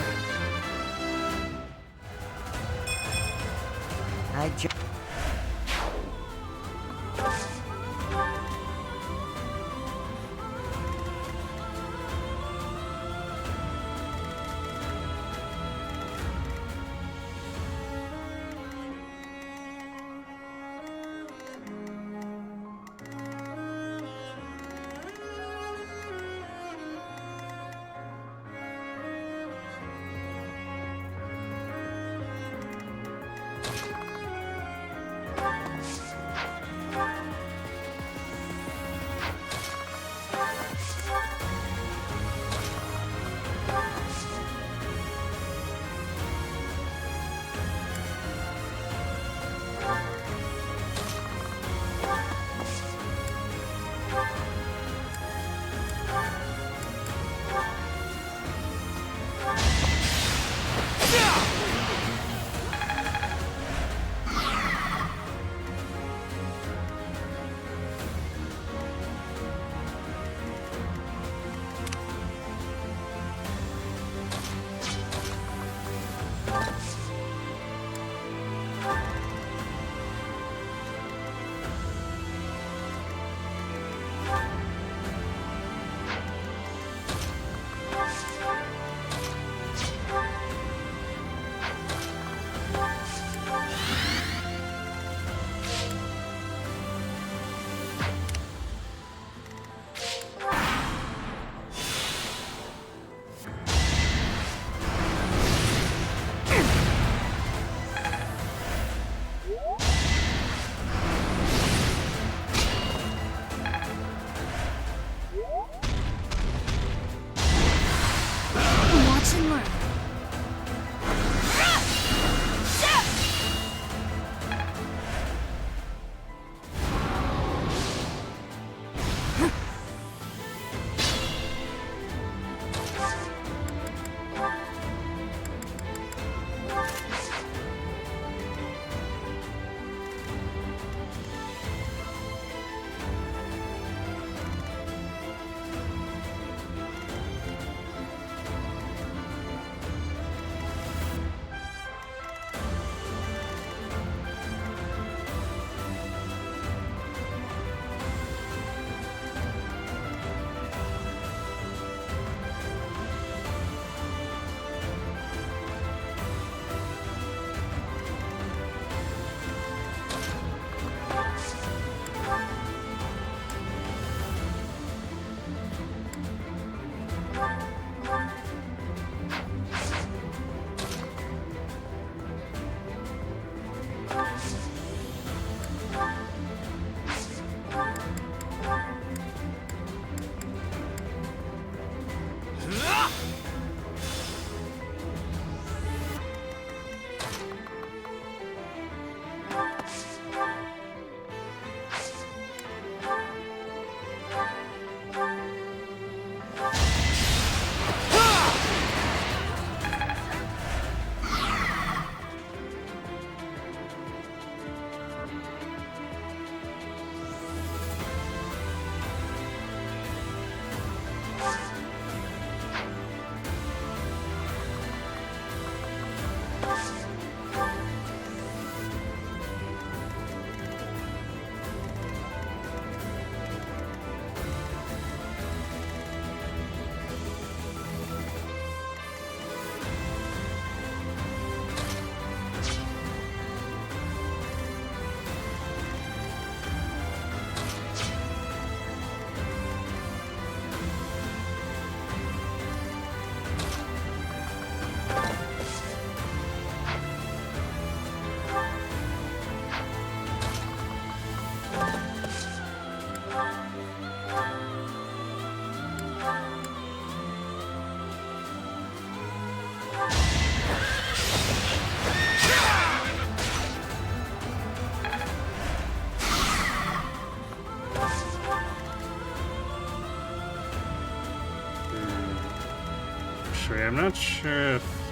Actually, I'm not sure if...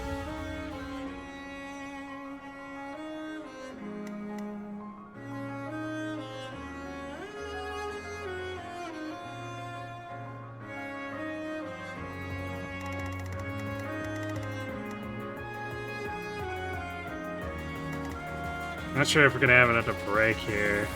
Not sure if we're gonna have enough to break here.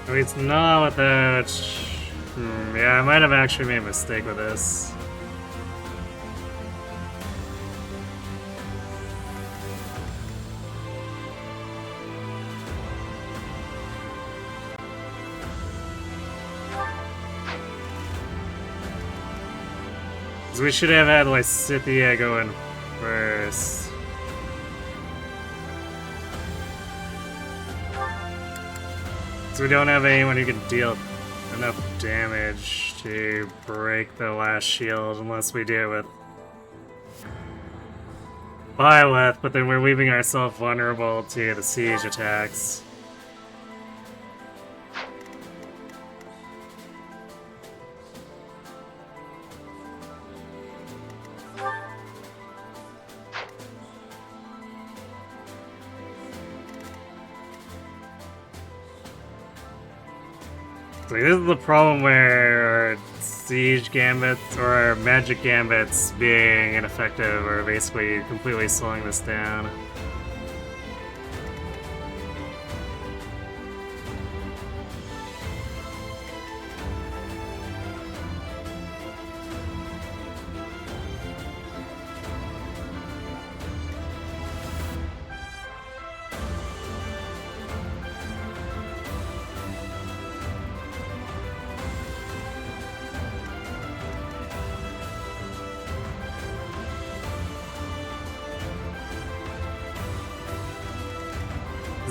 At least not with that. Yeah, I might have actually made a mistake with this. So we should have had Lysithea go in first. So we don't have anyone who can deal enough damage to break the last shield unless we do it with Byleth, but then we're leaving ourselves vulnerable to the siege attacks. So this is the problem where our siege gambits or our magic gambits being ineffective or basically completely slowing this down.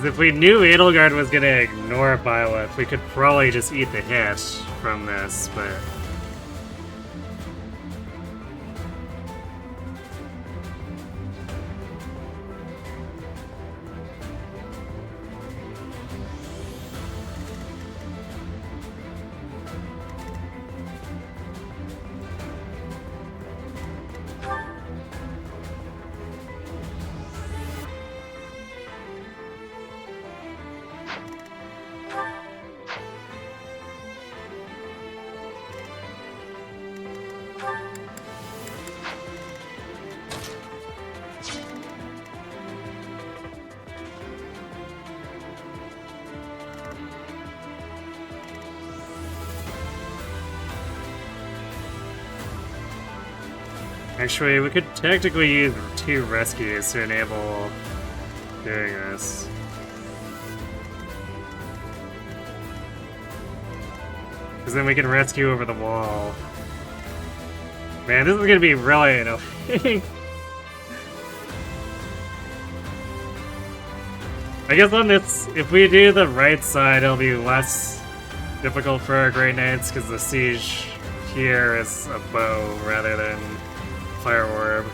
If we knew Edelgard was gonna ignore Byleth, we could probably just eat the hit from this, but... Actually, we could technically use 2 rescues to enable doing this. Because then we can rescue over the wall. Man, this is gonna be really annoying. I guess on this, if we do the right side, it'll be less difficult for our Grey Knights, because the siege here is a bow rather than Fire Orb.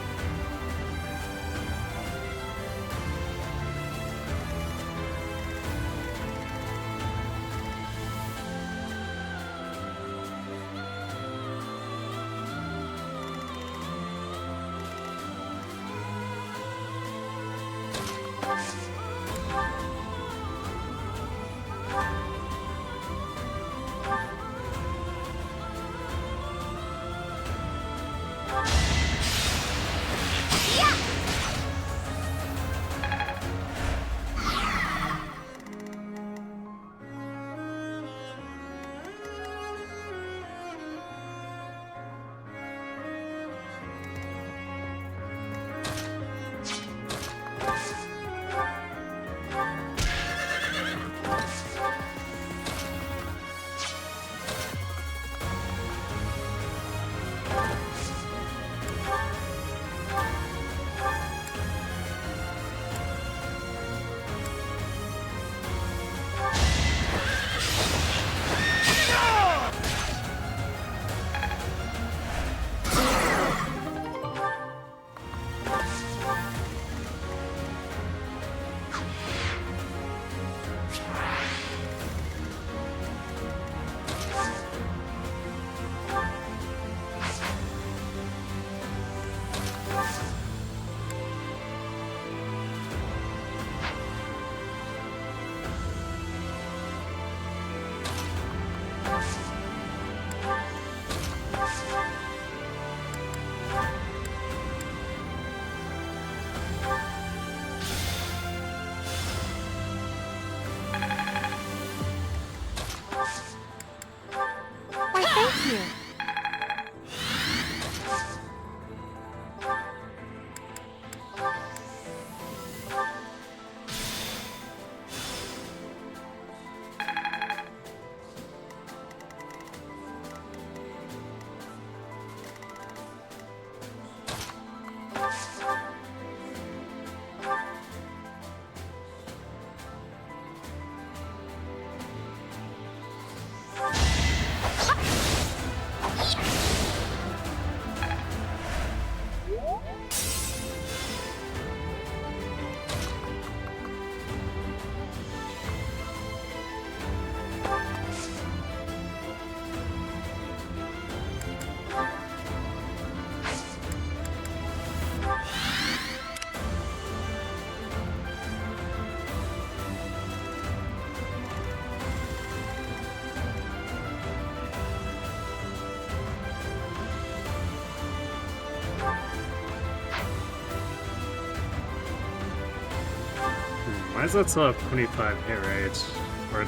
Why does that still have 25 hit rate? Or,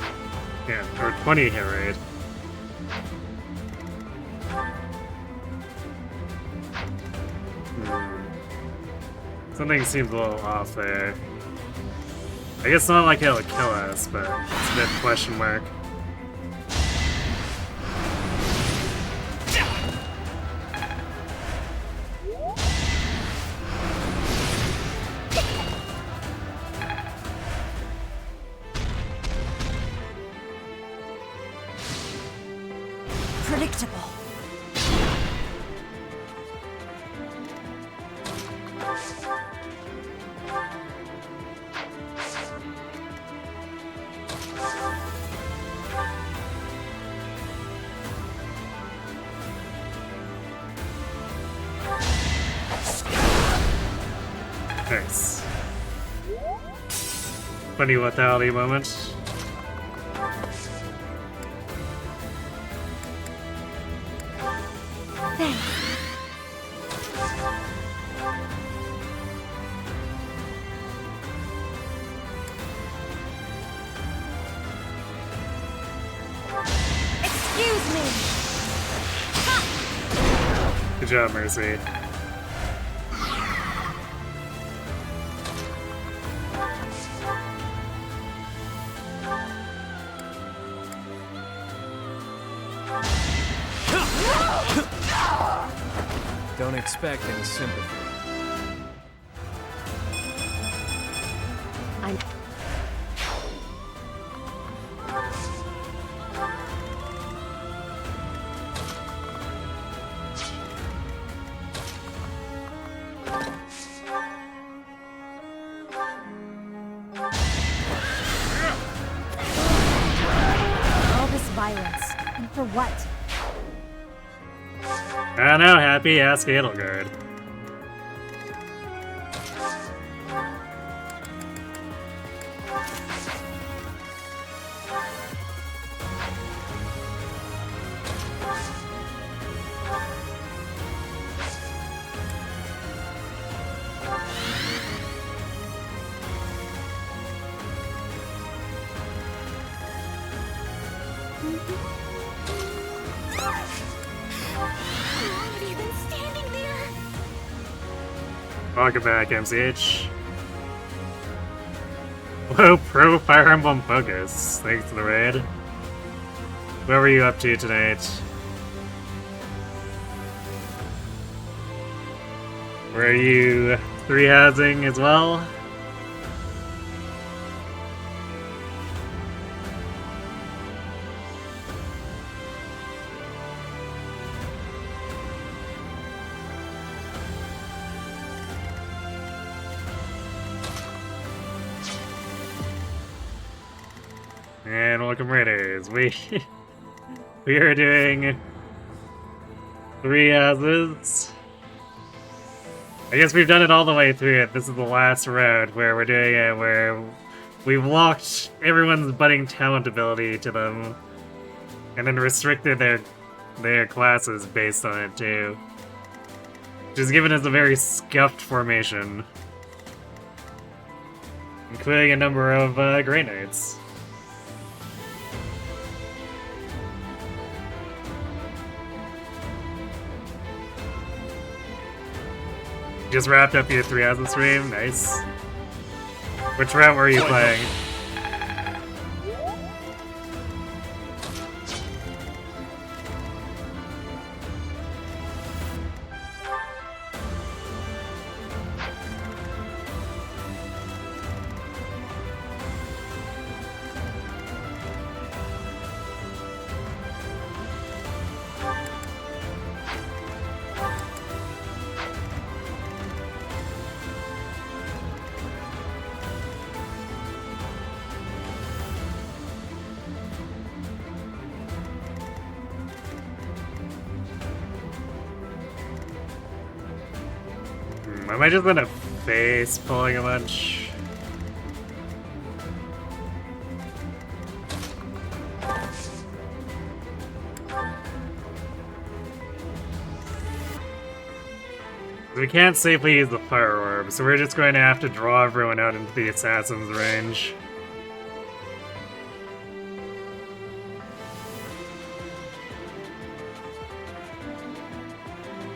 yeah, or 20 hit rate? Something seems a little off there. I guess not like it'll kill us, but it's a bit question mark. Predictable. Nice. Funny lethality moment. Excuse me. Good job, Mercy. Don't expect any sympathy. I'm all this violence. And for what? I don't know, Happy, ask Edelgard. Welcome back, MCH. Whoa, pro Fire Emblem focus. Thanks for the raid. What were you up to tonight? Were you 3-housing as well? And welcome Raiders. We are doing 3 houses. I guess we've done it all the way through it. This is the last road where we're doing it, where we've locked everyone's budding talent ability to them, and then restricted their classes based on it too. Which has given us a very scuffed formation, including a number of Grey Knights. Just wrapped up your 3-hour stream, nice. Which route were you playing? Am I just in a face pulling a bunch? We can't safely use the fire orb, so we're just going to have to draw everyone out into the assassin's range.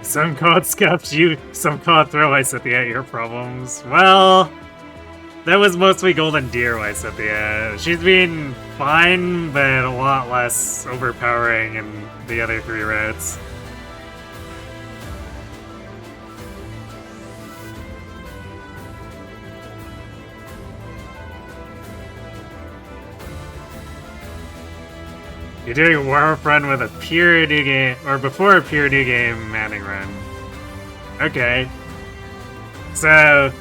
Some call it scuffed you, some call it throw ice at the your problems. Well, that was mostly Golden Deer ice at the end. She's been fine, but a lot less overpowering in the other 3 routes. You're doing a warp run with a pure new game, or before a pure new game Maddening run. Okay. So,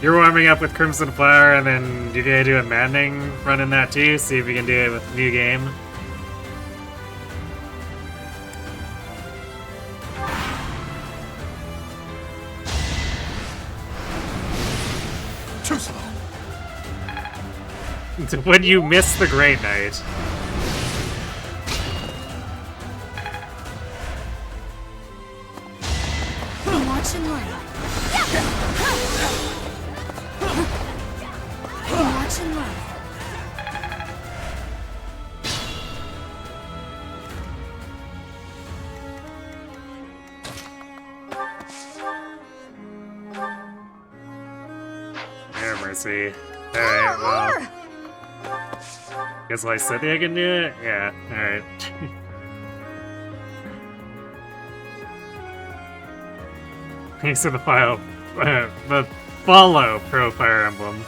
you're warming up with Crimson Flower, and then you're gonna do a Maddening run in that too, see if you can do it with new game. Too slow. When you miss the Great Knight. Watch and learn. Watch and learn. Yeah, mercy. Alright, well. Guess Lycithia can do it? Yeah, alright. Thanks to the the follow Pro Fire Emblem.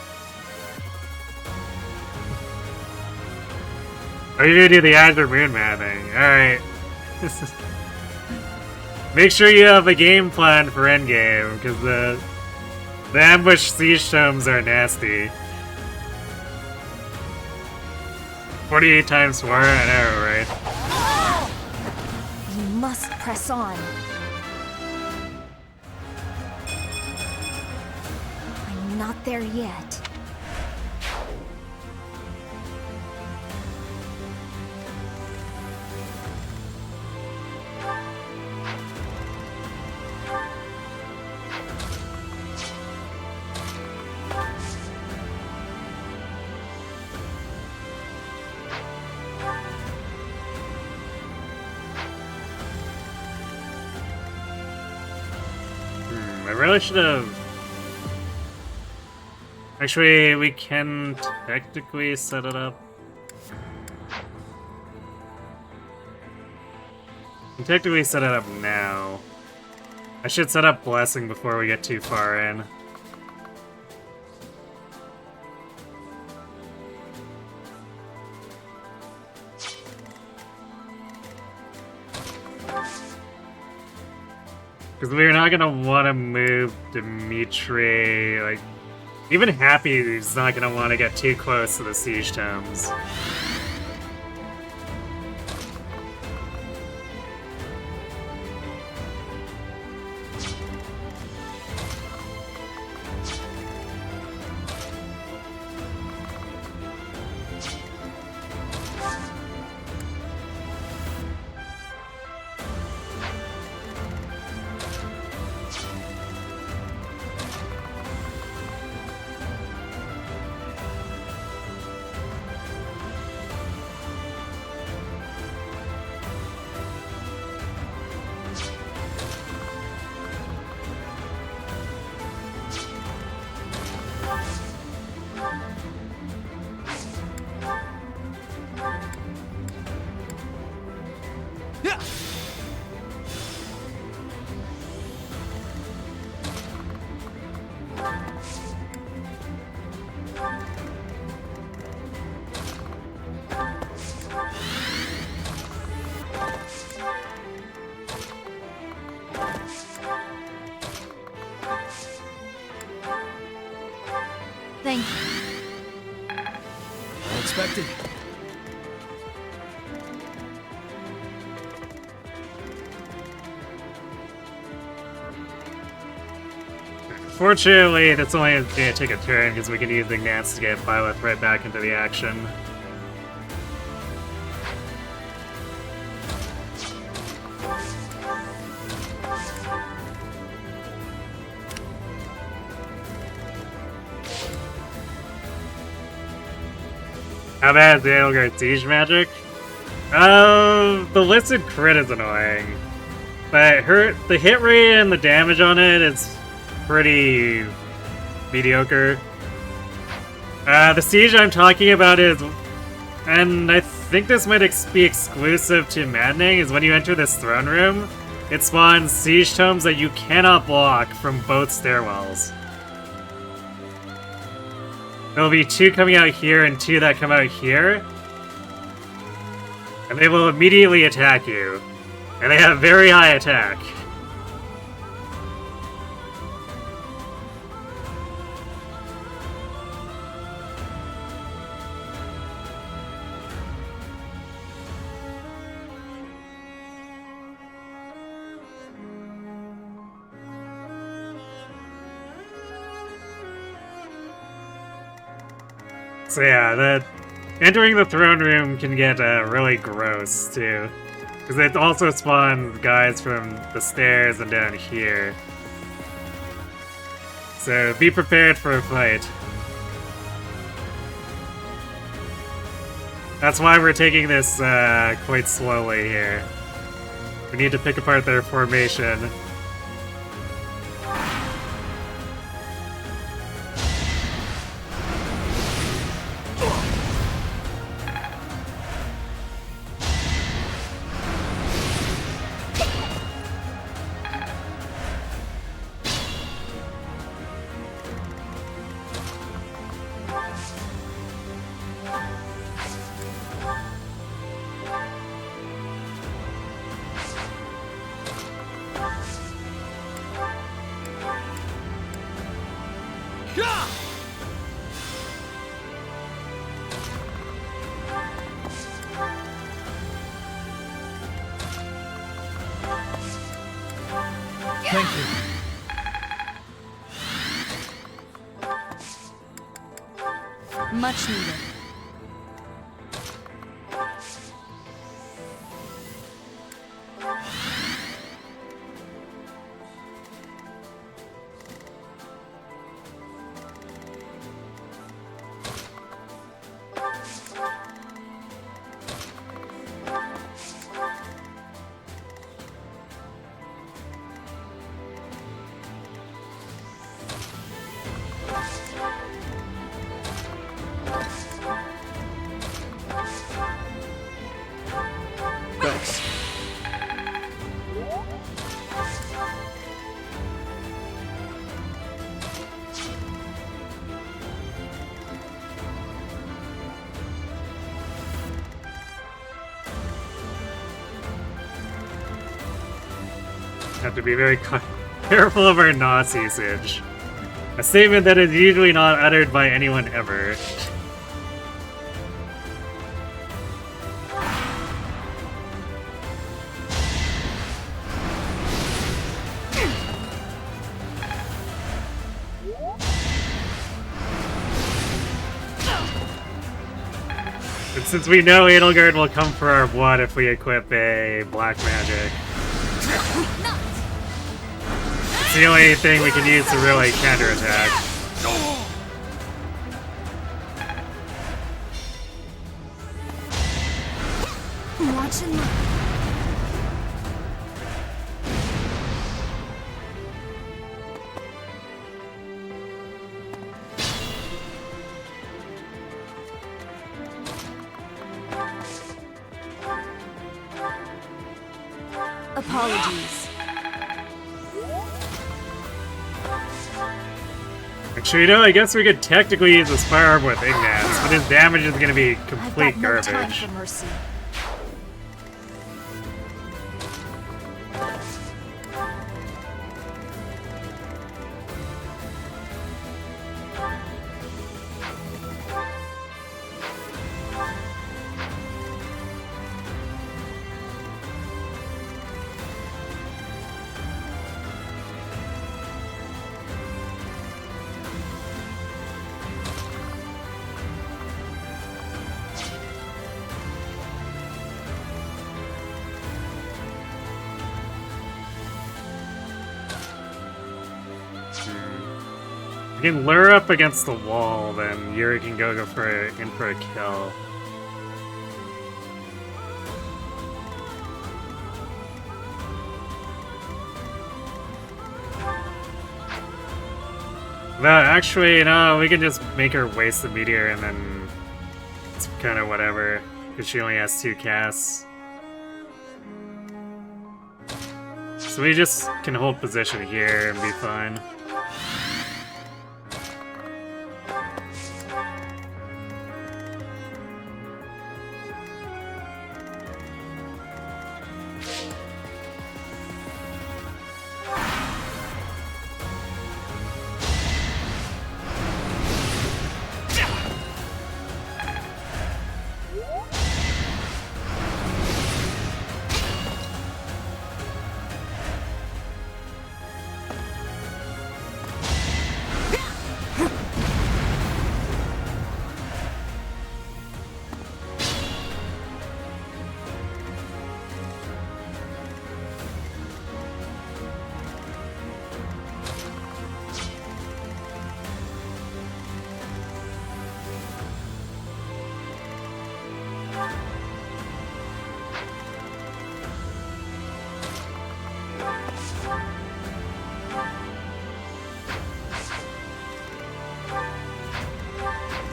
Oh, you're gonna do the Azure Moon Maddening. Alright. Make sure you have a game plan for Endgame, because the ambush siege tomes are nasty. 48 times 4, I know, right? You must press on. I'm not there yet. I really should have... Actually, we can technically set it up. We can technically set it up now. I should set up Blessing before we get too far in. Because we're not gonna want to move Dimitri, like, even Happy is not gonna want to get too close to the siege tomes. Thank you. Unexpected. Fortunately, that's only gonna take a turn because we can use the Nance to get Byleth right back into the action. How bad is the Edelgard Siege magic? The listed crit is annoying. But the hit rate and the damage on it is pretty mediocre. The siege I'm talking about is, and I think this might be exclusive to Maddening, is when you enter this throne room, it spawns siege tomes that you cannot block from both stairwells. There'll be 2 coming out here and 2 that come out here. And they will immediately attack you. And they have very high attack. So yeah, entering the throne room can get really gross too, because it also spawns guys from the stairs and down here. So be prepared for a fight. That's why we're taking this quite slowly here. We need to pick apart their formation. Thank you. Much needed. Thanks. Have to be very careful of our NOS usage. A statement that is usually not uttered by anyone ever. And since we know Edelgard will come for our blood if we equip a black magic, it's the only thing we can use to really counterattack. Watch and learn. Apologies. Actually, you know, I guess we could technically use this firearm with Ignats, but his damage is gonna be I've complete got no time garbage. for mercy. You can lure up against the wall, then Yuri can in for a kill. No, actually, no, we can just make her waste the meteor and then it's kind of whatever, because she only has 2 casts. So we just can hold position here and be fine.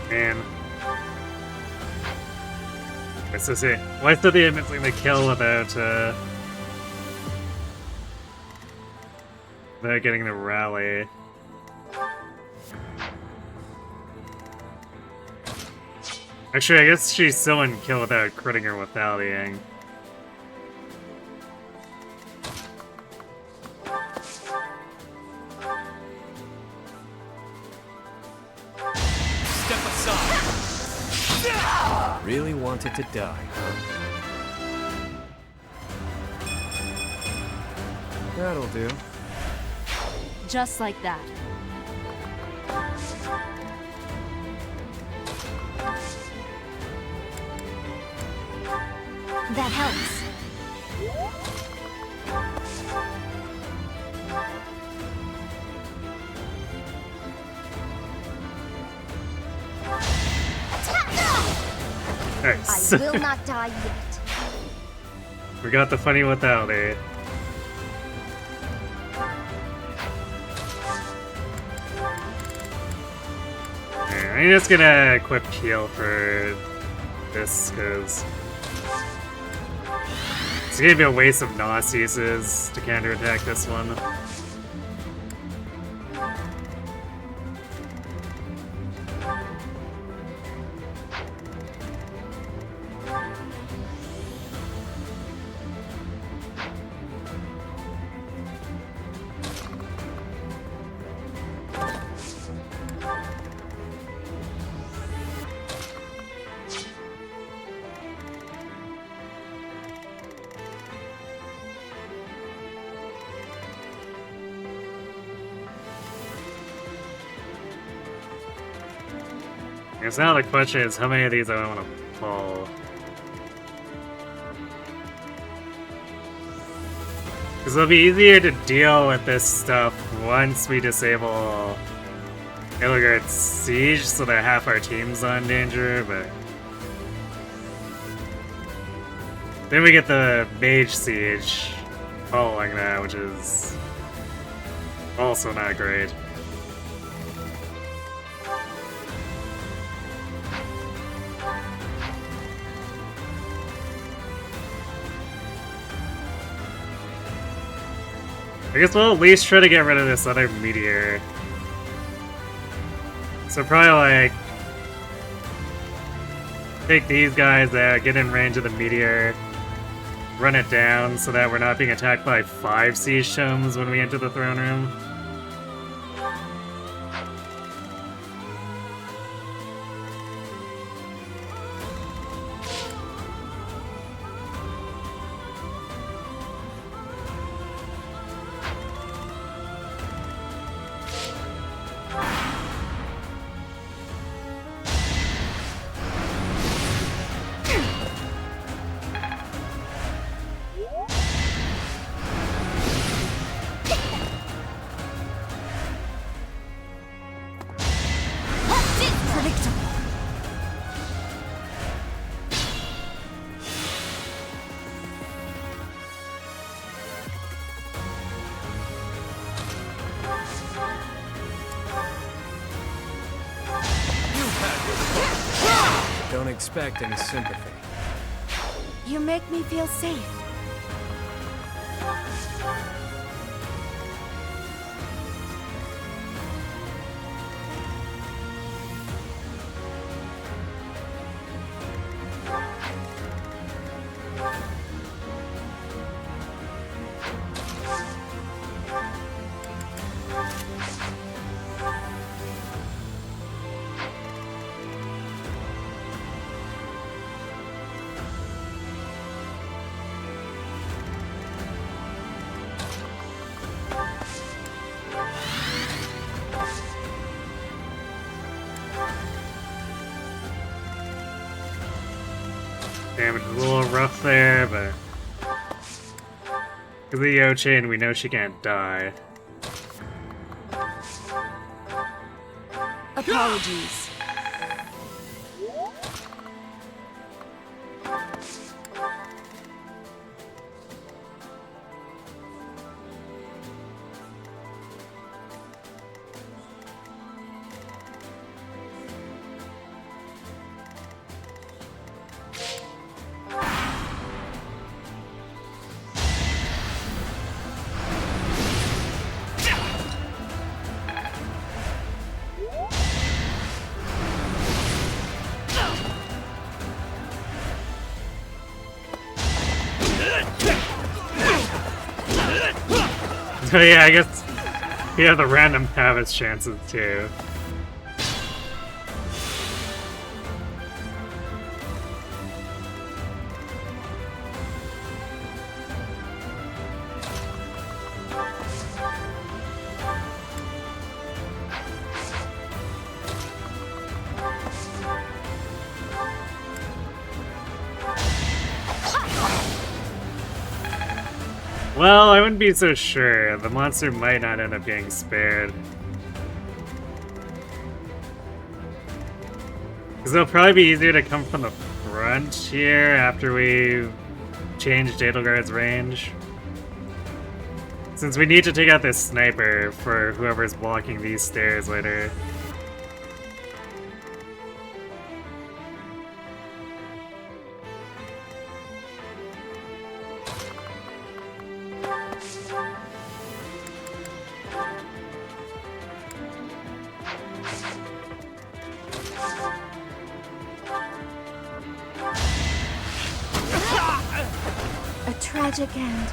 Man. What's this here? Why is he missing the kill without getting the rally? Actually, I guess she's still in kill without critting her with rallying. Step aside. Really wanted to die, huh? That'll do. Just like that. That helps. Nice. I will not die yet. We got the funny without it. I'm just gonna equip heal for this, because it's gonna be a waste of NOS uses to counterattack this one. I guess now the question is how many of these I want to pull. Because it'll be easier to deal with this stuff once we disable Illigard's Siege so that half our team's not in danger, but then we get the Mage Siege following that, which is also not great. I guess we'll at least try to get rid of this other meteor. So probably like take these guys out, get in range of the meteor, run it down so that we're not being attacked by 5 siege tomes when we enter the throne room. Don't expect any sympathy. You make me feel safe. Damage is a little rough there, but because of the Yo chain, we know she can't die. Apologies. So yeah, I guess yeah, the random have its chances too. Well, I wouldn't be so sure. The monster might not end up getting spared. Because it'll probably be easier to come from the front here after we change Edelgard's range. Since we need to take out this sniper for whoever's blocking these stairs later. A tragic end.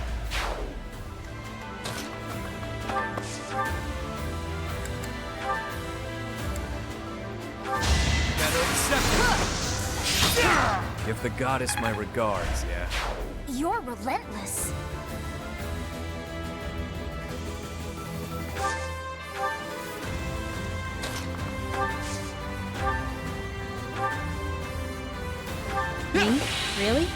Give the goddess my regards, yeah? You're relentless. Me? Really?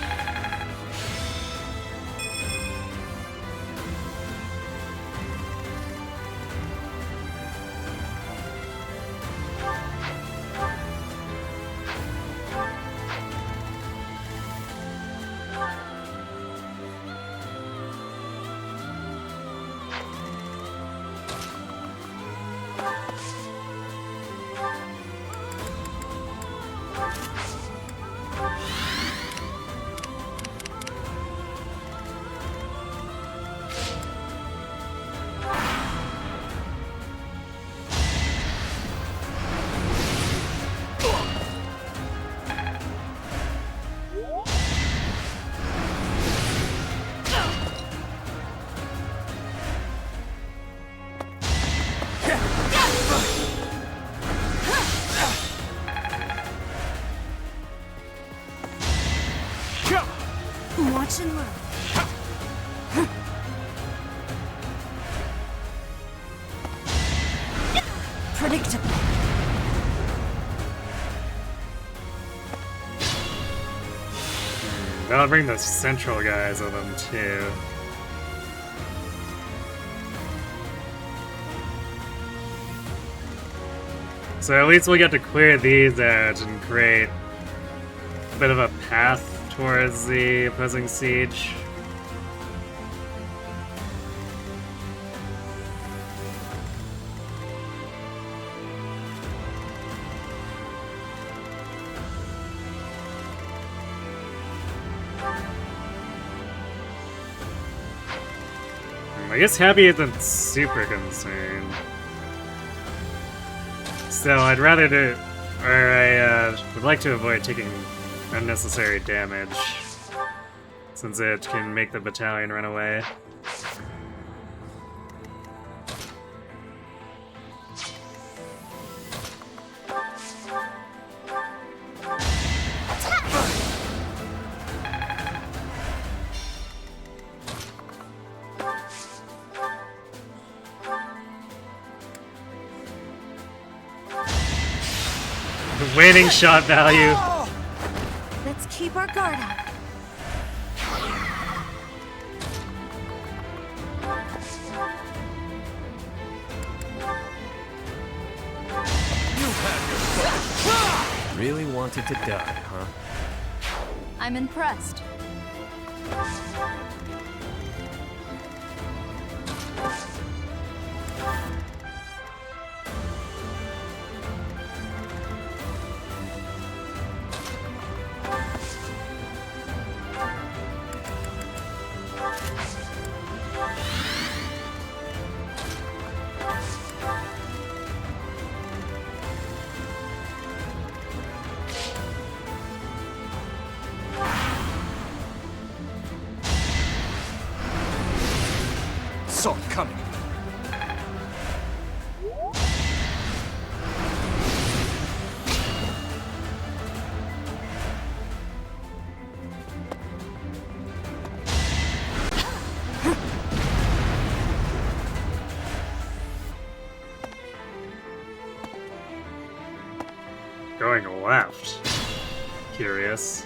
Watch and learn. Predictable. That'll bring the central guys with them too. So at least we'll get to clear these out and create a bit of a path towards the opposing siege. I guess Happy isn't super concerned. So I'd rather do, or I would like to avoid taking unnecessary damage, since it can make the battalion run away. Waning shot value. Let's keep our guard up. Really wanted to die, huh? I'm impressed. Saw it coming. Going left. Curious.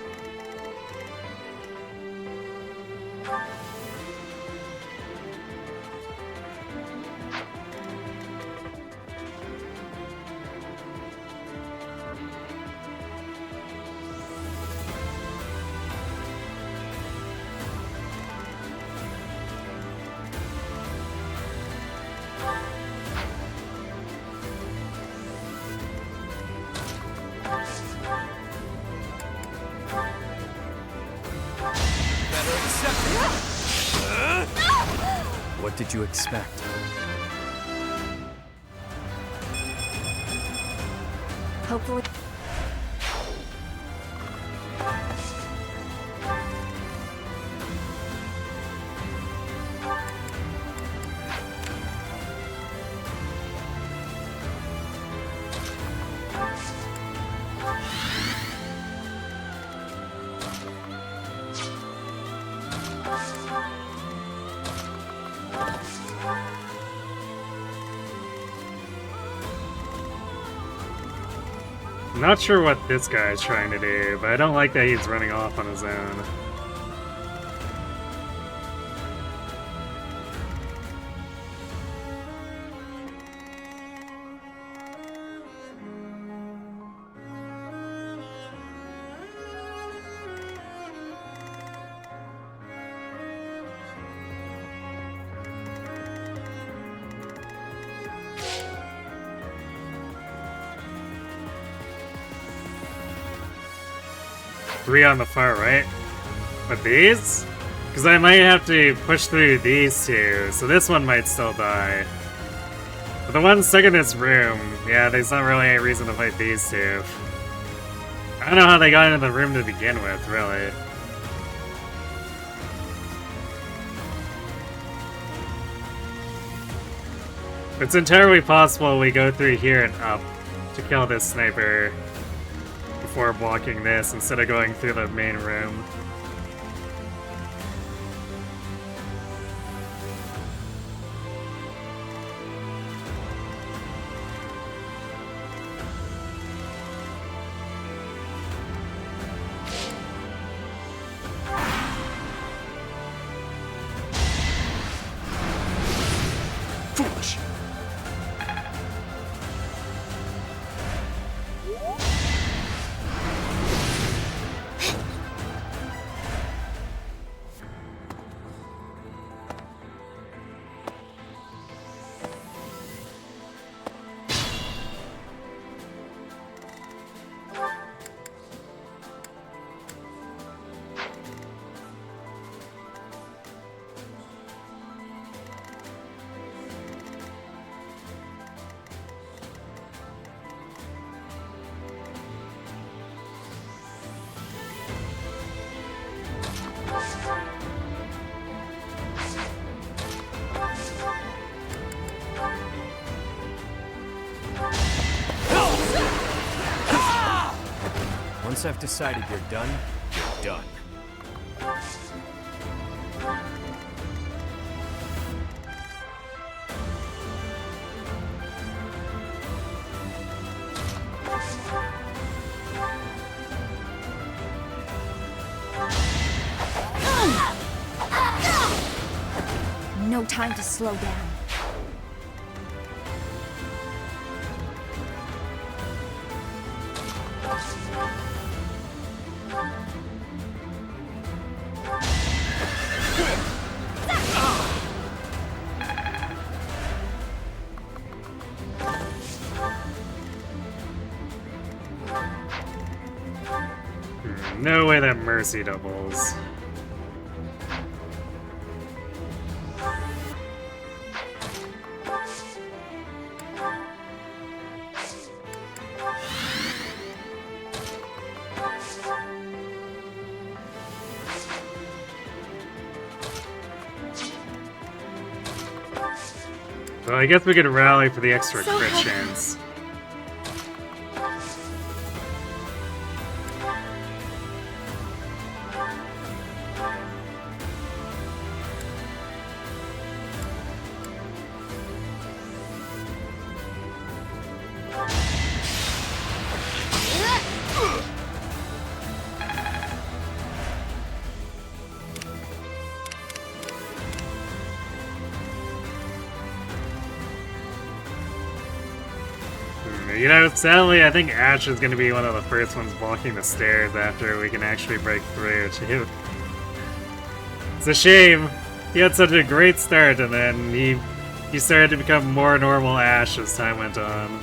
What did you expect? Hopefully. I'm not sure what this guy is trying to do, but I don't like that he's running off on his own. Three on the far right. But these? Because I might have to push through these two, so this one might still die. But the one stuck in this room, yeah, there's not really any reason to fight these two. I don't know how they got into the room to begin with, really. It's entirely possible we go through here and up to kill this sniper before blocking this instead of going through the main room. Foolish. Once I've decided you're done, you're done. No time to slow down. No way that Mercy doubles. Well, I guess we could rally for the extra So crit happy. chance. You know, sadly, I think Ash is going to be one of the first ones walking the stairs after we can actually break through, too. It's a shame. He had such a great start, and then he started to become more normal Ash as time went on.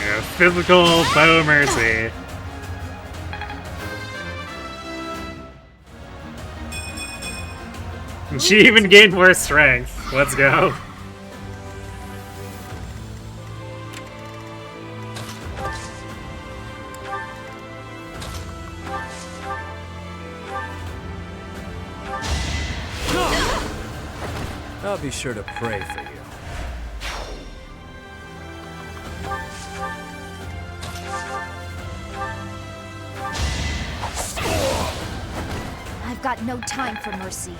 Yeah, physical bow mercy. And she even gained more strength. Let's go. I'll be sure to pray for you. I've got no time for mercy.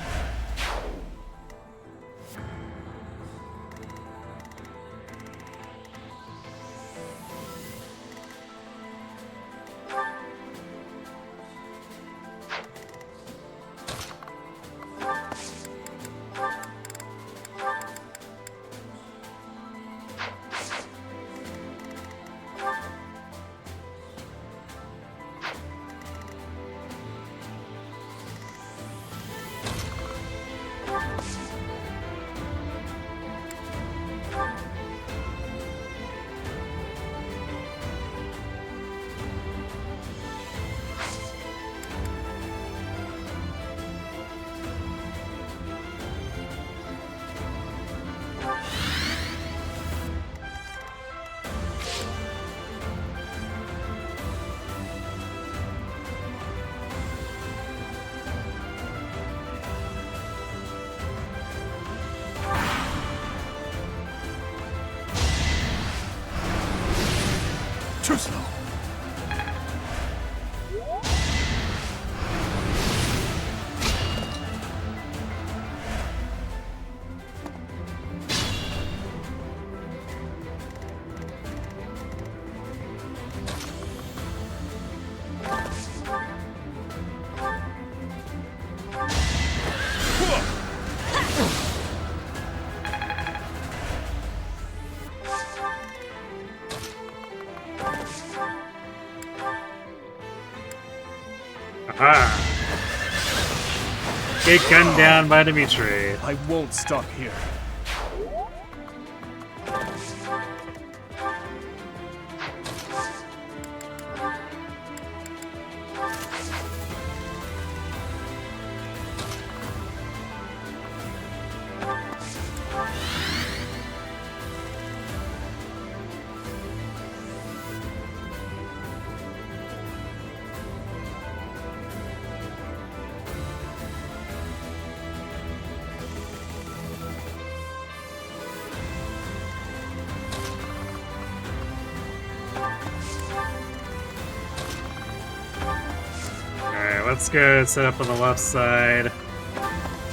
Too slow. Get gunned down by Dimitri. I won't stop here. Alright, let's go set up on the left side.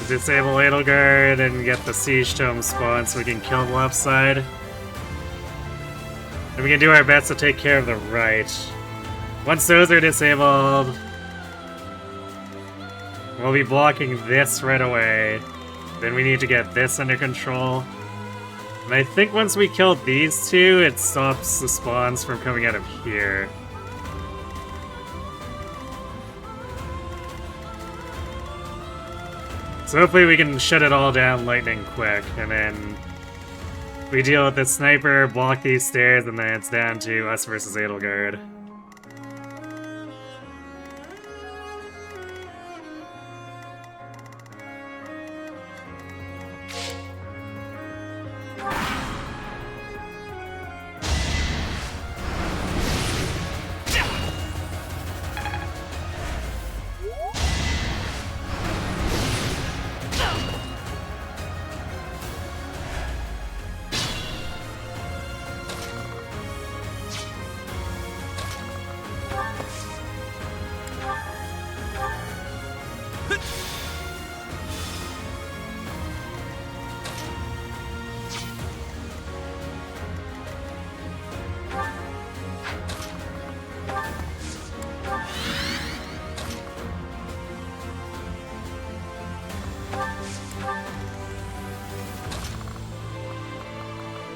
Disable Edelgard and get the Siege Tome spawn so we can kill the left side. And we can do our best to take care of the right. Once those are disabled, we'll be blocking this right away. Then we need to get this under control. And I think once we kill these two, it stops the spawns from coming out of here. So hopefully we can shut it all down lightning quick, and then we deal with the sniper, block these stairs, and then it's down to us versus Edelgard.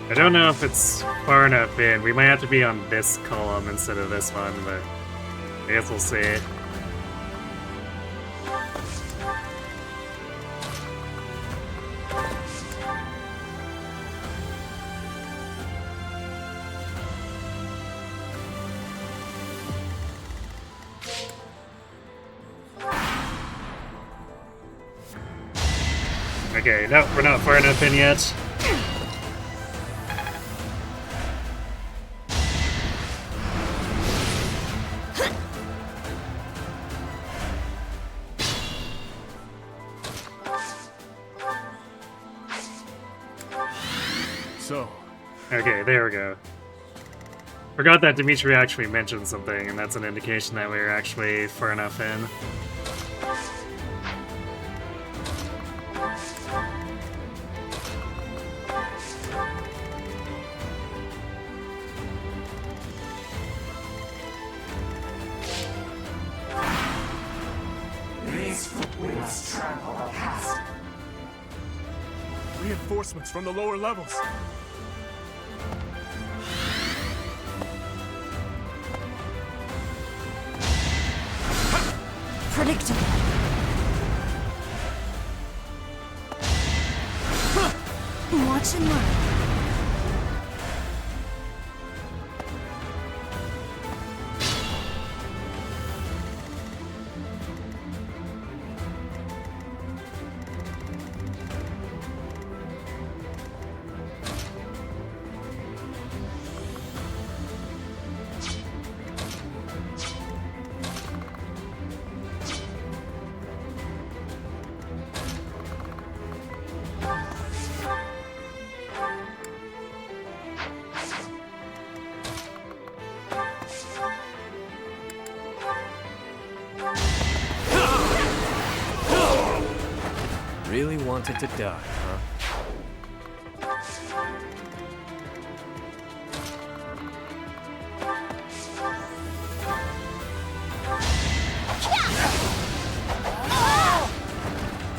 I don't know if it's far enough in. We might have to be on this column instead of this one, but I guess we'll see. Okay, no, we're not far enough in yet. Okay, there we go. Forgot that Dimitri actually mentioned something, and that's an indication that we were actually far enough in. These footwinds trample our past. Reinforcements from the lower levels. Predictable. Watch and learn. Really wanted to die, huh?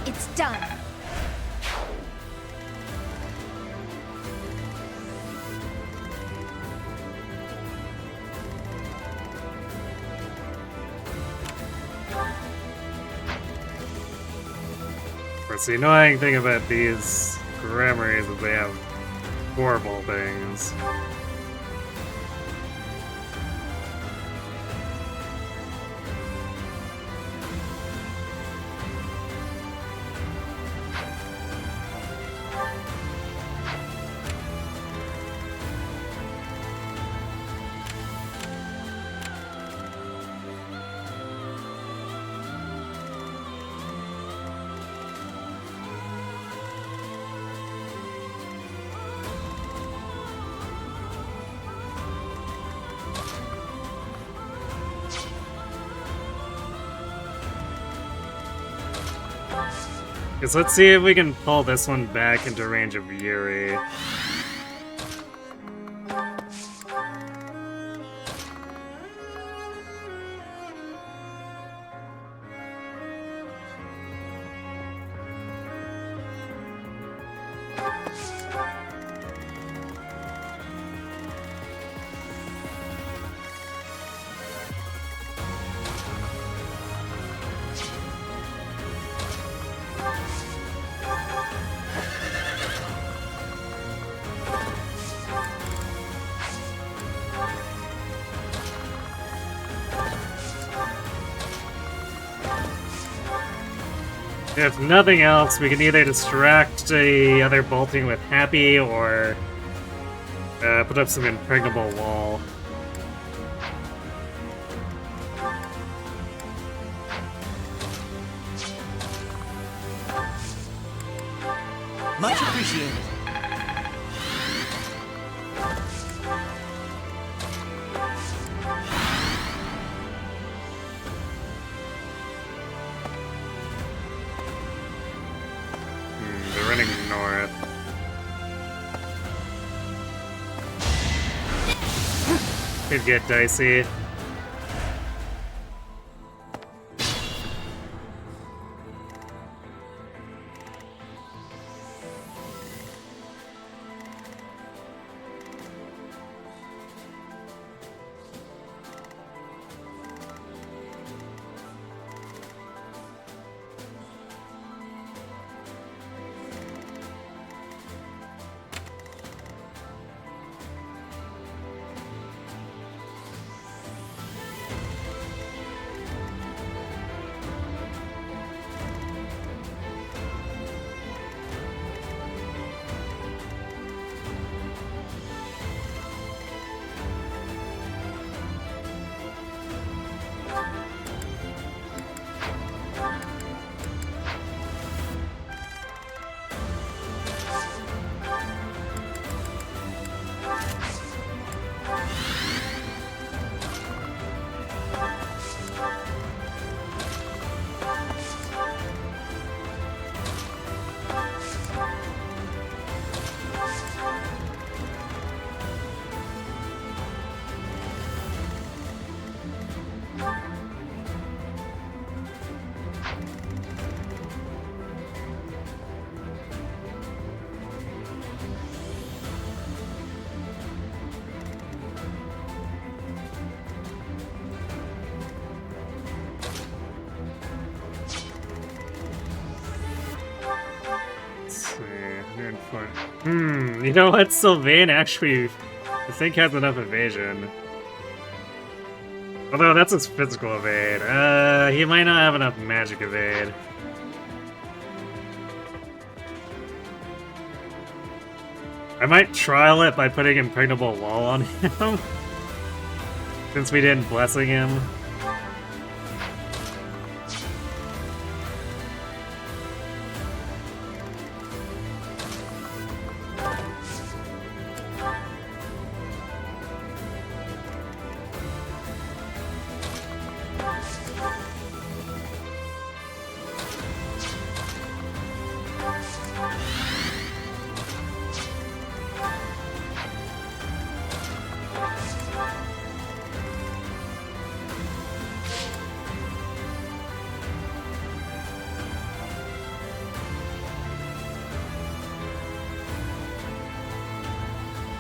It's done. course, the annoying thing about these granaries is they have horrible things. Because let's see if we can pull this one back into range of Yuri. If nothing else, we can either distract the other bolting with Happy or put up some impregnable wall. Much appreciated. They're running north. Could get dicey. You know what? Sylvain actually, I think, has enough evasion. Although that's his physical evade. He might not have enough magic evade. I might trial it by putting impregnable wall on him. Since we didn't blessing him.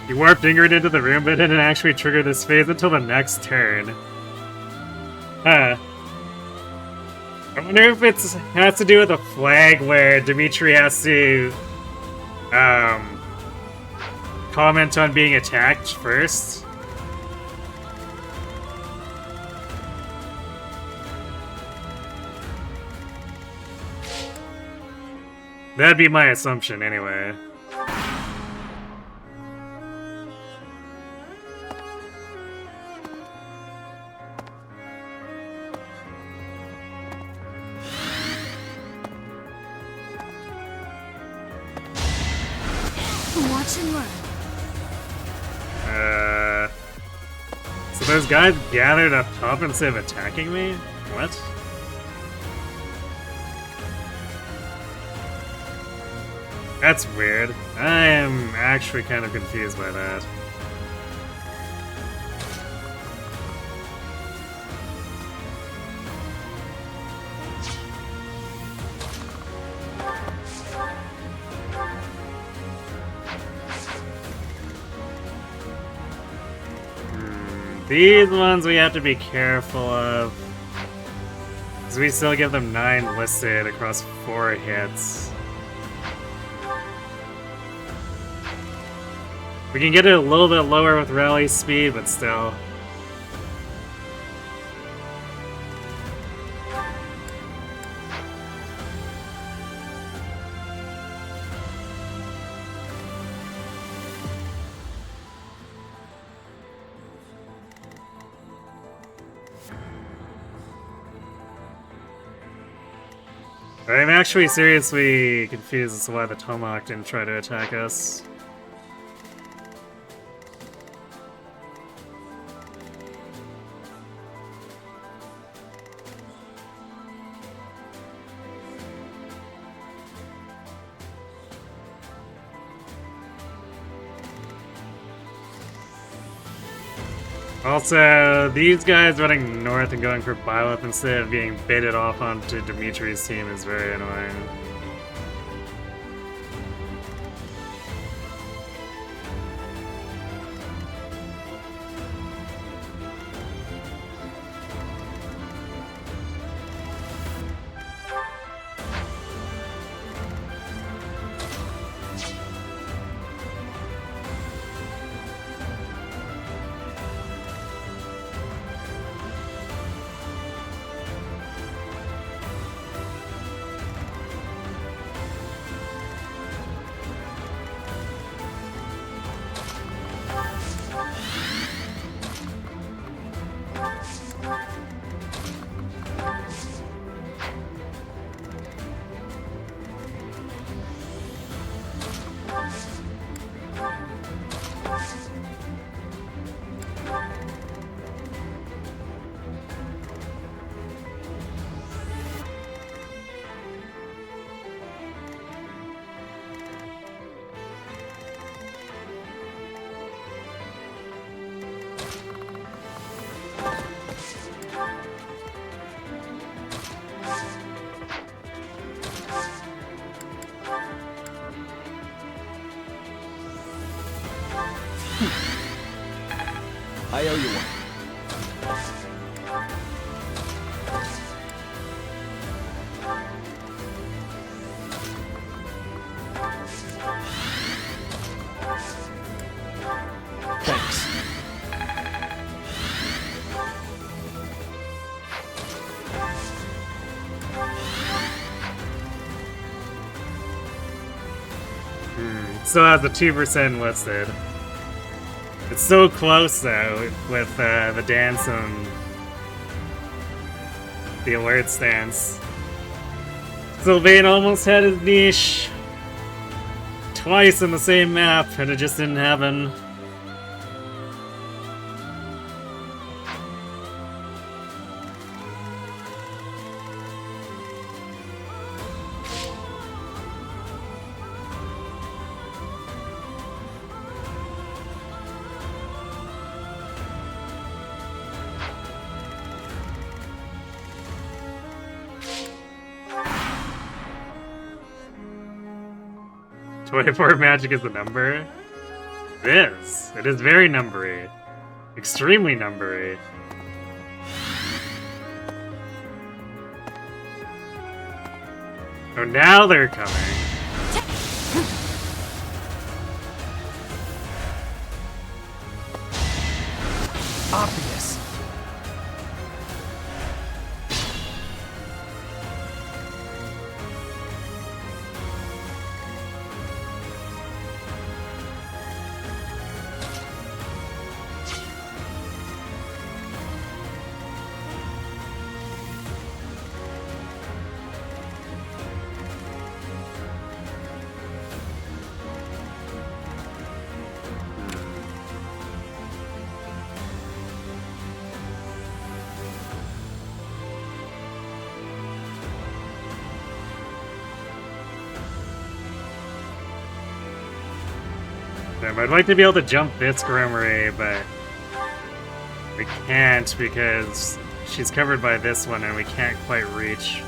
He warped Ingrid into the room, but didn't actually trigger this phase until the next turn. Huh. I wonder if it has to do with a flag where Dimitri has to comment on being attacked first. That'd be my assumption anyway. Watch and learn. So those guys gathered up top instead of attacking me? What? That's weird. I am actually kind of confused by that. These ones we have to be careful of. Because we still give them 9 listed across 4 hits. We can get it a little bit lower with rally speed, but still. I'm actually seriously confused as to why the Tomahawk didn't try to attack us. Also, these guys running north and going for Byleth instead of being baited off onto Dimitri's team is very annoying. I owe you one. Thanks. Still has the 2% listed. It's so close though, with the dance and the alert stance. Sylvain almost had his niche twice in the same map, and it just didn't happen. Twenty-four magic is the number? It is. It is very numbery. Extremely numbery. Oh, now they're coming. Obvious. I'd like to be able to jump this Grimoire, but we can't because she's covered by this one and we can't quite reach.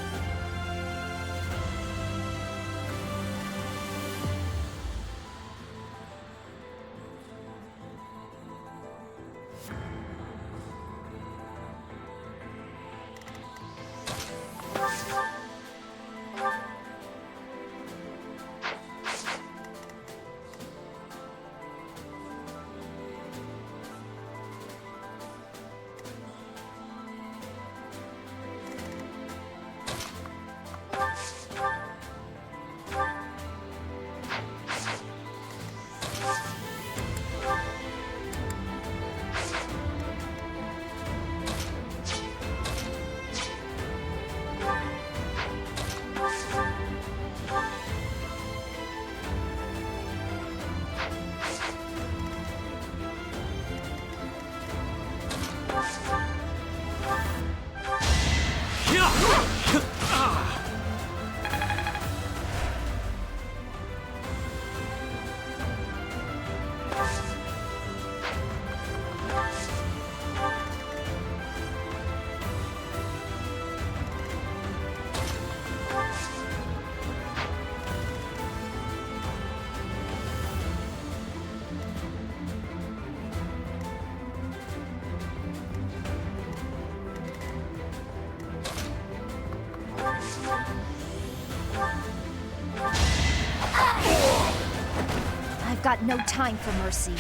I've got no time for mercy.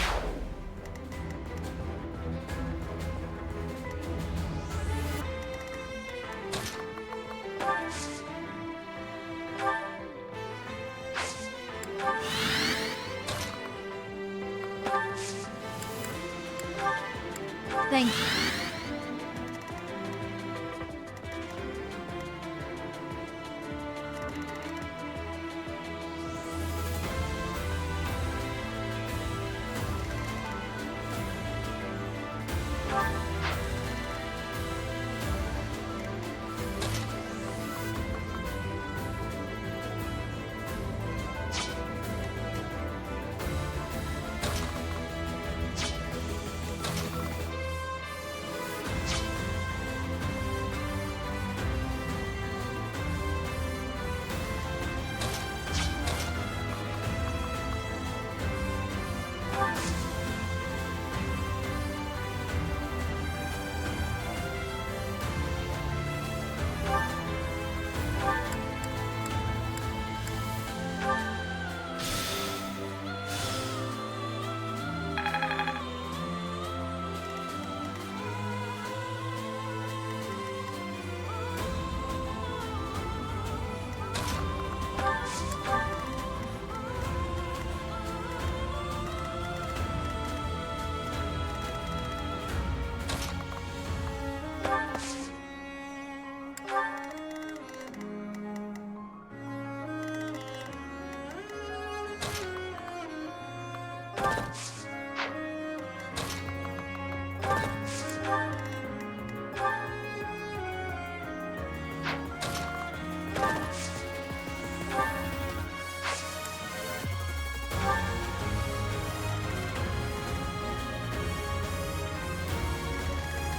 Thank you.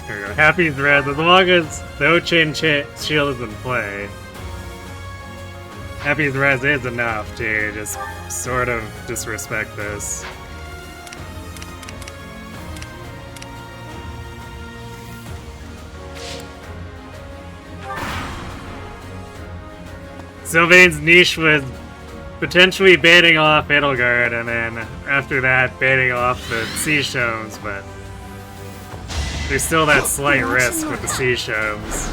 There we go. Happy threads, as long as no chain shield is in play. Happy threads is enough to just sort of disrespect this. Sylvain's niche was potentially baiting off Edelgard, and then after that, baiting off the Sea Shows, but there's still that slight risk with the Sea Shows.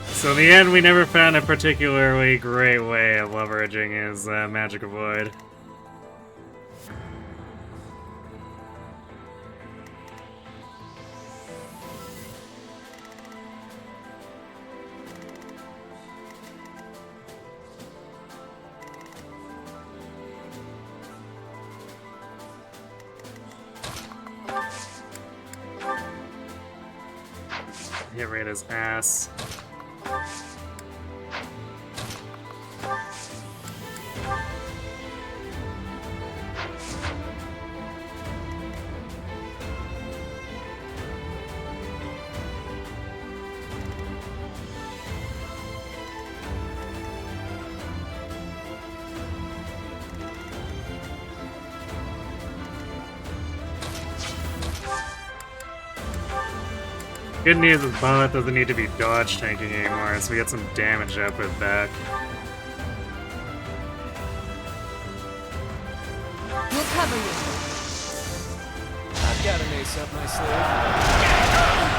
So in the end, we never found a particularly great way of leveraging his Magic Void. Hit right his ass. Good news is Byleth doesn't need to be dodge tanking anymore, so we get some damage output back. We'll cover you. I've got an ace up my sleeve.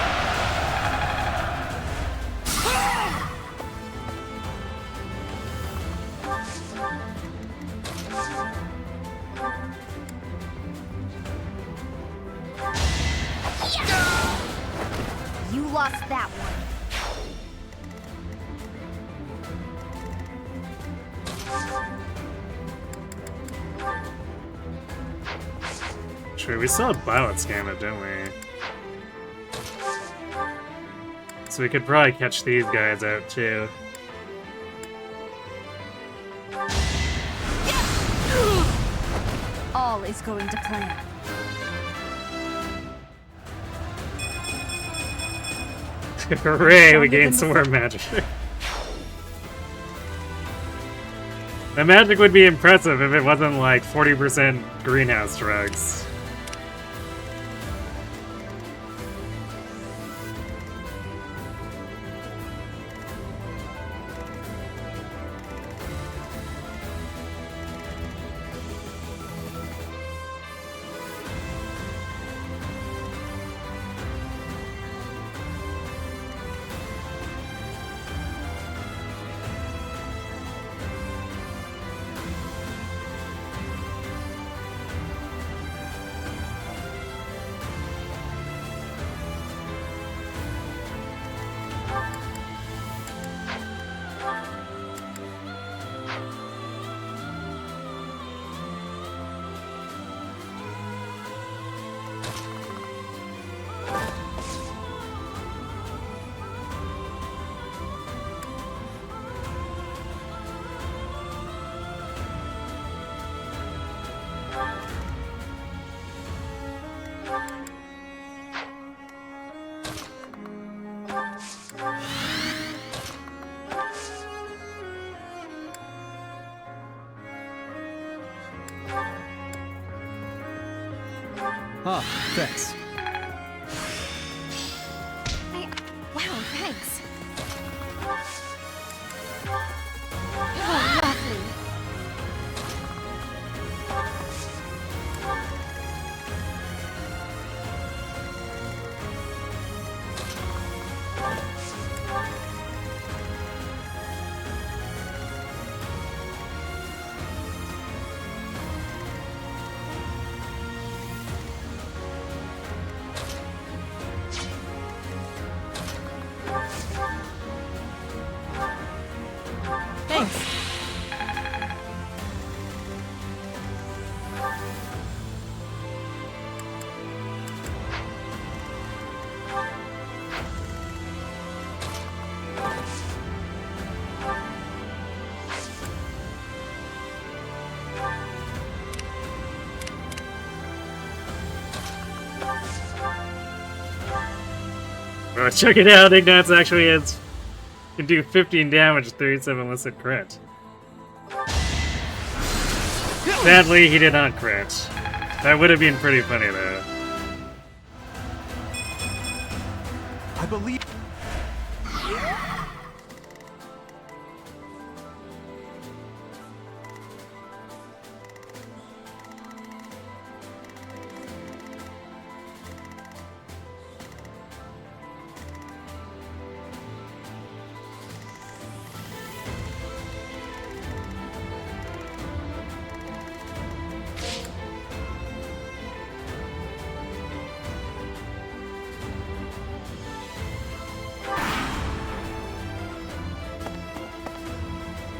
You lost that one. True, we still had Byleth scam it, didn't we? So we could probably catch these guys out too. All is going to plan. Hooray, we gained some more magic. The magic would be impressive if it wasn't like 40% greenhouse drugs. Huh, thanks. Wow, thanks. Oh, lovely. Thanks. Oh, check it out, Ignat's actually is Can do 15 damage, 37 listed crit. Sadly, he did not crit. That would have been pretty funny, though. I believe.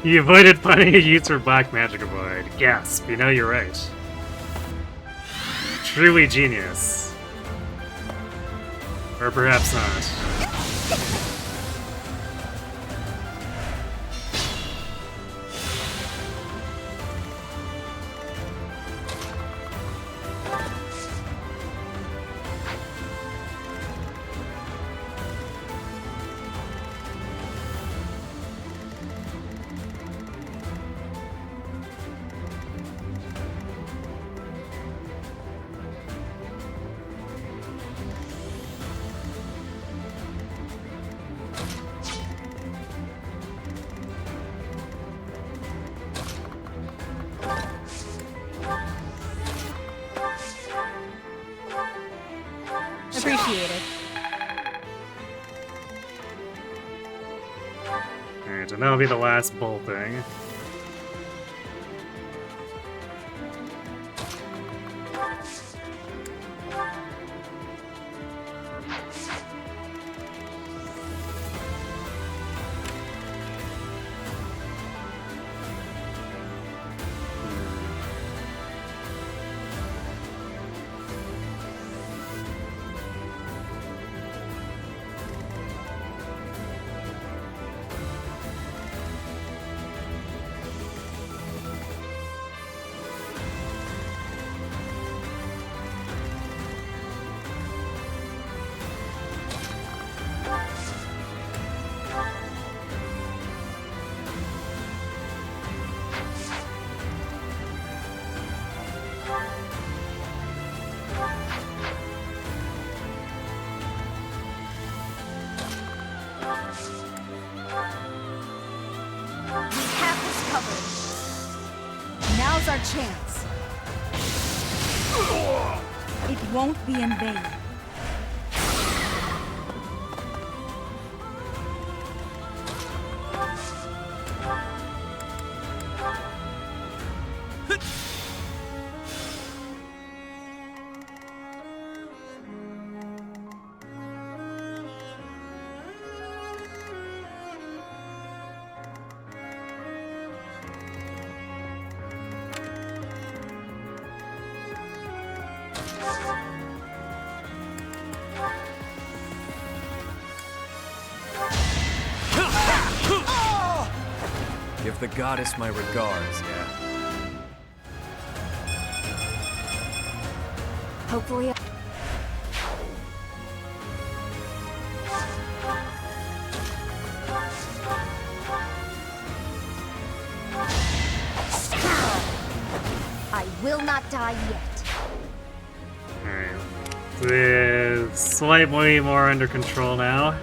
You avoided finding a use for Black Magic Avoid. Gasp, you know you're right. Truly genius. Or perhaps not. Appreciated. Alright, and that'll be the last bull thing. Now's our chance. It won't be in vain. Give the goddess my regards, yeah. Hopefully. I will not die yet. Alright. It's slightly more under control now.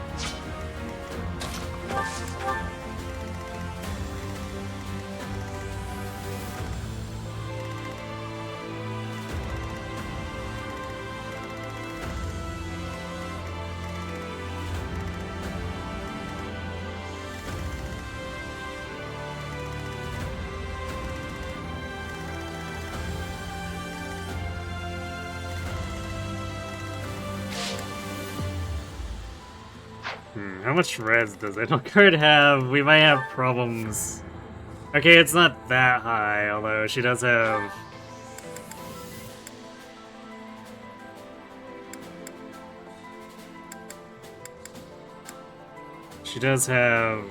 How much res does Idle Card have? We might have problems. Okay, it's not that high, although she does have... She does have...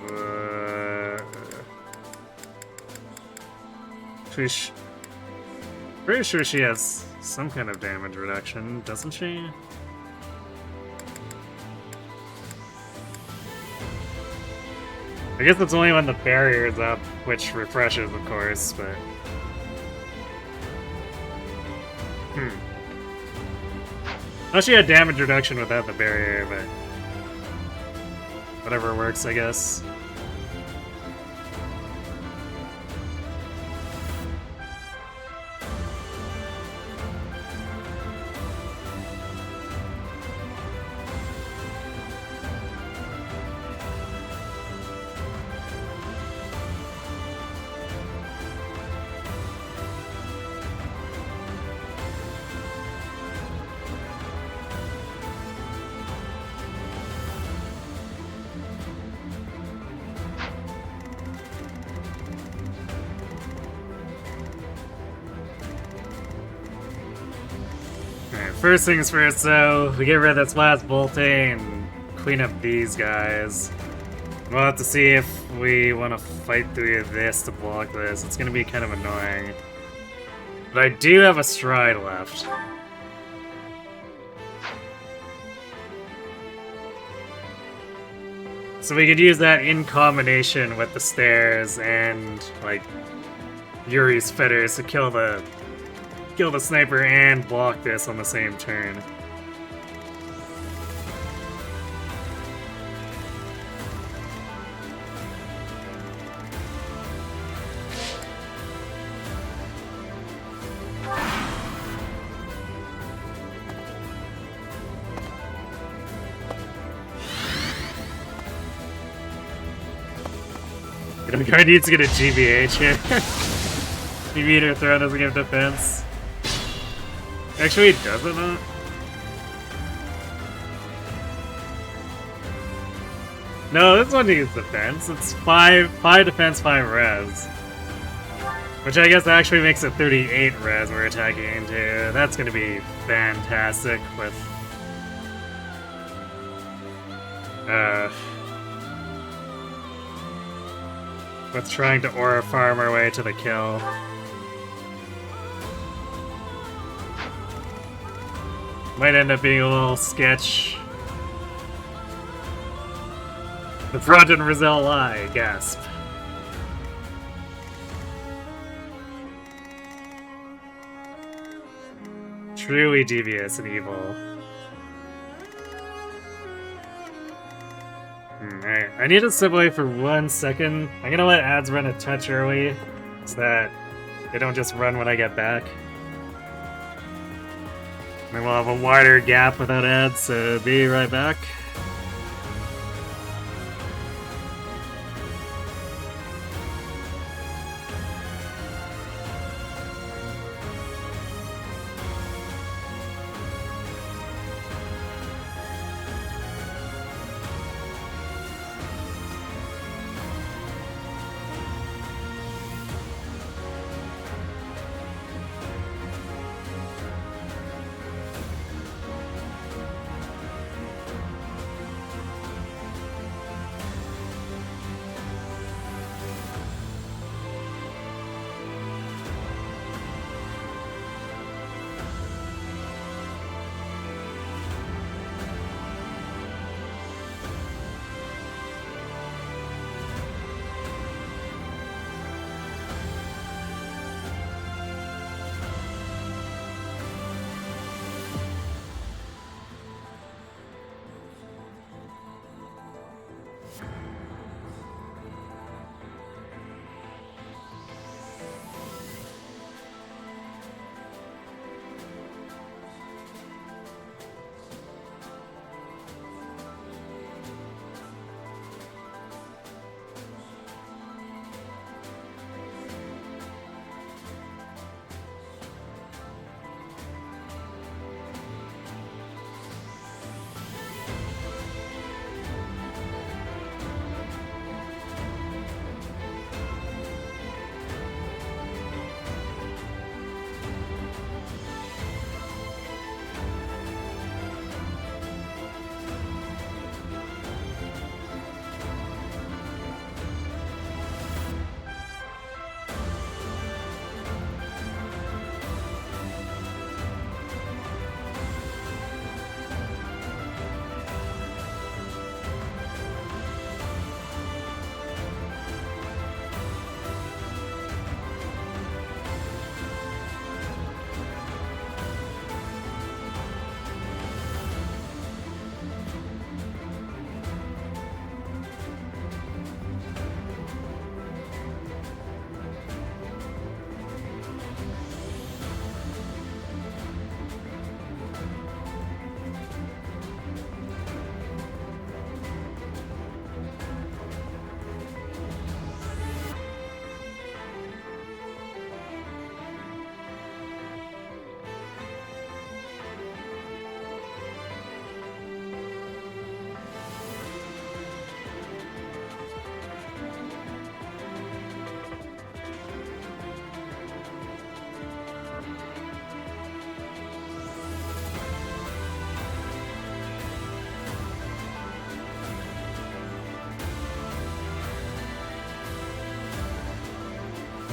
Pretty sure she has some kind of damage reduction, doesn't she? I guess it's only when the barrier is up, which refreshes, of course, but... Actually, a damage reduction without the barrier, but... whatever works, I guess. First things first, though, we get rid of this last bolting and clean up these guys. We'll have to see if we want to fight through this to block this. It's going to be kind of annoying. But I do have a stride left. So we could use that in combination with the stairs and, like, Yuri's fetters to kill the sniper and block this on the same turn. The guard needs to get a GBH here. Meter throw doesn't give defense. Actually, it doesn't, huh? No, this one needs defense. It's 5 defense, 5 res. Which I guess actually makes it 38 res we're attacking into. That's gonna be fantastic with... with trying to aura farm our way to the kill. Might end up being a little sketch. The front and Rizal lie, gasp. Truly devious and evil. Alright, I need to step away for 1 second. I'm gonna let ads run a touch early, so that they don't just run when I get back. Then we'll have a wider gap without ads, so be right back.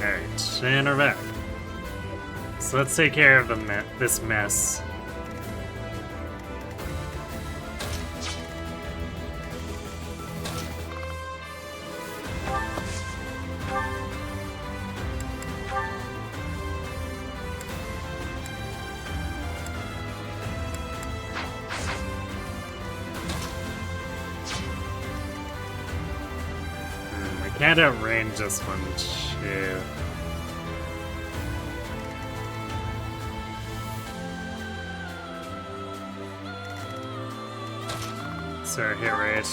Alright, and we're back. So let's take care of this mess. I can't outrange this one, too. Sorry, hit rate.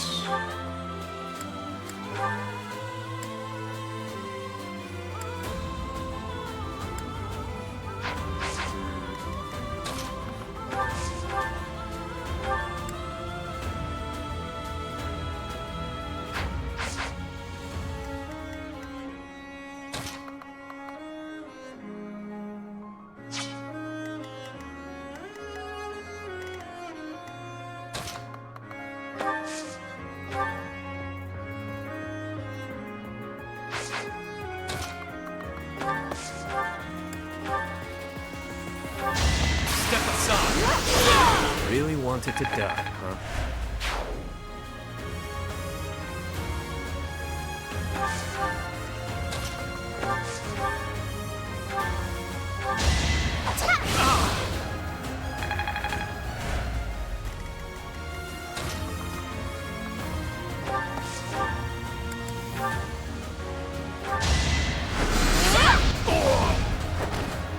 Step aside. Really wanted to die, huh?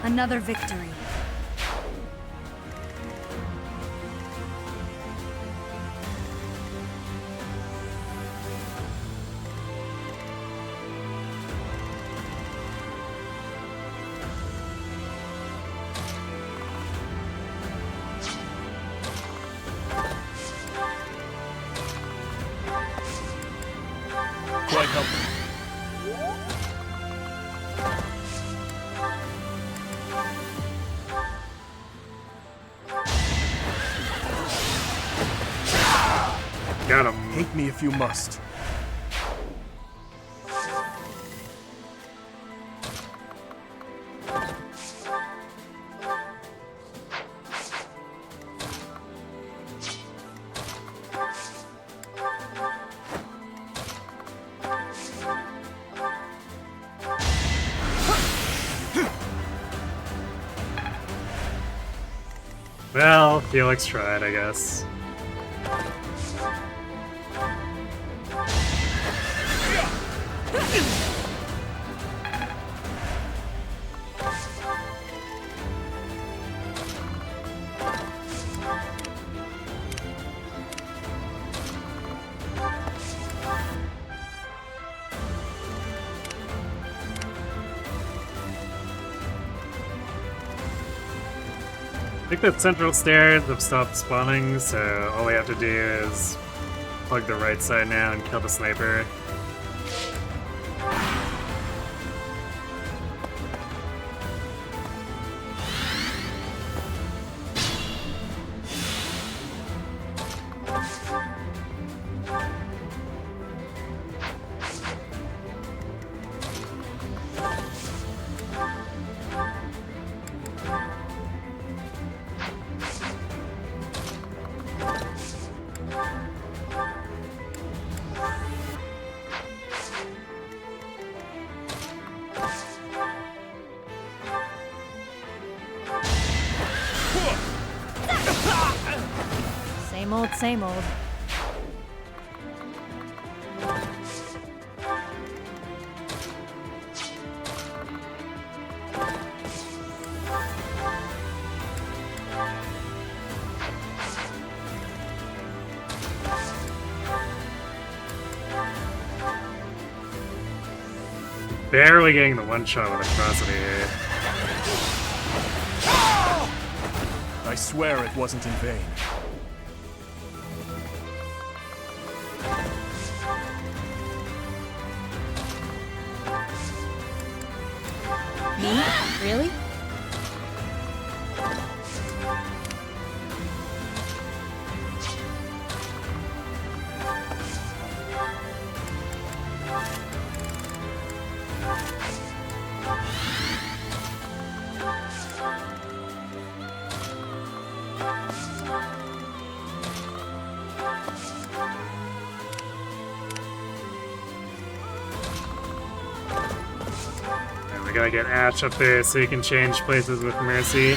Another victory. Quite helpful. Got him. Hate me if you must. Well, Felix tried, I guess. I think that central stairs have stopped spawning, so all we have to do is plug the right side now and kill the sniper. Same old, same old. Barely getting the one shot with atrocity here. I swear it wasn't in vain. Me? Really? And we gotta get Ash up there so he can change places with Mercy.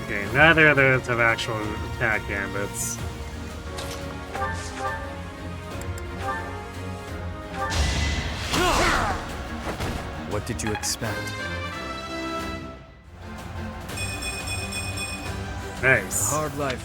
Okay, neither of those have actual attack gambits. What did you expect? Nice. A hard life.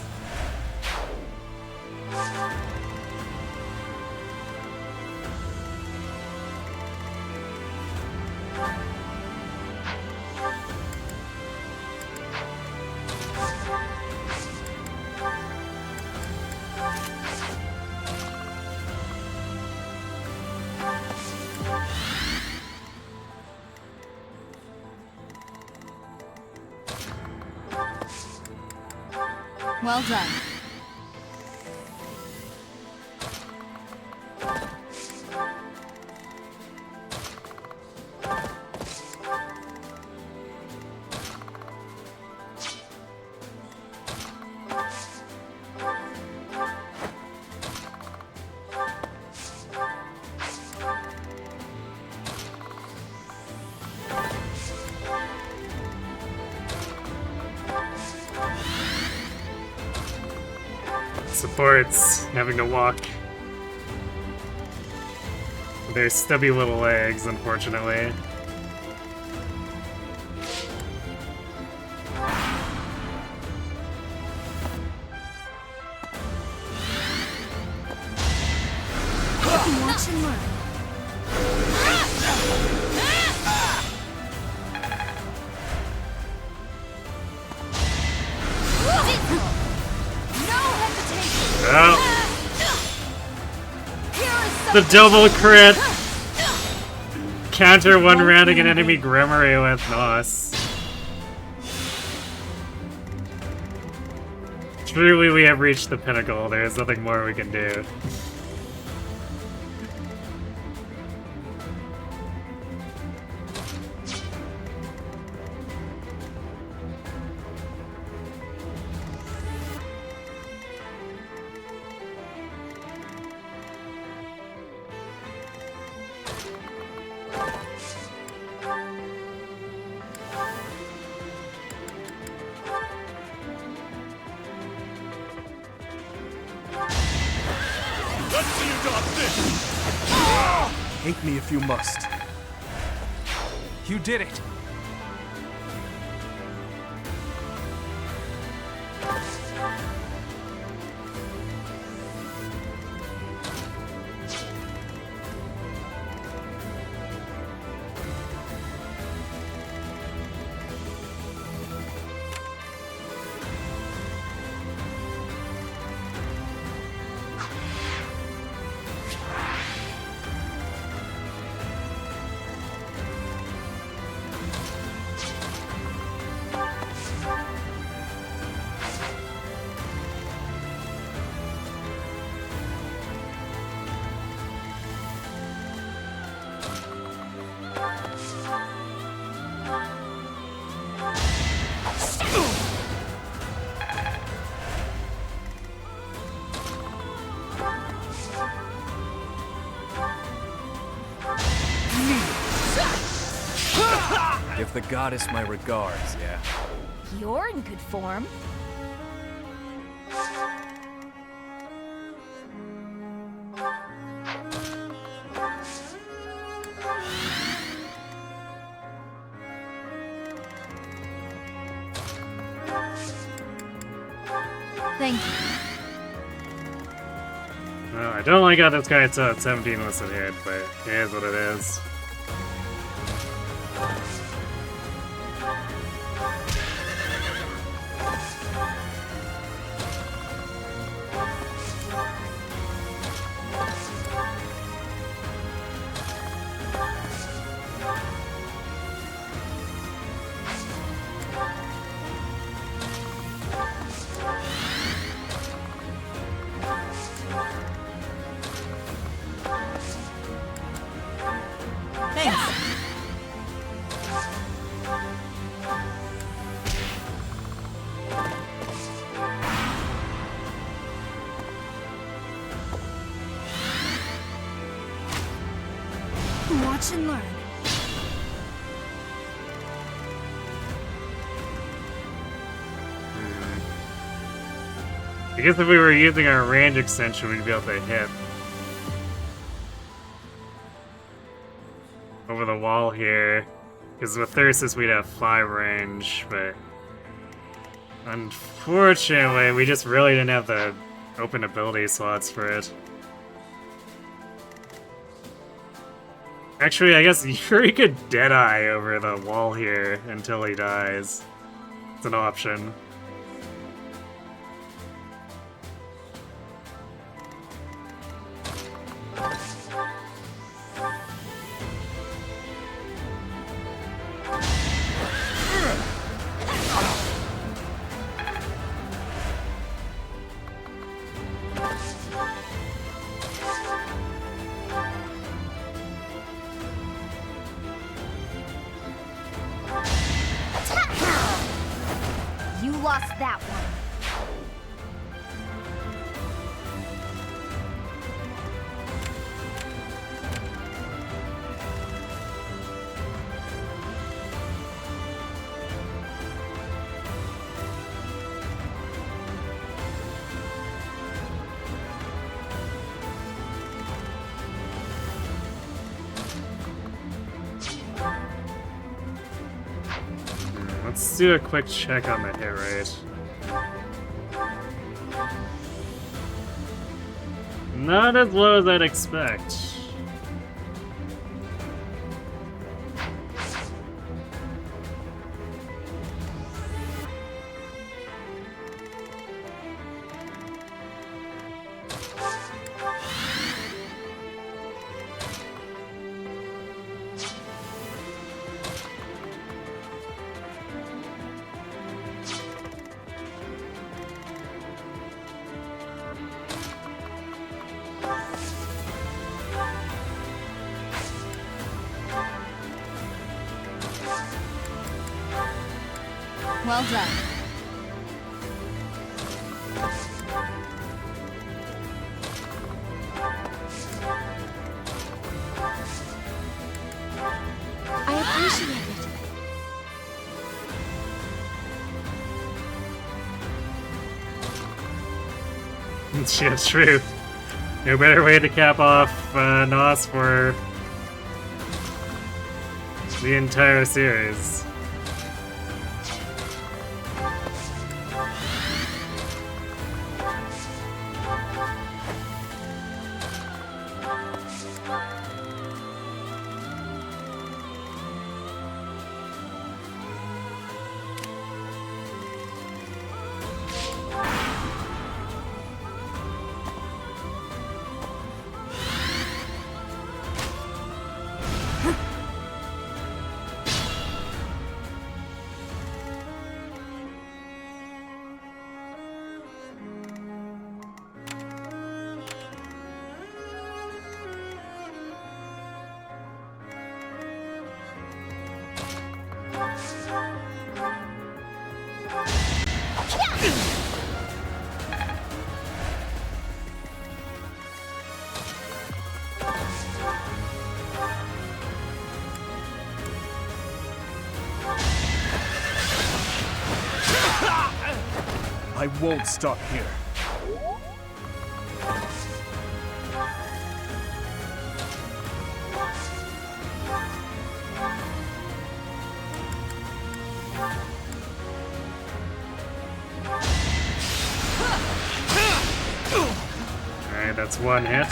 Well done. Supports having to walk with their stubby little legs, unfortunately. Watch and learn. Oh. The double crit! Counter one rounding an enemy Gremory with Nos. Truly, we have reached the pinnacle. There is nothing more we can do. Let's see you dodge this! Hate me if you must. You did it! Give the goddess my regards, yeah? You're in good form. Thank you. Well, I don't like how this guy still at 17 listed hit, but it is what it is. Watch and learn. I guess if we were using our range extension, we'd be able to hit over the wall here. Because with Thyrsus, we'd have 5 range, but unfortunately, we just really didn't have the open ability slots for it. Actually, I guess Yuri could Deadeye over the wall here until he dies. It's an option. You lost that one. Let's do a quick check on the hit rate. Not as low as I'd expect. Well done. I appreciate it. Yeah, it's true. No better way to cap off Nos for the entire series. I won't stop here. Alright, that's one hit.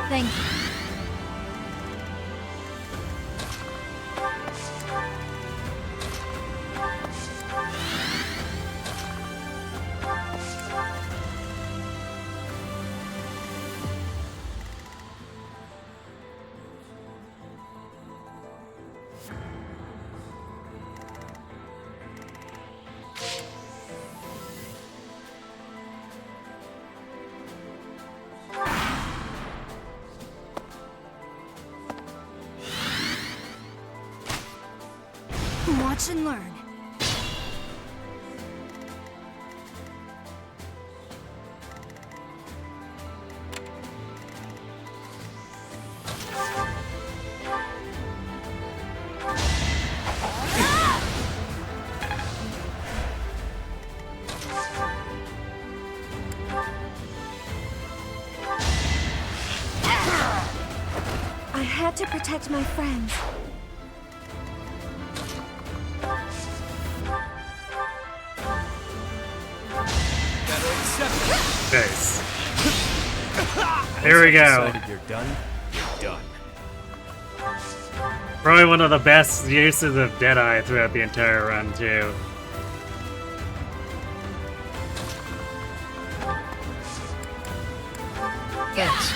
Thank you. Watch and learn. I had to protect my friends. Nice. Here we go. Decided you're done. You're done. Probably one of the best uses of Deadeye throughout the entire run, too. Thanks.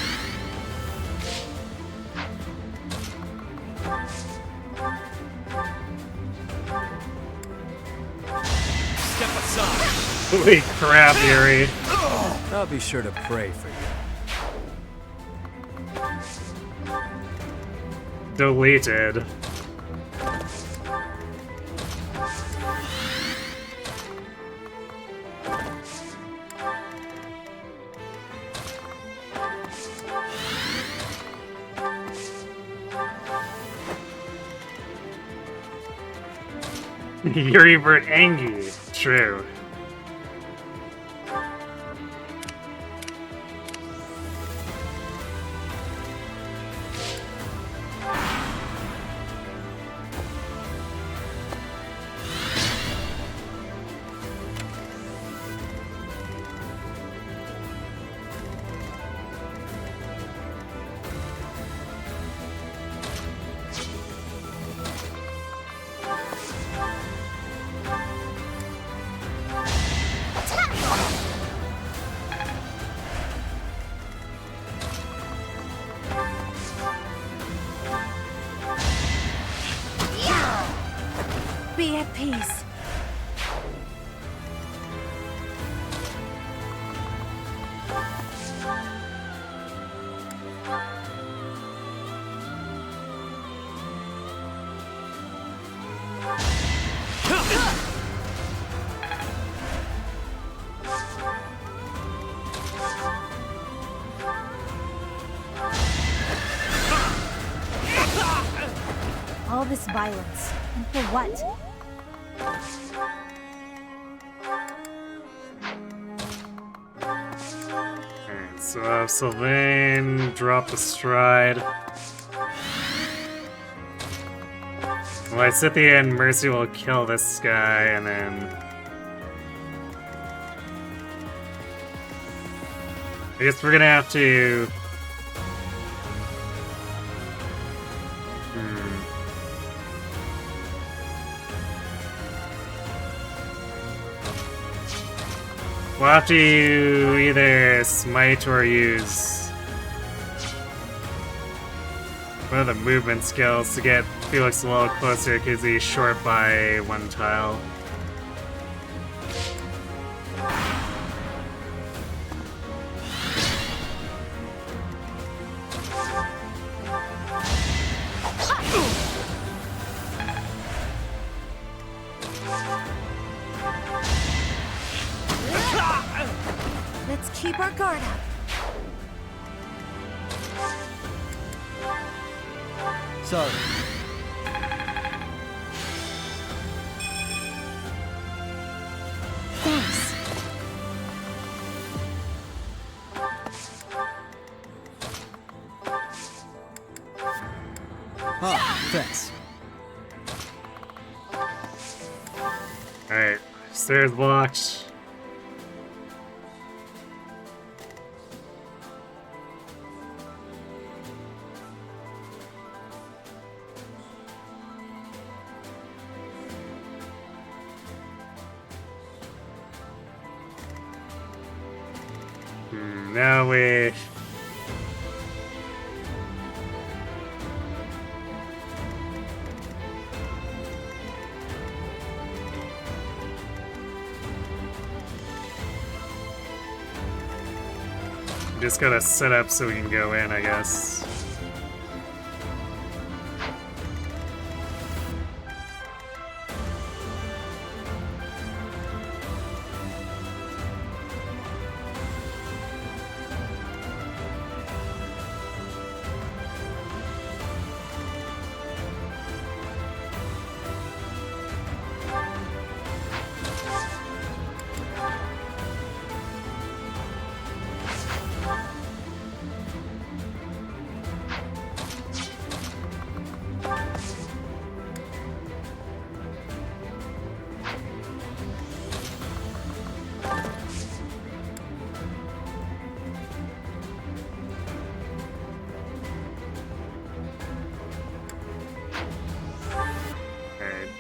Step aside. Holy crap, Yuri. I'll be sure to pray for you. Deleted. Yuri Vert Angie. True. Be at peace. All this violence, and for what? Alright, so Sylvain drop the stride. Well, Scythia and Mercy will kill this guy, and then I guess we're gonna have to. We'll have to either smite or use one of the movement skills to get Felix a little closer because he's short by one tile. Let's keep our guard up. Sorry. Thanks. thanks. Alright, stairs blocked. Now we... just gotta set up so we can go in, I guess.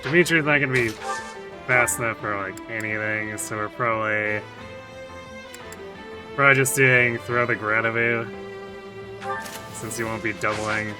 Dimitri's not gonna be fast enough for like anything, so we're probably just doing throw the Gradavu, since he won't be doubling.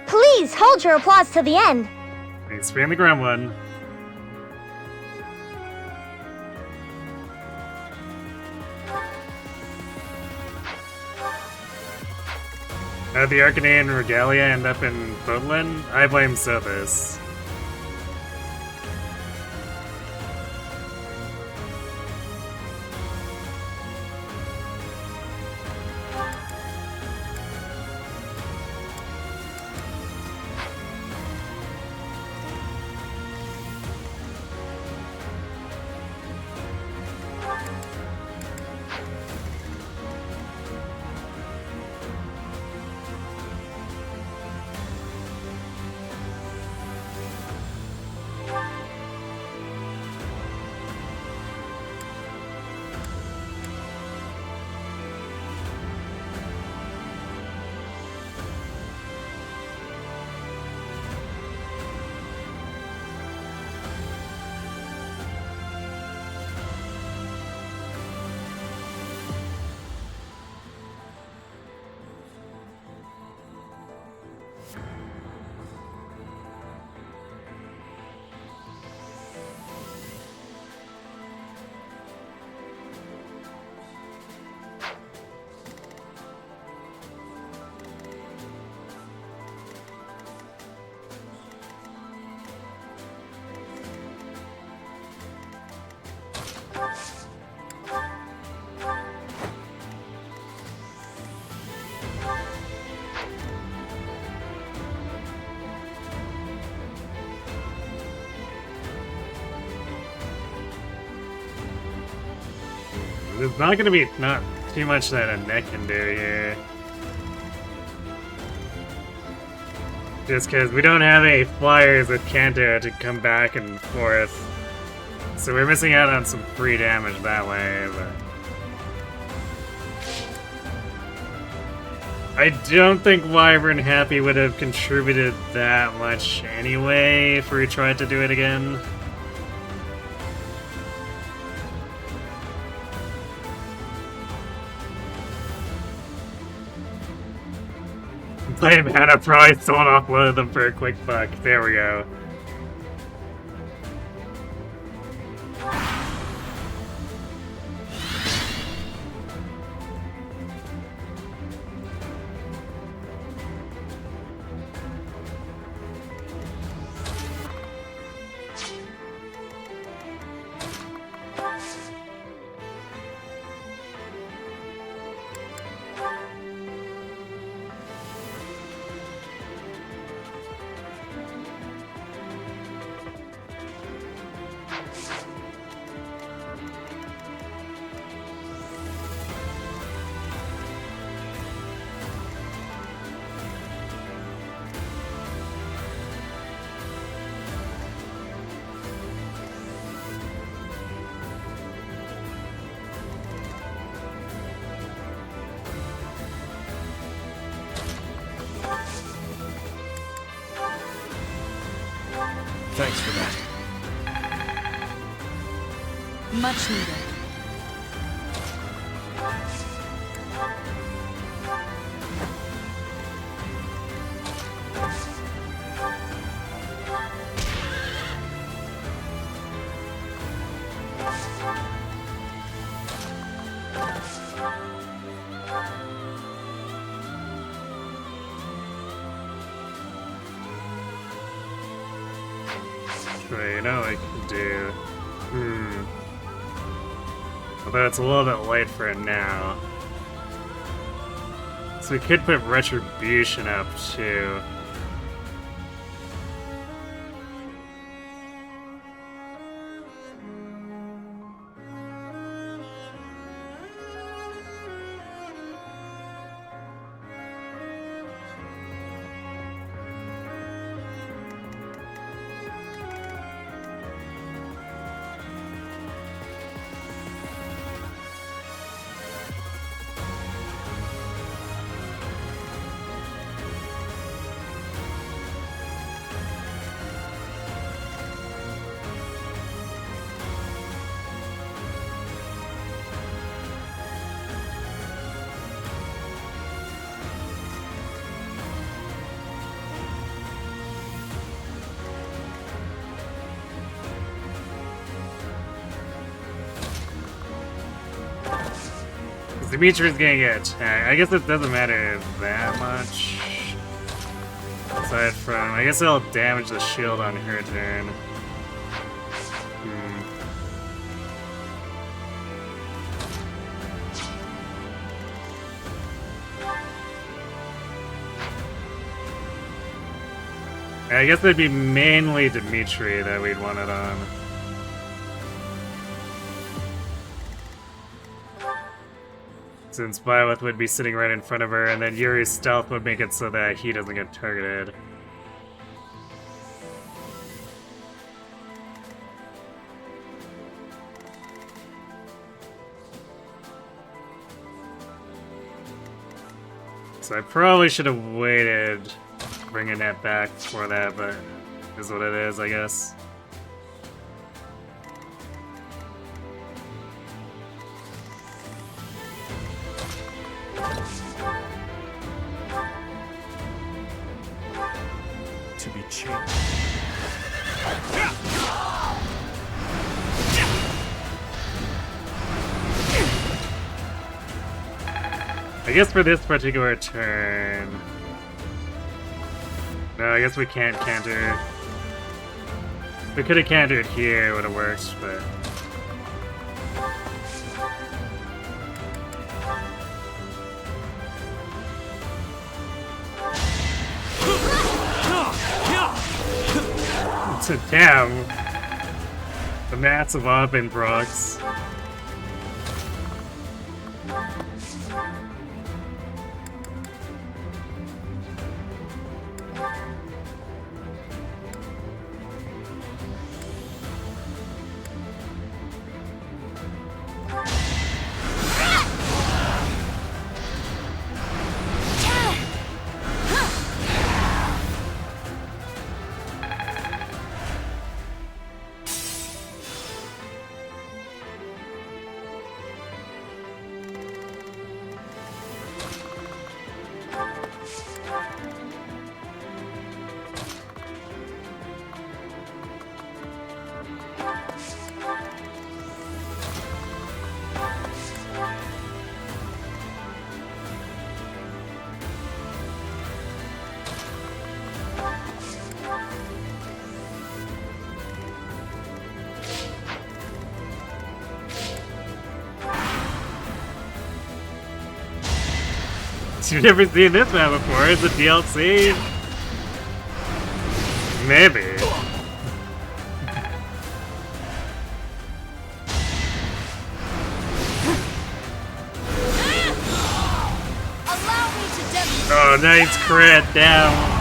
Please hold your applause to the end. Spam the ground one. How'd the Arcanine Regalia end up in Bodlin? I blame Sothis. There's not gonna be not too much that a neck can do here. Just because we don't have any flyers with Kanto to come back and forth. So we're missing out on some free damage that way, but... I don't think Wyvern Happy would have contributed that much anyway if we tried to do it again. Blame Hannah probably sold off one of them for a quick buck. There we go. Thanks for that. Much needed. Wait, you know what I can do? Although it's a little bit late for it now. So we could put Retribution up too. Dimitri's gonna get attacked. I guess it doesn't matter that much. Aside from, I guess it'll damage the shield on her turn. I guess it'd be mainly Dimitri that we'd want it on. Since Byleth would be sitting right in front of her, and then Yuri's stealth would make it so that he doesn't get targeted. So I probably should have waited bringing that back for that, but it is what it is, I guess. To be changed. I guess for this particular turn... No, I guess we can't counter. We could have countered here, it would have worked, but... So damn. The massive offense procs. You've never seen this map before. It's a DLC. Maybe. Allow me to demonstrate. Oh, nice crit down.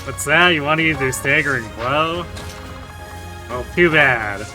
What's that? You want to use your staggering blow? Well, too bad.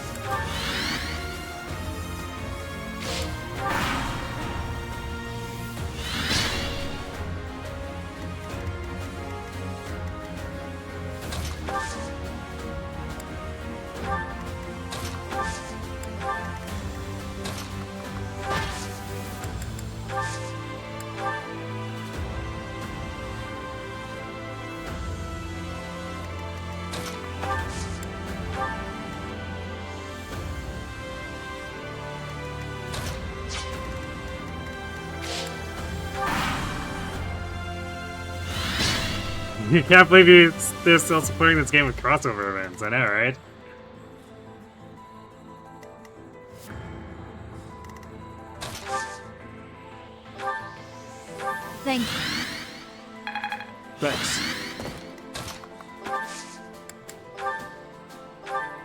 You can't believe they're still supporting this game with crossover events. I know, right? Thank you. Thanks.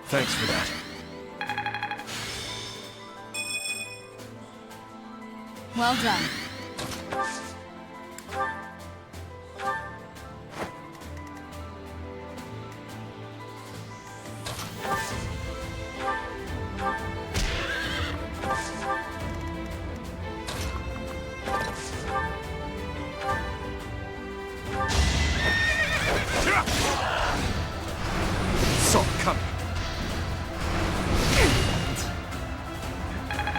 Thanks for that. Well done. Saw it coming.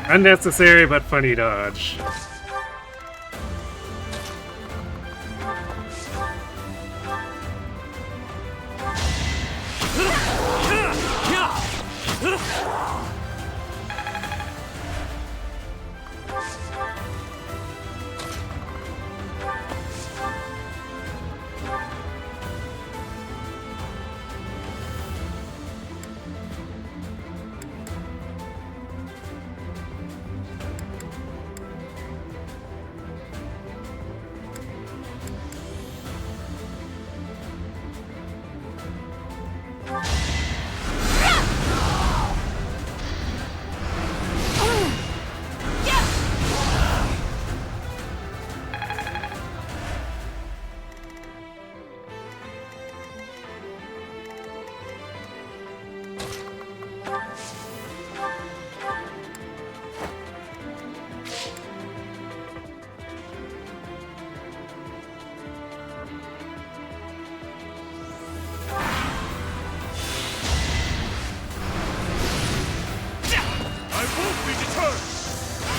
Unnecessary but funny dodge.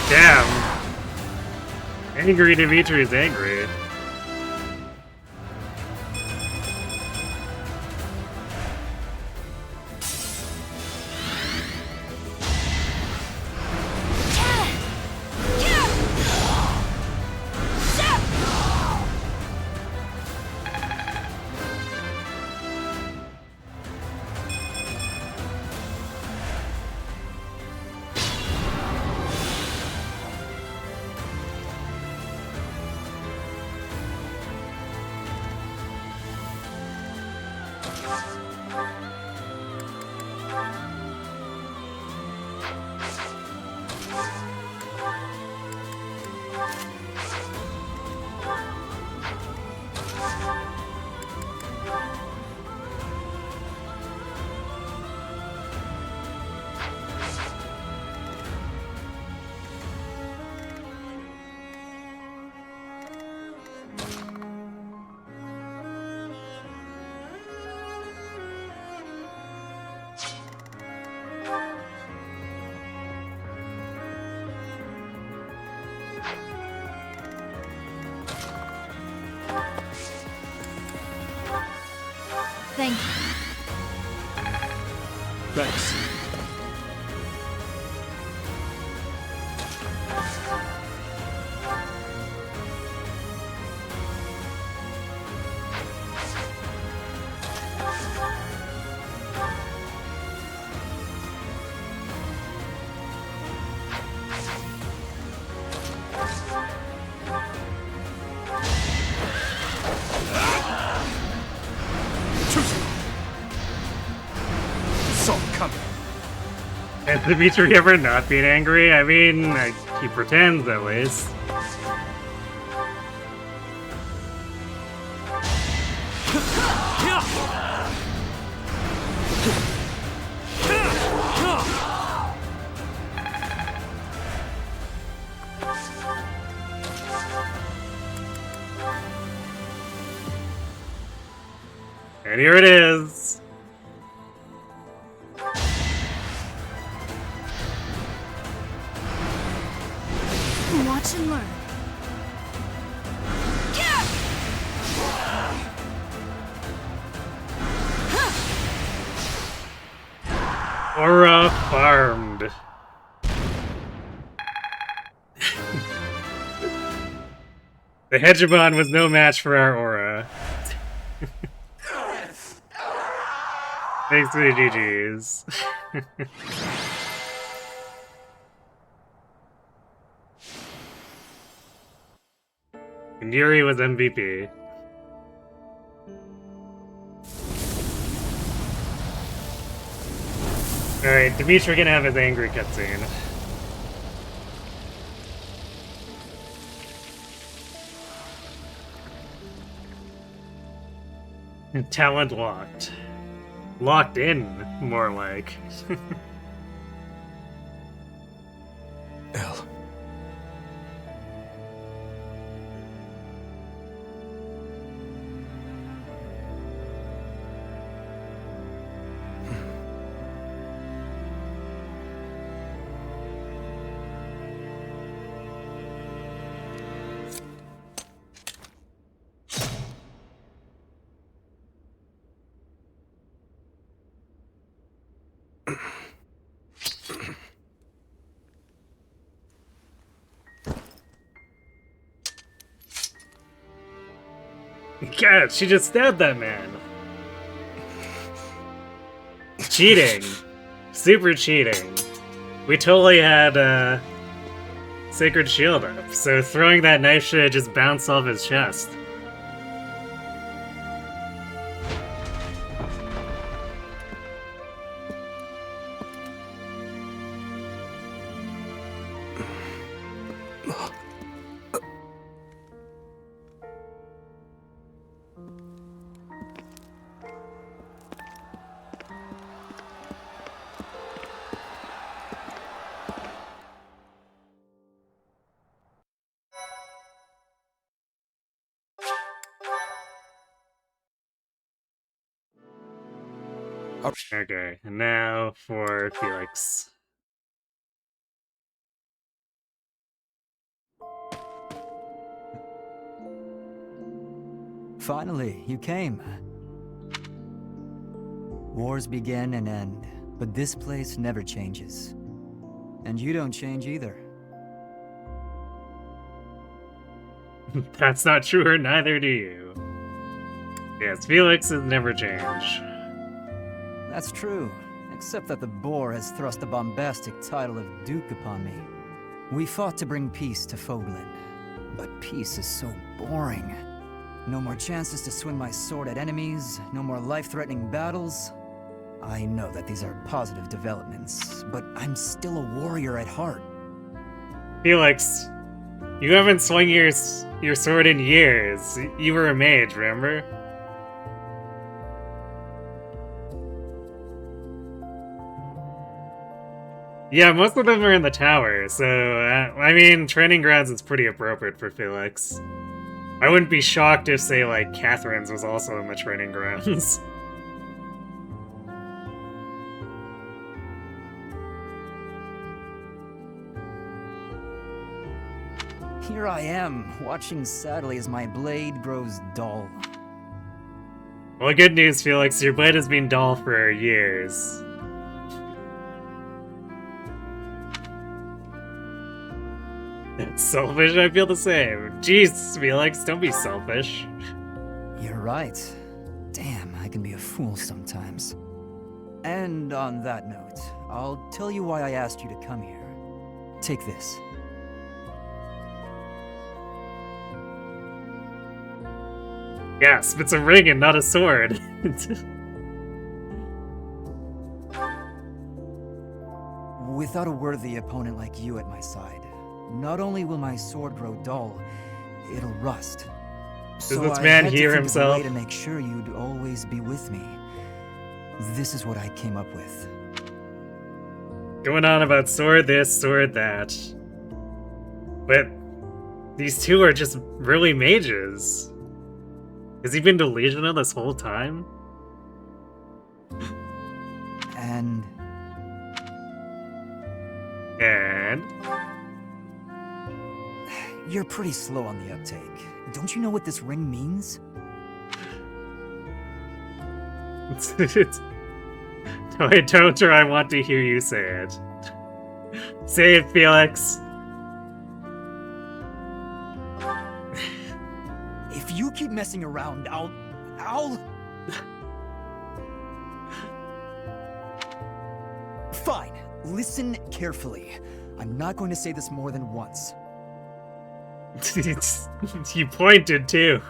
Damn. Angry Dimitri is angry. Thank you. Thanks. Has Dimitri ever not been angry? I mean, he pretends at least. And here it is. Watch and learn. Aura farmed. The Hegemon was no match for our Aura. Thanks to the GG's. And Yuri was MVP. Alright, Dimitri can have his angry cutscene. Talent locked. Locked in, more like. L. God, she just stabbed that man. Cheating. Super cheating. We totally had Sacred Shield up, so throwing that knife should have just bounced off his chest. Okay, and now for Felix. Finally, you came. Wars begin and end, but this place never changes. And you don't change either. That's not true, or neither do you. Yes, Felix has never changed. That's true, except that the boar has thrust the bombastic title of Duke upon me. We fought to bring peace to Foglin, but peace is so boring. No more chances to swing my sword at enemies, no more life-threatening battles. I know that these are positive developments, but I'm still a warrior at heart. Felix, you haven't swung your sword in years. You were a mage, remember? Yeah, most of them are in the tower, so, I mean, training grounds is pretty appropriate for Felix. I wouldn't be shocked if, say, like, Catherine's was also in the training grounds. Here I am, watching sadly as my blade grows dull. Well, good news, Felix. Your blade has been dull for years. It's selfish, I feel the same. Jeez, Felix, don't be selfish. You're right. Damn, I can be a fool sometimes. And on that note, I'll tell you why I asked you to come here. Take this. Yes, it's a ring and not a sword. Without a worthy opponent like you at my side, not only will my sword grow dull, it'll rust. Does this man hear himself? I had to think of a way to make sure you'd always be with me. This is what I came up with. Going on about sword this, sword that. But these two are just really mages. Has he been delusional this whole time? And... You're pretty slow on the uptake. Don't you know what this ring means? No, I don't, or I want to hear you say it. Say it, Felix. If you keep messing around, I'll... Fine. Listen carefully. I'm not going to say this more than once. You pointed, too.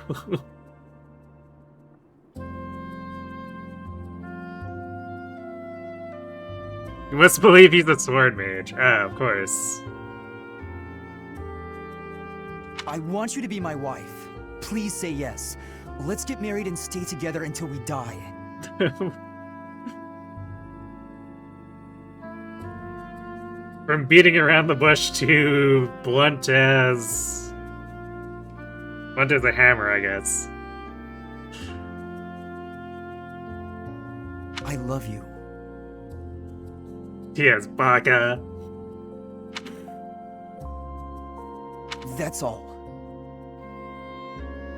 You must believe he's a sword mage. Ah, of course. I want you to be my wife. Please say yes. Let's get married and stay together until we die. From beating around the bush to blunt as a hammer, I guess. I love you. Yes, Baka. That's all.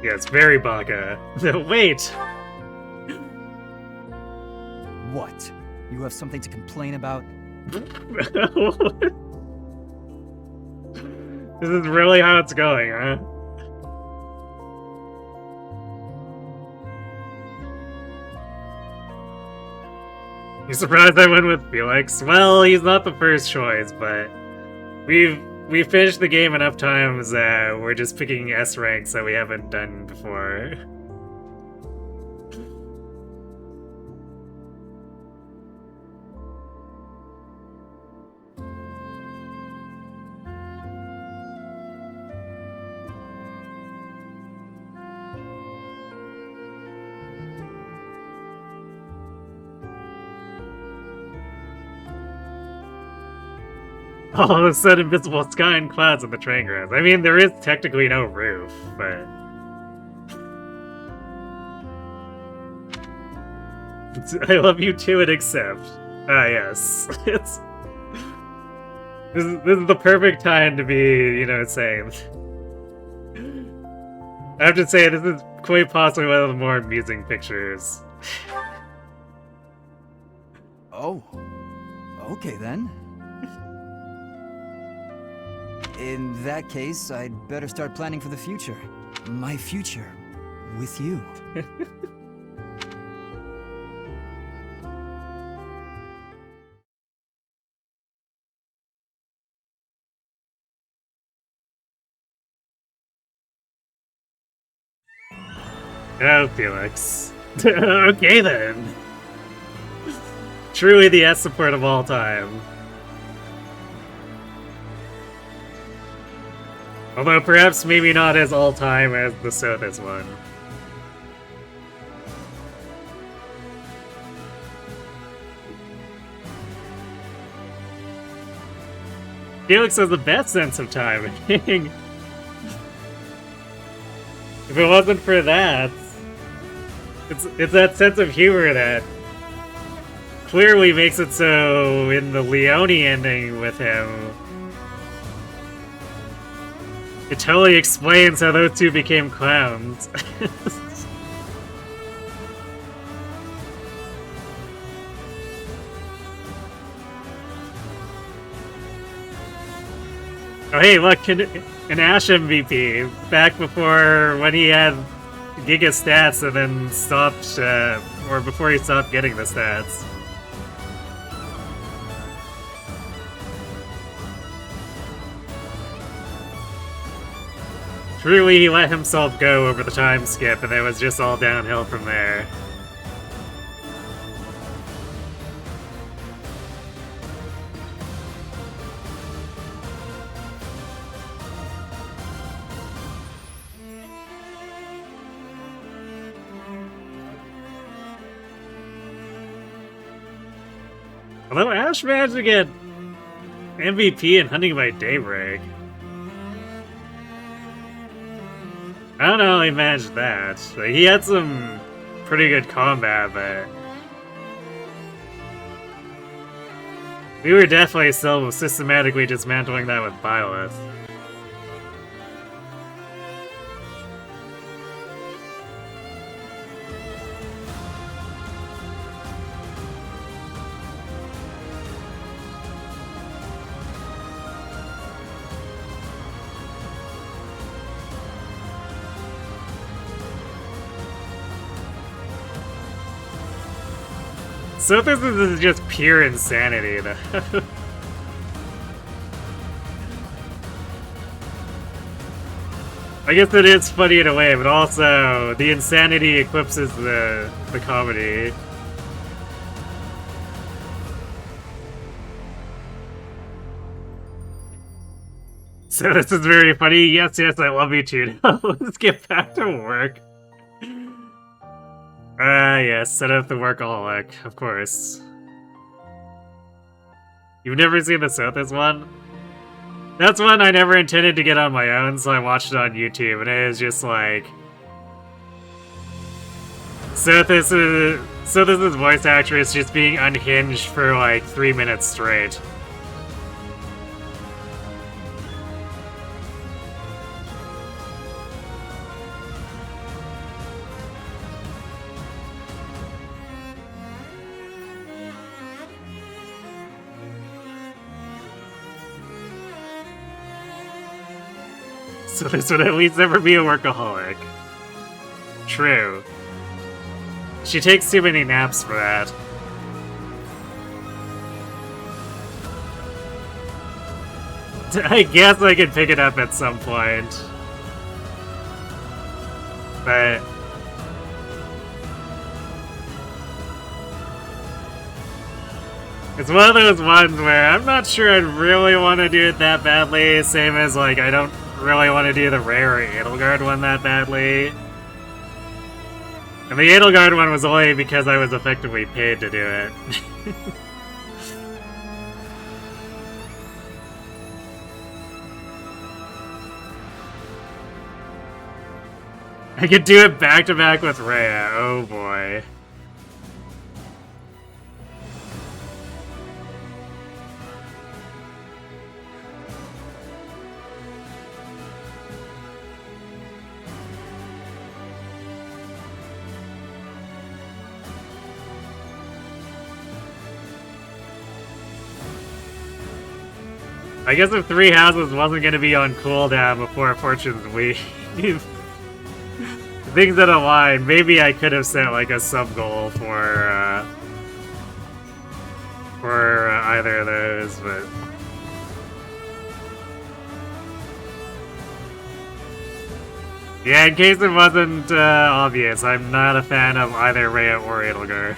Yes, very Baka. Wait! What? You have something to complain about? This is really how it's going, huh? You surprised I went with Felix? Well, he's not the first choice, but we've finished the game enough times that we're just picking S ranks that we haven't done before. All of a sudden, invisible sky and clouds in the train grass. I mean, there is technically no roof, but... I love you too and accept. Ah, yes. This is the perfect time to be, you know, saying... I have to say, this is quite possibly one of the more amusing pictures. Oh. Okay, then. In that case, I'd better start planning for the future. My future. With you. Oh, Felix. Okay, then. Truly the S support of all time. Although perhaps maybe not as all-time as the Sothis one. Felix has the best sense of timing. If it wasn't for that, it's that sense of humor that clearly makes it so in the Leone ending with him, it totally explains how those two became clowns. Oh hey, look, an Ash MVP back before when he had Giga stats and then stopped, or before he stopped getting the stats. Truly, he let himself go over the time skip, and it was just all downhill from there. Although Ash managed to get MVP in Hunting by Daybreak. I don't know how he managed that. Like, he had some pretty good combat, but we were definitely still systematically dismantling that with Byleth. So this is just pure insanity, though. I guess it is funny in a way, but also the insanity eclipses the comedy. So this is very funny. Yes, yes, I love you too. Let's get back to work. Yes, set up the workaholic, of course. You've never seen the Sothis one? That's one I never intended to get on my own, so I watched it on YouTube, and it is just like... Sothis' voice actress just being unhinged for like 3 minutes straight. So this would at least never be a workaholic. True. She takes too many naps for that. I guess I could pick it up at some point. But... it's one of those ones where I'm not sure I'd really want to do it that badly, same as like I don't really want to do the rare Edelgard one that badly. And the Edelgard one was only because I was effectively paid to do it. I could do it back to back with Rhea, oh boy. I guess if Three Houses wasn't going to be on cooldown before Fortune's Weave, things that align, maybe I could have set like a sub-goal for either of those, but... yeah, in case it wasn't obvious, I'm not a fan of either Rhea or Edelgard.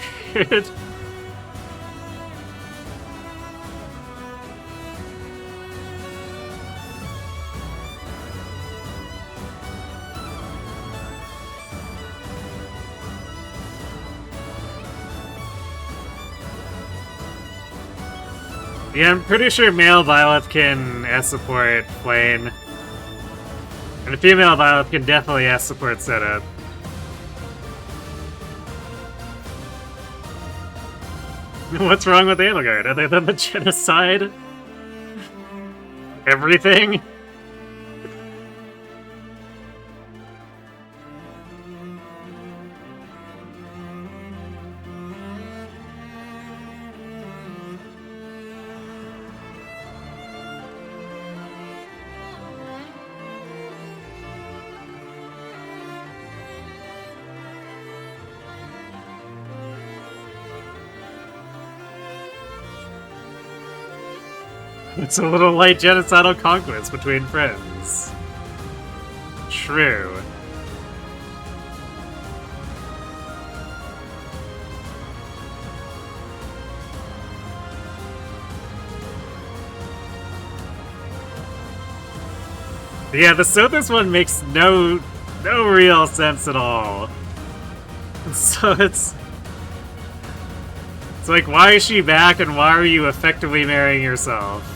Yeah, I'm pretty sure male Byleth can S-support Flame. And a female Byleth can definitely S-support setup. What's wrong with Edelgard? Other than the genocide? Everything? It's a little light genocidal conquest between friends. True. Yeah, the Sothis one makes no real sense at all. So it's like, why is she back and why are you effectively marrying yourself?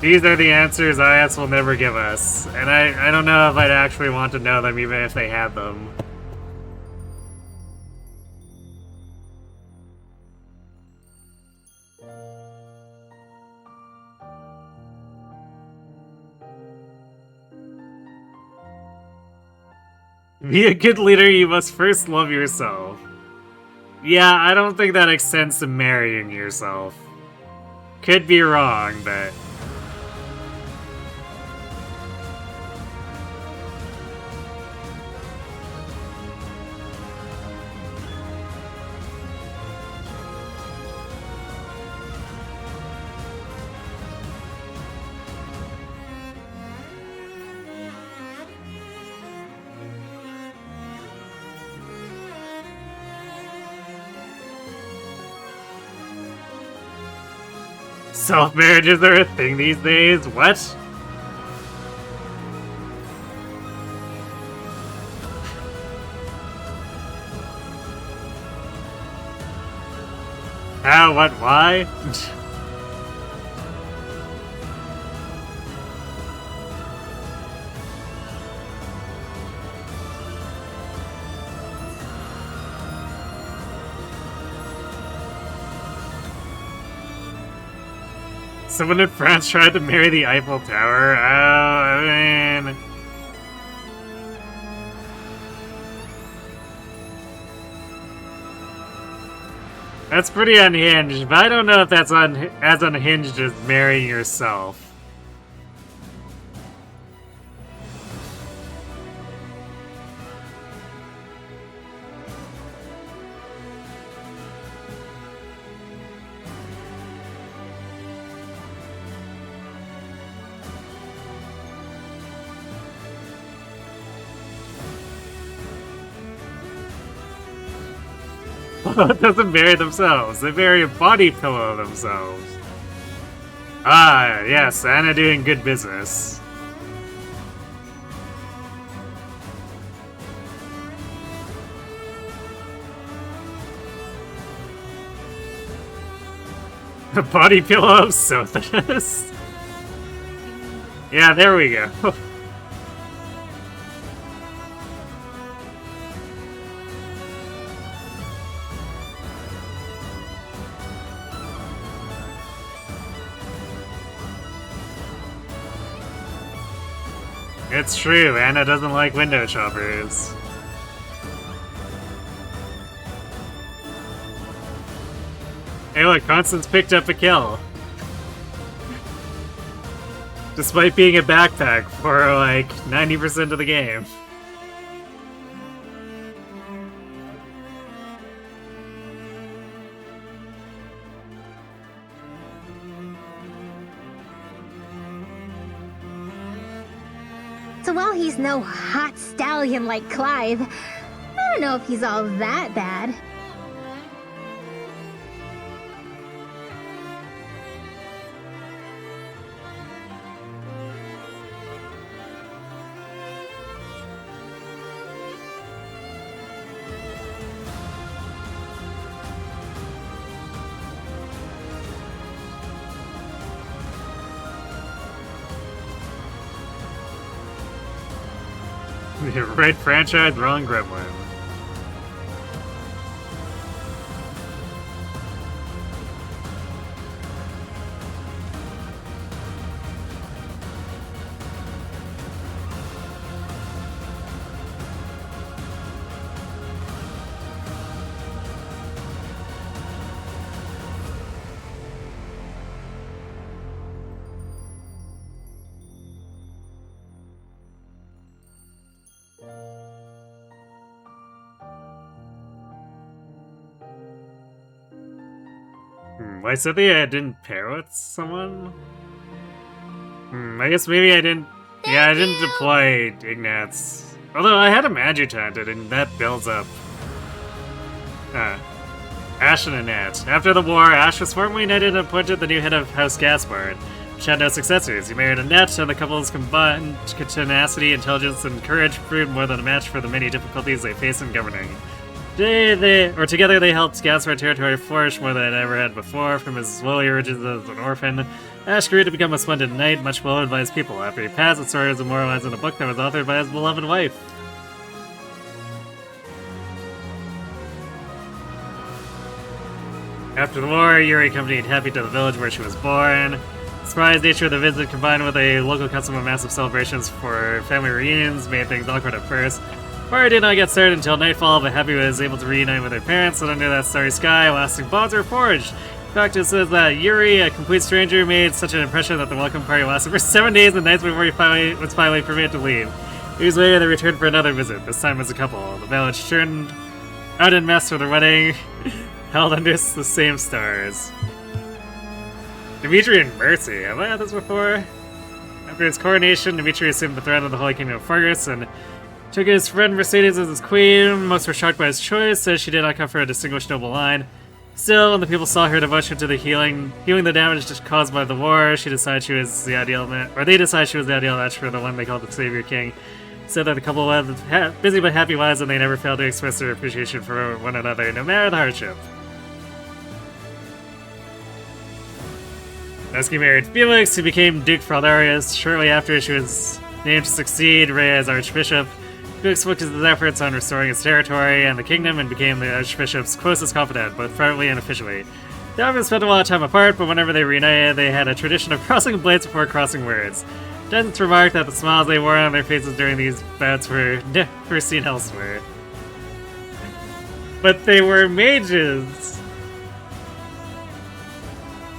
These are the answers IS will never give us, and I don't know if I'd actually want to know them even if they had them. Be a good leader, you must first love yourself. Yeah, I don't think that extends to marrying yourself. Could be wrong, but... Self-marriages are a thing these days? What? How, what, why? Someone in France tried to marry the Eiffel Tower? Oh, I mean... That's pretty unhinged, but I don't know if that's as unhinged as marrying yourself. It doesn't marry themselves, they marry a body pillow themselves. Ah, yes, Anna doing good business. A body pillow of Sothis. Yeah, there we go. It's true, Anna doesn't like window choppers. Hey look, Constance picked up a kill. Despite being a backpack for like 90% of the game. So while he's no hot stallion like Clive, I don't know if he's all that bad. Right franchise, wrong gremlin. Why Cynthia didn't pair with someone? I guess maybe I didn't... Yeah, I didn't deploy Ignatz. Although I had him adjutanted, and that builds up. Ash and Annette. After the war, Ash was formally knighted and appointed the new head of House Gaspard, which had no successors. He married Annette, and the couple's combined tenacity, intelligence, and courage proved more than a match for the many difficulties they faced in governing. Together they helped Gaspard territory flourish more than it ever had before. From his lowly origins as an orphan, Ash grew to become a splendid knight, much beloved by his people. After he passed, the story was immortalized in a book that was authored by his beloved wife. After the war, Yuri accompanied Happy to the village where she was born. The surprise nature of the visit, combined with a local custom of massive celebrations for family reunions, made things awkward at first. The party did not get started until nightfall, but Happy was able to reunite with her parents, and under that starry sky, lasting bonds were forged. The fact is that Yuri, a complete stranger, made such an impression that the welcome party lasted for 7 days and nights before he was finally permitted to leave. Years later, they returned for another visit, this time as a couple. The village turned out en masse for their wedding, held under the same stars. Dimitri and Mercy, have I had this before? After his coronation, Dimitri assumed the throne of the Holy Kingdom of Fergus and took his friend Mercedes as his queen. Most were shocked by his choice, as she did not come from a distinguished noble line. Still, when the people saw her devotion to the healing the damage caused by the war, she decided she was the ideal match, or they decided she was the ideal match for the one they called the Savior King. So that the couple lived busy but happy lives, and they never failed to express their appreciation for one another, no matter the hardship. Neski married Felix, who became Duke Fraldarius. Shortly after, she was named to succeed Rhea as Archbishop. Felix focused his efforts on restoring his territory and the kingdom and became the Archbishop's closest confidant, both privately and officially. They often spent a lot of time apart, but whenever they reunited, they had a tradition of crossing blades before crossing words. Dennis remarked that the smiles they wore on their faces during these bouts were never seen elsewhere. But they were mages!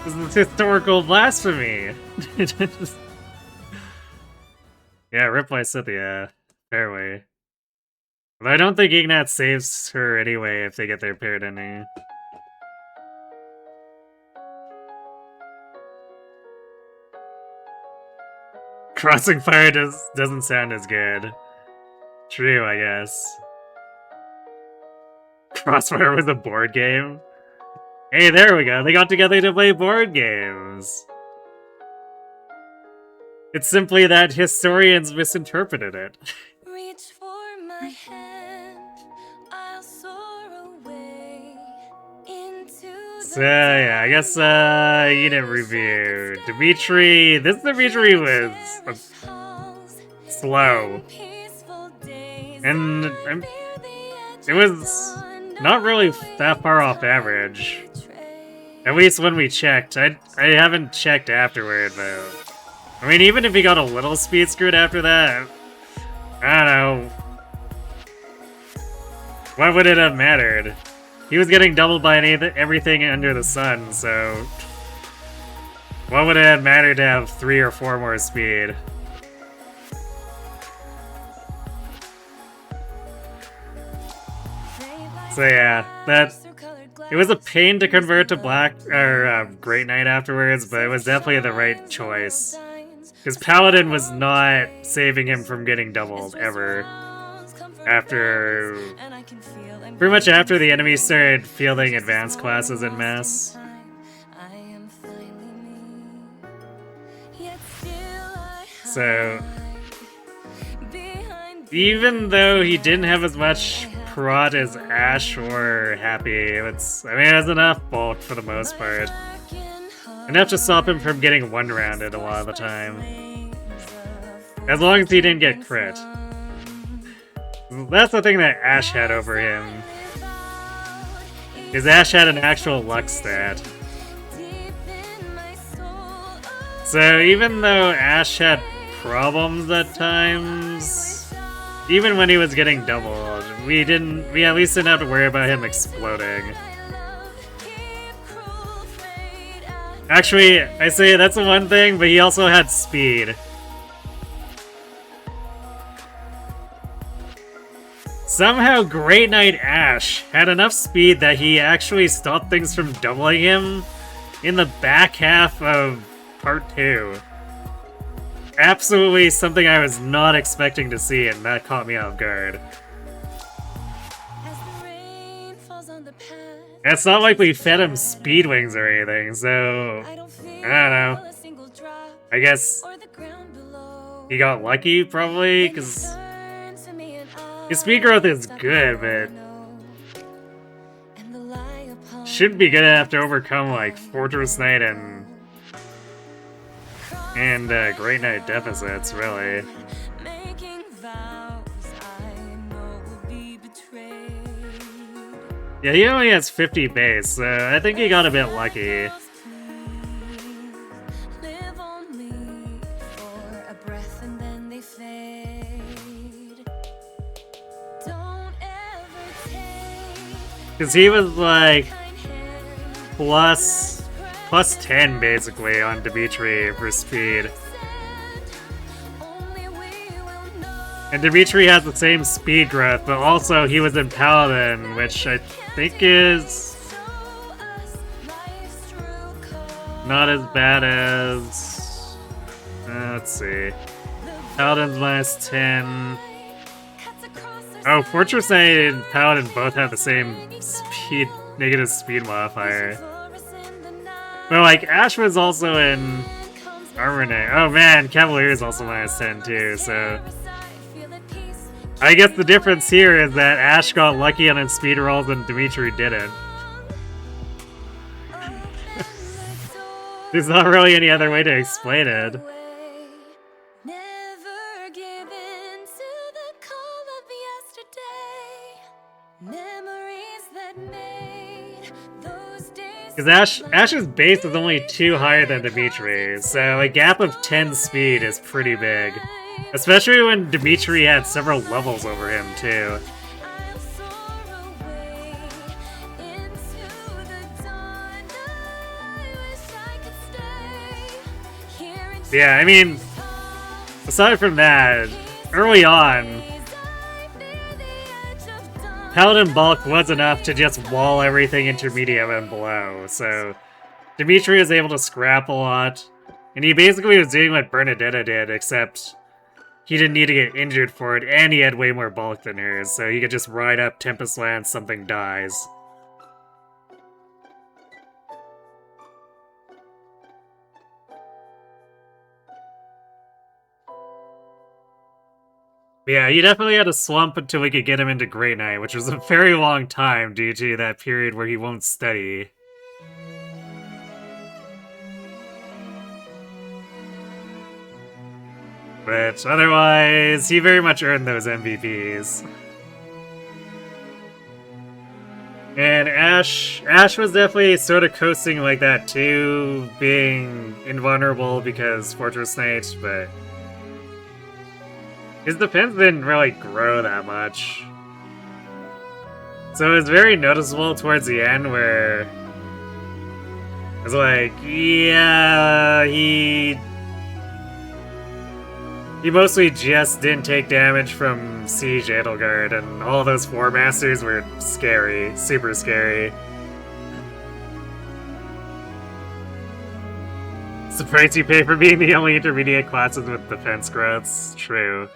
This is historical blasphemy! Yeah, rip my Cynthia. Fairway. But I don't think Ignatz saves her anyway if they get their paired ending. Crossing Fire doesn't sound as good. True, I guess. Crossfire was a board game? Hey, there we go. They got together to play board games. It's simply that historians misinterpreted it. Reach for my hand, I'll soar away into So yeah, I guess unit review. Dimitri, this Dimitri was slow. And it was not really that far off average. At least when we checked. I haven't checked afterward though. I mean, even if he got a little speed screwed after that, I don't know. Why would it have mattered? He was getting doubled by everything under the sun, so what would it have mattered to have 3 or 4 more speed? So yeah, it was a pain to convert to Great Knight afterwards, but it was definitely the right choice. Because Paladin was not saving him from getting doubled, ever. Pretty much after the enemy started fielding advanced classes en masse. So, even though he didn't have as much prot as Ash or Happy, it was enough bulk for the most part. Enough to stop him from getting one-rounded a lot of the time. As long as he didn't get crit. That's the thing that Ash had over him. Is Ash had an actual luck stat. So even though Ash had problems at times, even when he was getting doubled, we at least didn't have to worry about him exploding. Actually, I say that's the one thing, but he also had speed. Somehow Great Knight Ash had enough speed that he actually stopped things from doubling him in the back half of part 2. Absolutely something I was not expecting to see, and that caught me off guard. As the rain falls on the path, It's not like we fed him Speedwings or anything, so I don't feel I don't know. a single drop I guess or the ground below. he got lucky, probably, because Turn to me and his speed growth is good, but and the lie upon shouldn't be good enough to overcome, like, Fortress Knight and Great Knight deficits, really. making vows I know will be betrayed. Yeah, he only has 50 base, so I think he got a bit lucky. Live only for a breath and then they fade. Don't ever take Because he was, like, kind hand. plus 10, basically, on Dimitri for speed. Only we will know. And Dimitri has the same speed growth, but also he was in Paladin, which I think is Show us life's true color. not as bad as... let's see. Paladin's minus 10. Cuts across Oh, our Fortress Knight and Paladin both have the same speed, negative speed modifier. fluorescent the night But, like, Ash was also in comes Armor Knight. Oh man, Cavalier is also minus 10 too, so... beside, feel at peace. I guess the difference here is that Ash got lucky on his speed rolls and Dimitri didn't. There's not really any other way to explain it. Never give in to the call of yesterday. Memories that made those days. Because Ash's base is only 2 higher than Dimitri's, so a gap of 10 speed is pretty big. Especially when Dimitri had several levels over him, too. I'll soar away into the dawn. I wish I could stay here in Yeah, I mean, aside from that, early on, Paladin bulk was enough to just wall everything intermediate and below, so Dimitri was able to scrap a lot, and he basically was doing what Bernadetta did, except he didn't need to get injured for it, and he had way more bulk than hers, so he could just ride up Tempest Lance, something dies. Yeah, he definitely had a slump until we could get him into Great Knight, which was a very long time due to that period where he won't study. But otherwise, he very much earned those MVPs. And Ash was definitely sort of coasting like that too, being invulnerable because Fortress Knight, but his defense didn't really grow that much. So it was very noticeable towards the end where it was like, yeah, he mostly just didn't take damage from Siege Edelgard, and all those Four Masters were scary, super scary. It's the price you pay for being the only intermediate classes with defense growths. True.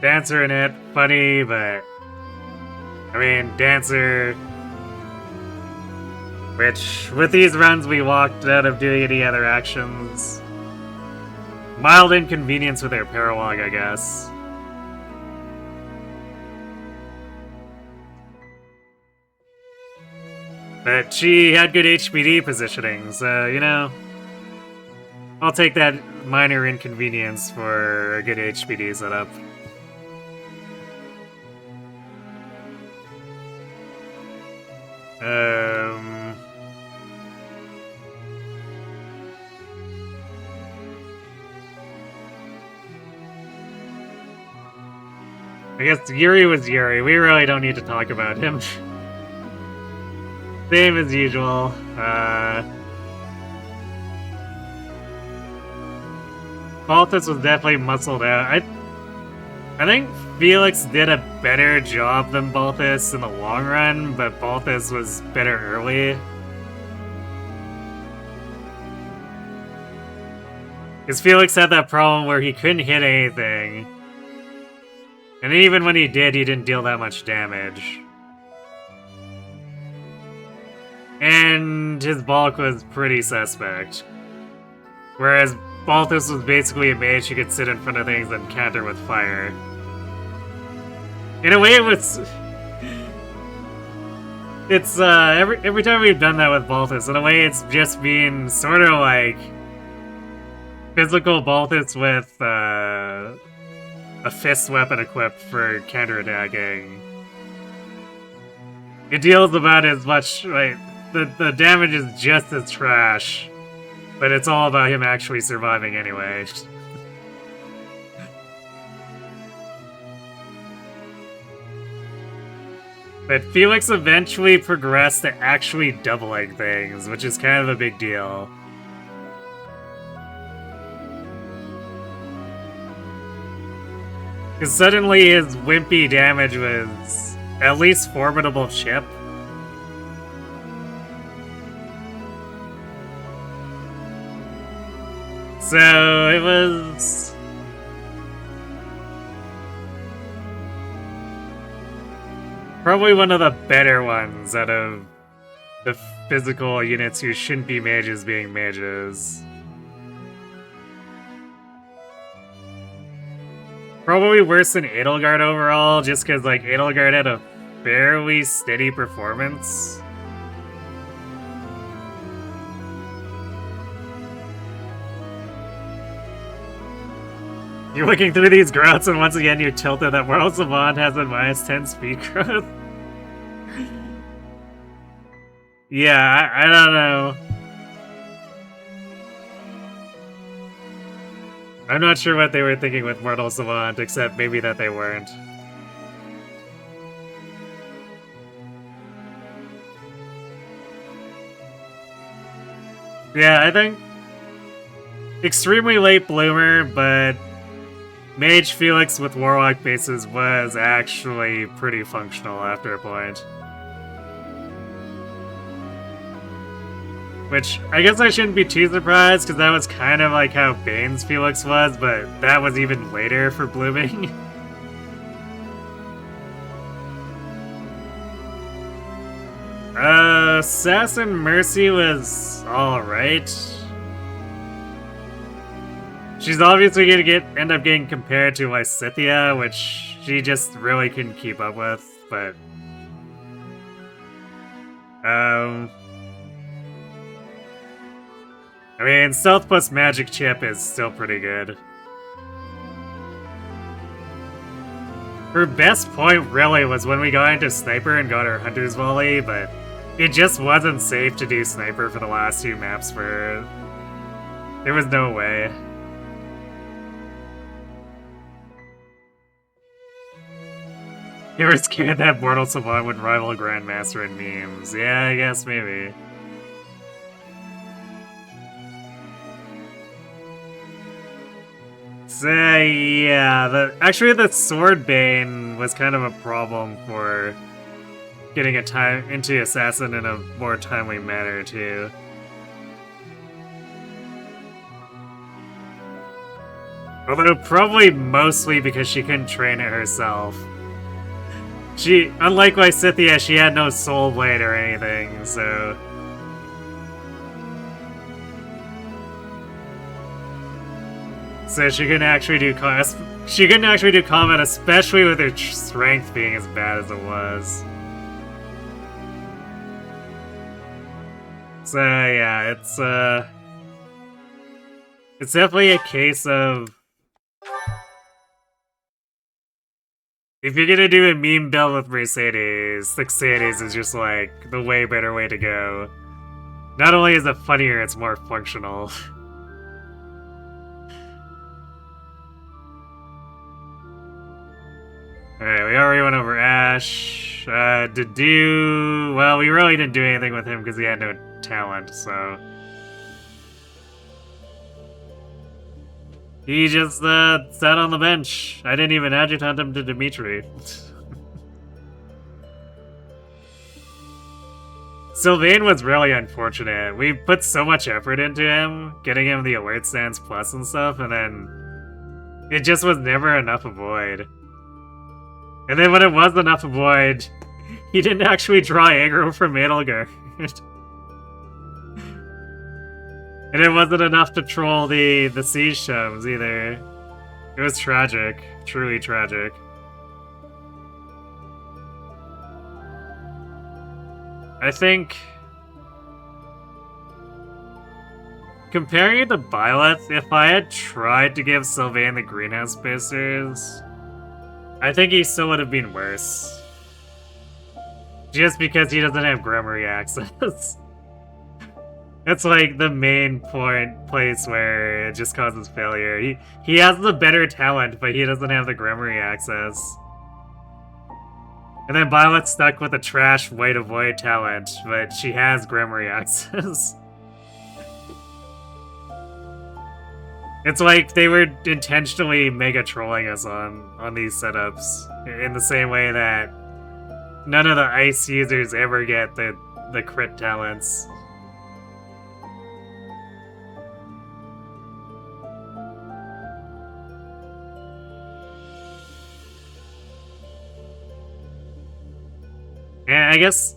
Dancer in it, funny, but I mean, Dancer, which with these runs we walked out of doing any other actions. Mild inconvenience with her paralog, I guess. But she had good HPD positioning, so, you know, I'll take that minor inconvenience for a good HPD setup. I guess Yuri was Yuri. We really don't need to talk about him. Same as usual. Balthus was definitely muscled out. I think Felix did a better job than Balthus in the long run, but Balthus was better early. Because Felix had that problem where he couldn't hit anything. And even when he did, he didn't deal that much damage. And his bulk was pretty suspect. Whereas Balthus was basically a mage who could sit in front of things and counter with fire. In a way, it was... It's, every time we've done that with Balthus, in a way it's just been sort of like... physical Balthus with, a fist weapon equipped for counterattacking. It deals about as much, like, the damage is just as trash, but it's all about him actually surviving anyway. But Felix eventually progressed to actually doubling things, which is kind of a big deal. Because suddenly his wimpy damage was at least formidable chip. So it was... probably one of the better ones out of the physical units who shouldn't be mages being mages. Probably worse than Edelgard overall, just because like Edelgard had a fairly steady performance. You're looking through these growths and once again you're tilted that World Savant has a -10 speed growth. Yeah, I don't know. I'm not sure what they were thinking with Mortal Savant, except maybe that they weren't. Yeah, I think extremely late bloomer, but Mage Felix with Warlock bases was actually pretty functional after a point. Which, I guess I shouldn't be too surprised, because that was kind of like how Bane's Felix was, but that was even later for blooming. Assassin Mercy was alright. She's obviously gonna end up getting compared to Lysithea, which she just really couldn't keep up with, but... I mean, Stealth plus Magic Chip is still pretty good. Her best point really was when we got into Sniper and got her Hunter's Volley, but it just wasn't safe to do Sniper for the last few maps for her. There was no way. You were scared that Mortal Savant would rival Grandmaster in memes. Yeah, I guess maybe. So, yeah, actually the Sword Bane was kind of a problem for getting into Assassin in a more timely manner, too. Although probably mostly because she couldn't train it herself. Unlike Lysithea, she had no Soul Blade or anything, so... So she couldn't actually do combat, especially with her strength being as bad as it was. So yeah, it's definitely a case of if you're gonna do a meme build with Mercedes is just like the way better way to go. Not only is it funnier, it's more functional. Alright, we already went over Ash. Well, we really didn't do anything with him because he had no talent, so... He just sat on the bench. I didn't even adjutant him to Dimitri. Sylvain was really unfortunate. We put so much effort into him, getting him the Alert Stance Plus and stuff, and then it just was never enough Avoid. And then when it was enough Avoid, he didn't actually draw aggro from Metalguard. And it wasn't enough to troll the Siege Chums either. It was tragic. Truly tragic. I think... comparing it to Byleth, if I had tried to give Sylvain the Greenhouse Boosters, I think he still would have been worse. Just because he doesn't have Grimoire access. That's like the main place where it just causes failure. He has the better talent, but he doesn't have the Grimoire access. And then Byleth's stuck with a trash White Avoid talent, but she has Grimoire access. It's like they were intentionally mega trolling us on these setups, in the same way that none of the ice users ever get the crit talents. And I guess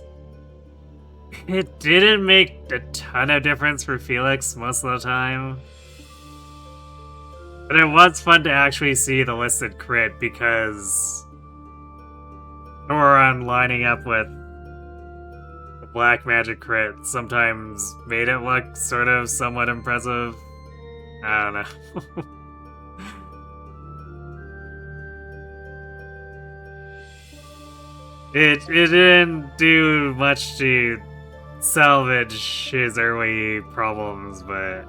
it didn't make a ton of difference for Felix most of the time. But it was fun to actually see the listed crit because Noron lining up with the black magic crit sometimes made it look sort of somewhat impressive. I don't know. It didn't do much to salvage his early problems, but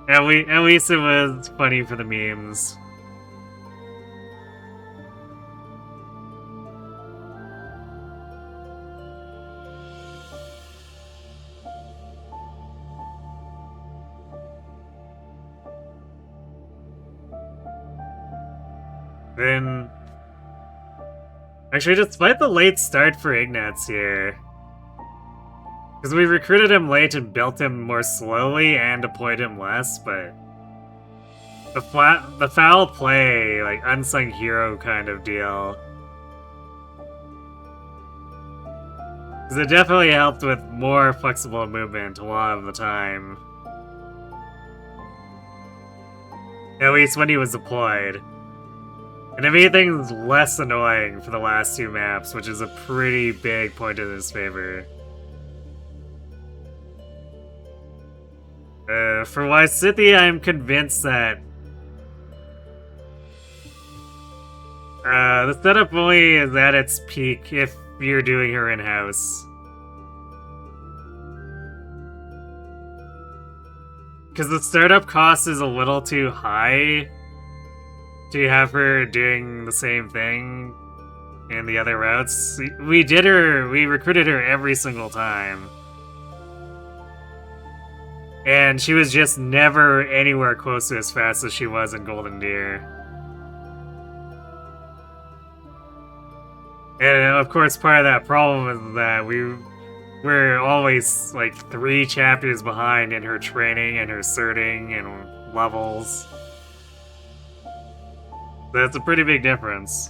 at least it was funny for the memes. Then, actually, despite the late start for Ignatz here, because we recruited him late and built him more slowly and deployed him less, but the foul play, like unsung hero kind of deal, because it definitely helped with more flexible movement a lot of the time, at least when he was deployed. And if anything's less annoying for the last two maps, which is a pretty big point in his favor. For Lysithea, I'm convinced that the setup only is at its peak if you're doing her in-house. Because the startup cost is a little too high to have her doing the same thing in the other routes. We recruited her every single time. And she was just never anywhere close to as fast as she was in Golden Deer. And of course part of that problem is that we're always like 3 chapters behind in her training and her certing and levels. That's a pretty big difference.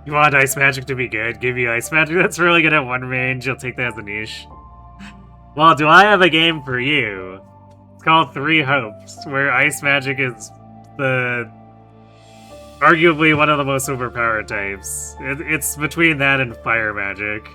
You want Ice Magic to be good? Give you Ice Magic that's really good at one range, you'll take that as a niche. Well, do I have a game for you? It's called 3 Hopes, where Ice Magic is arguably one of the most overpowered types. It's between that and Fire Magic.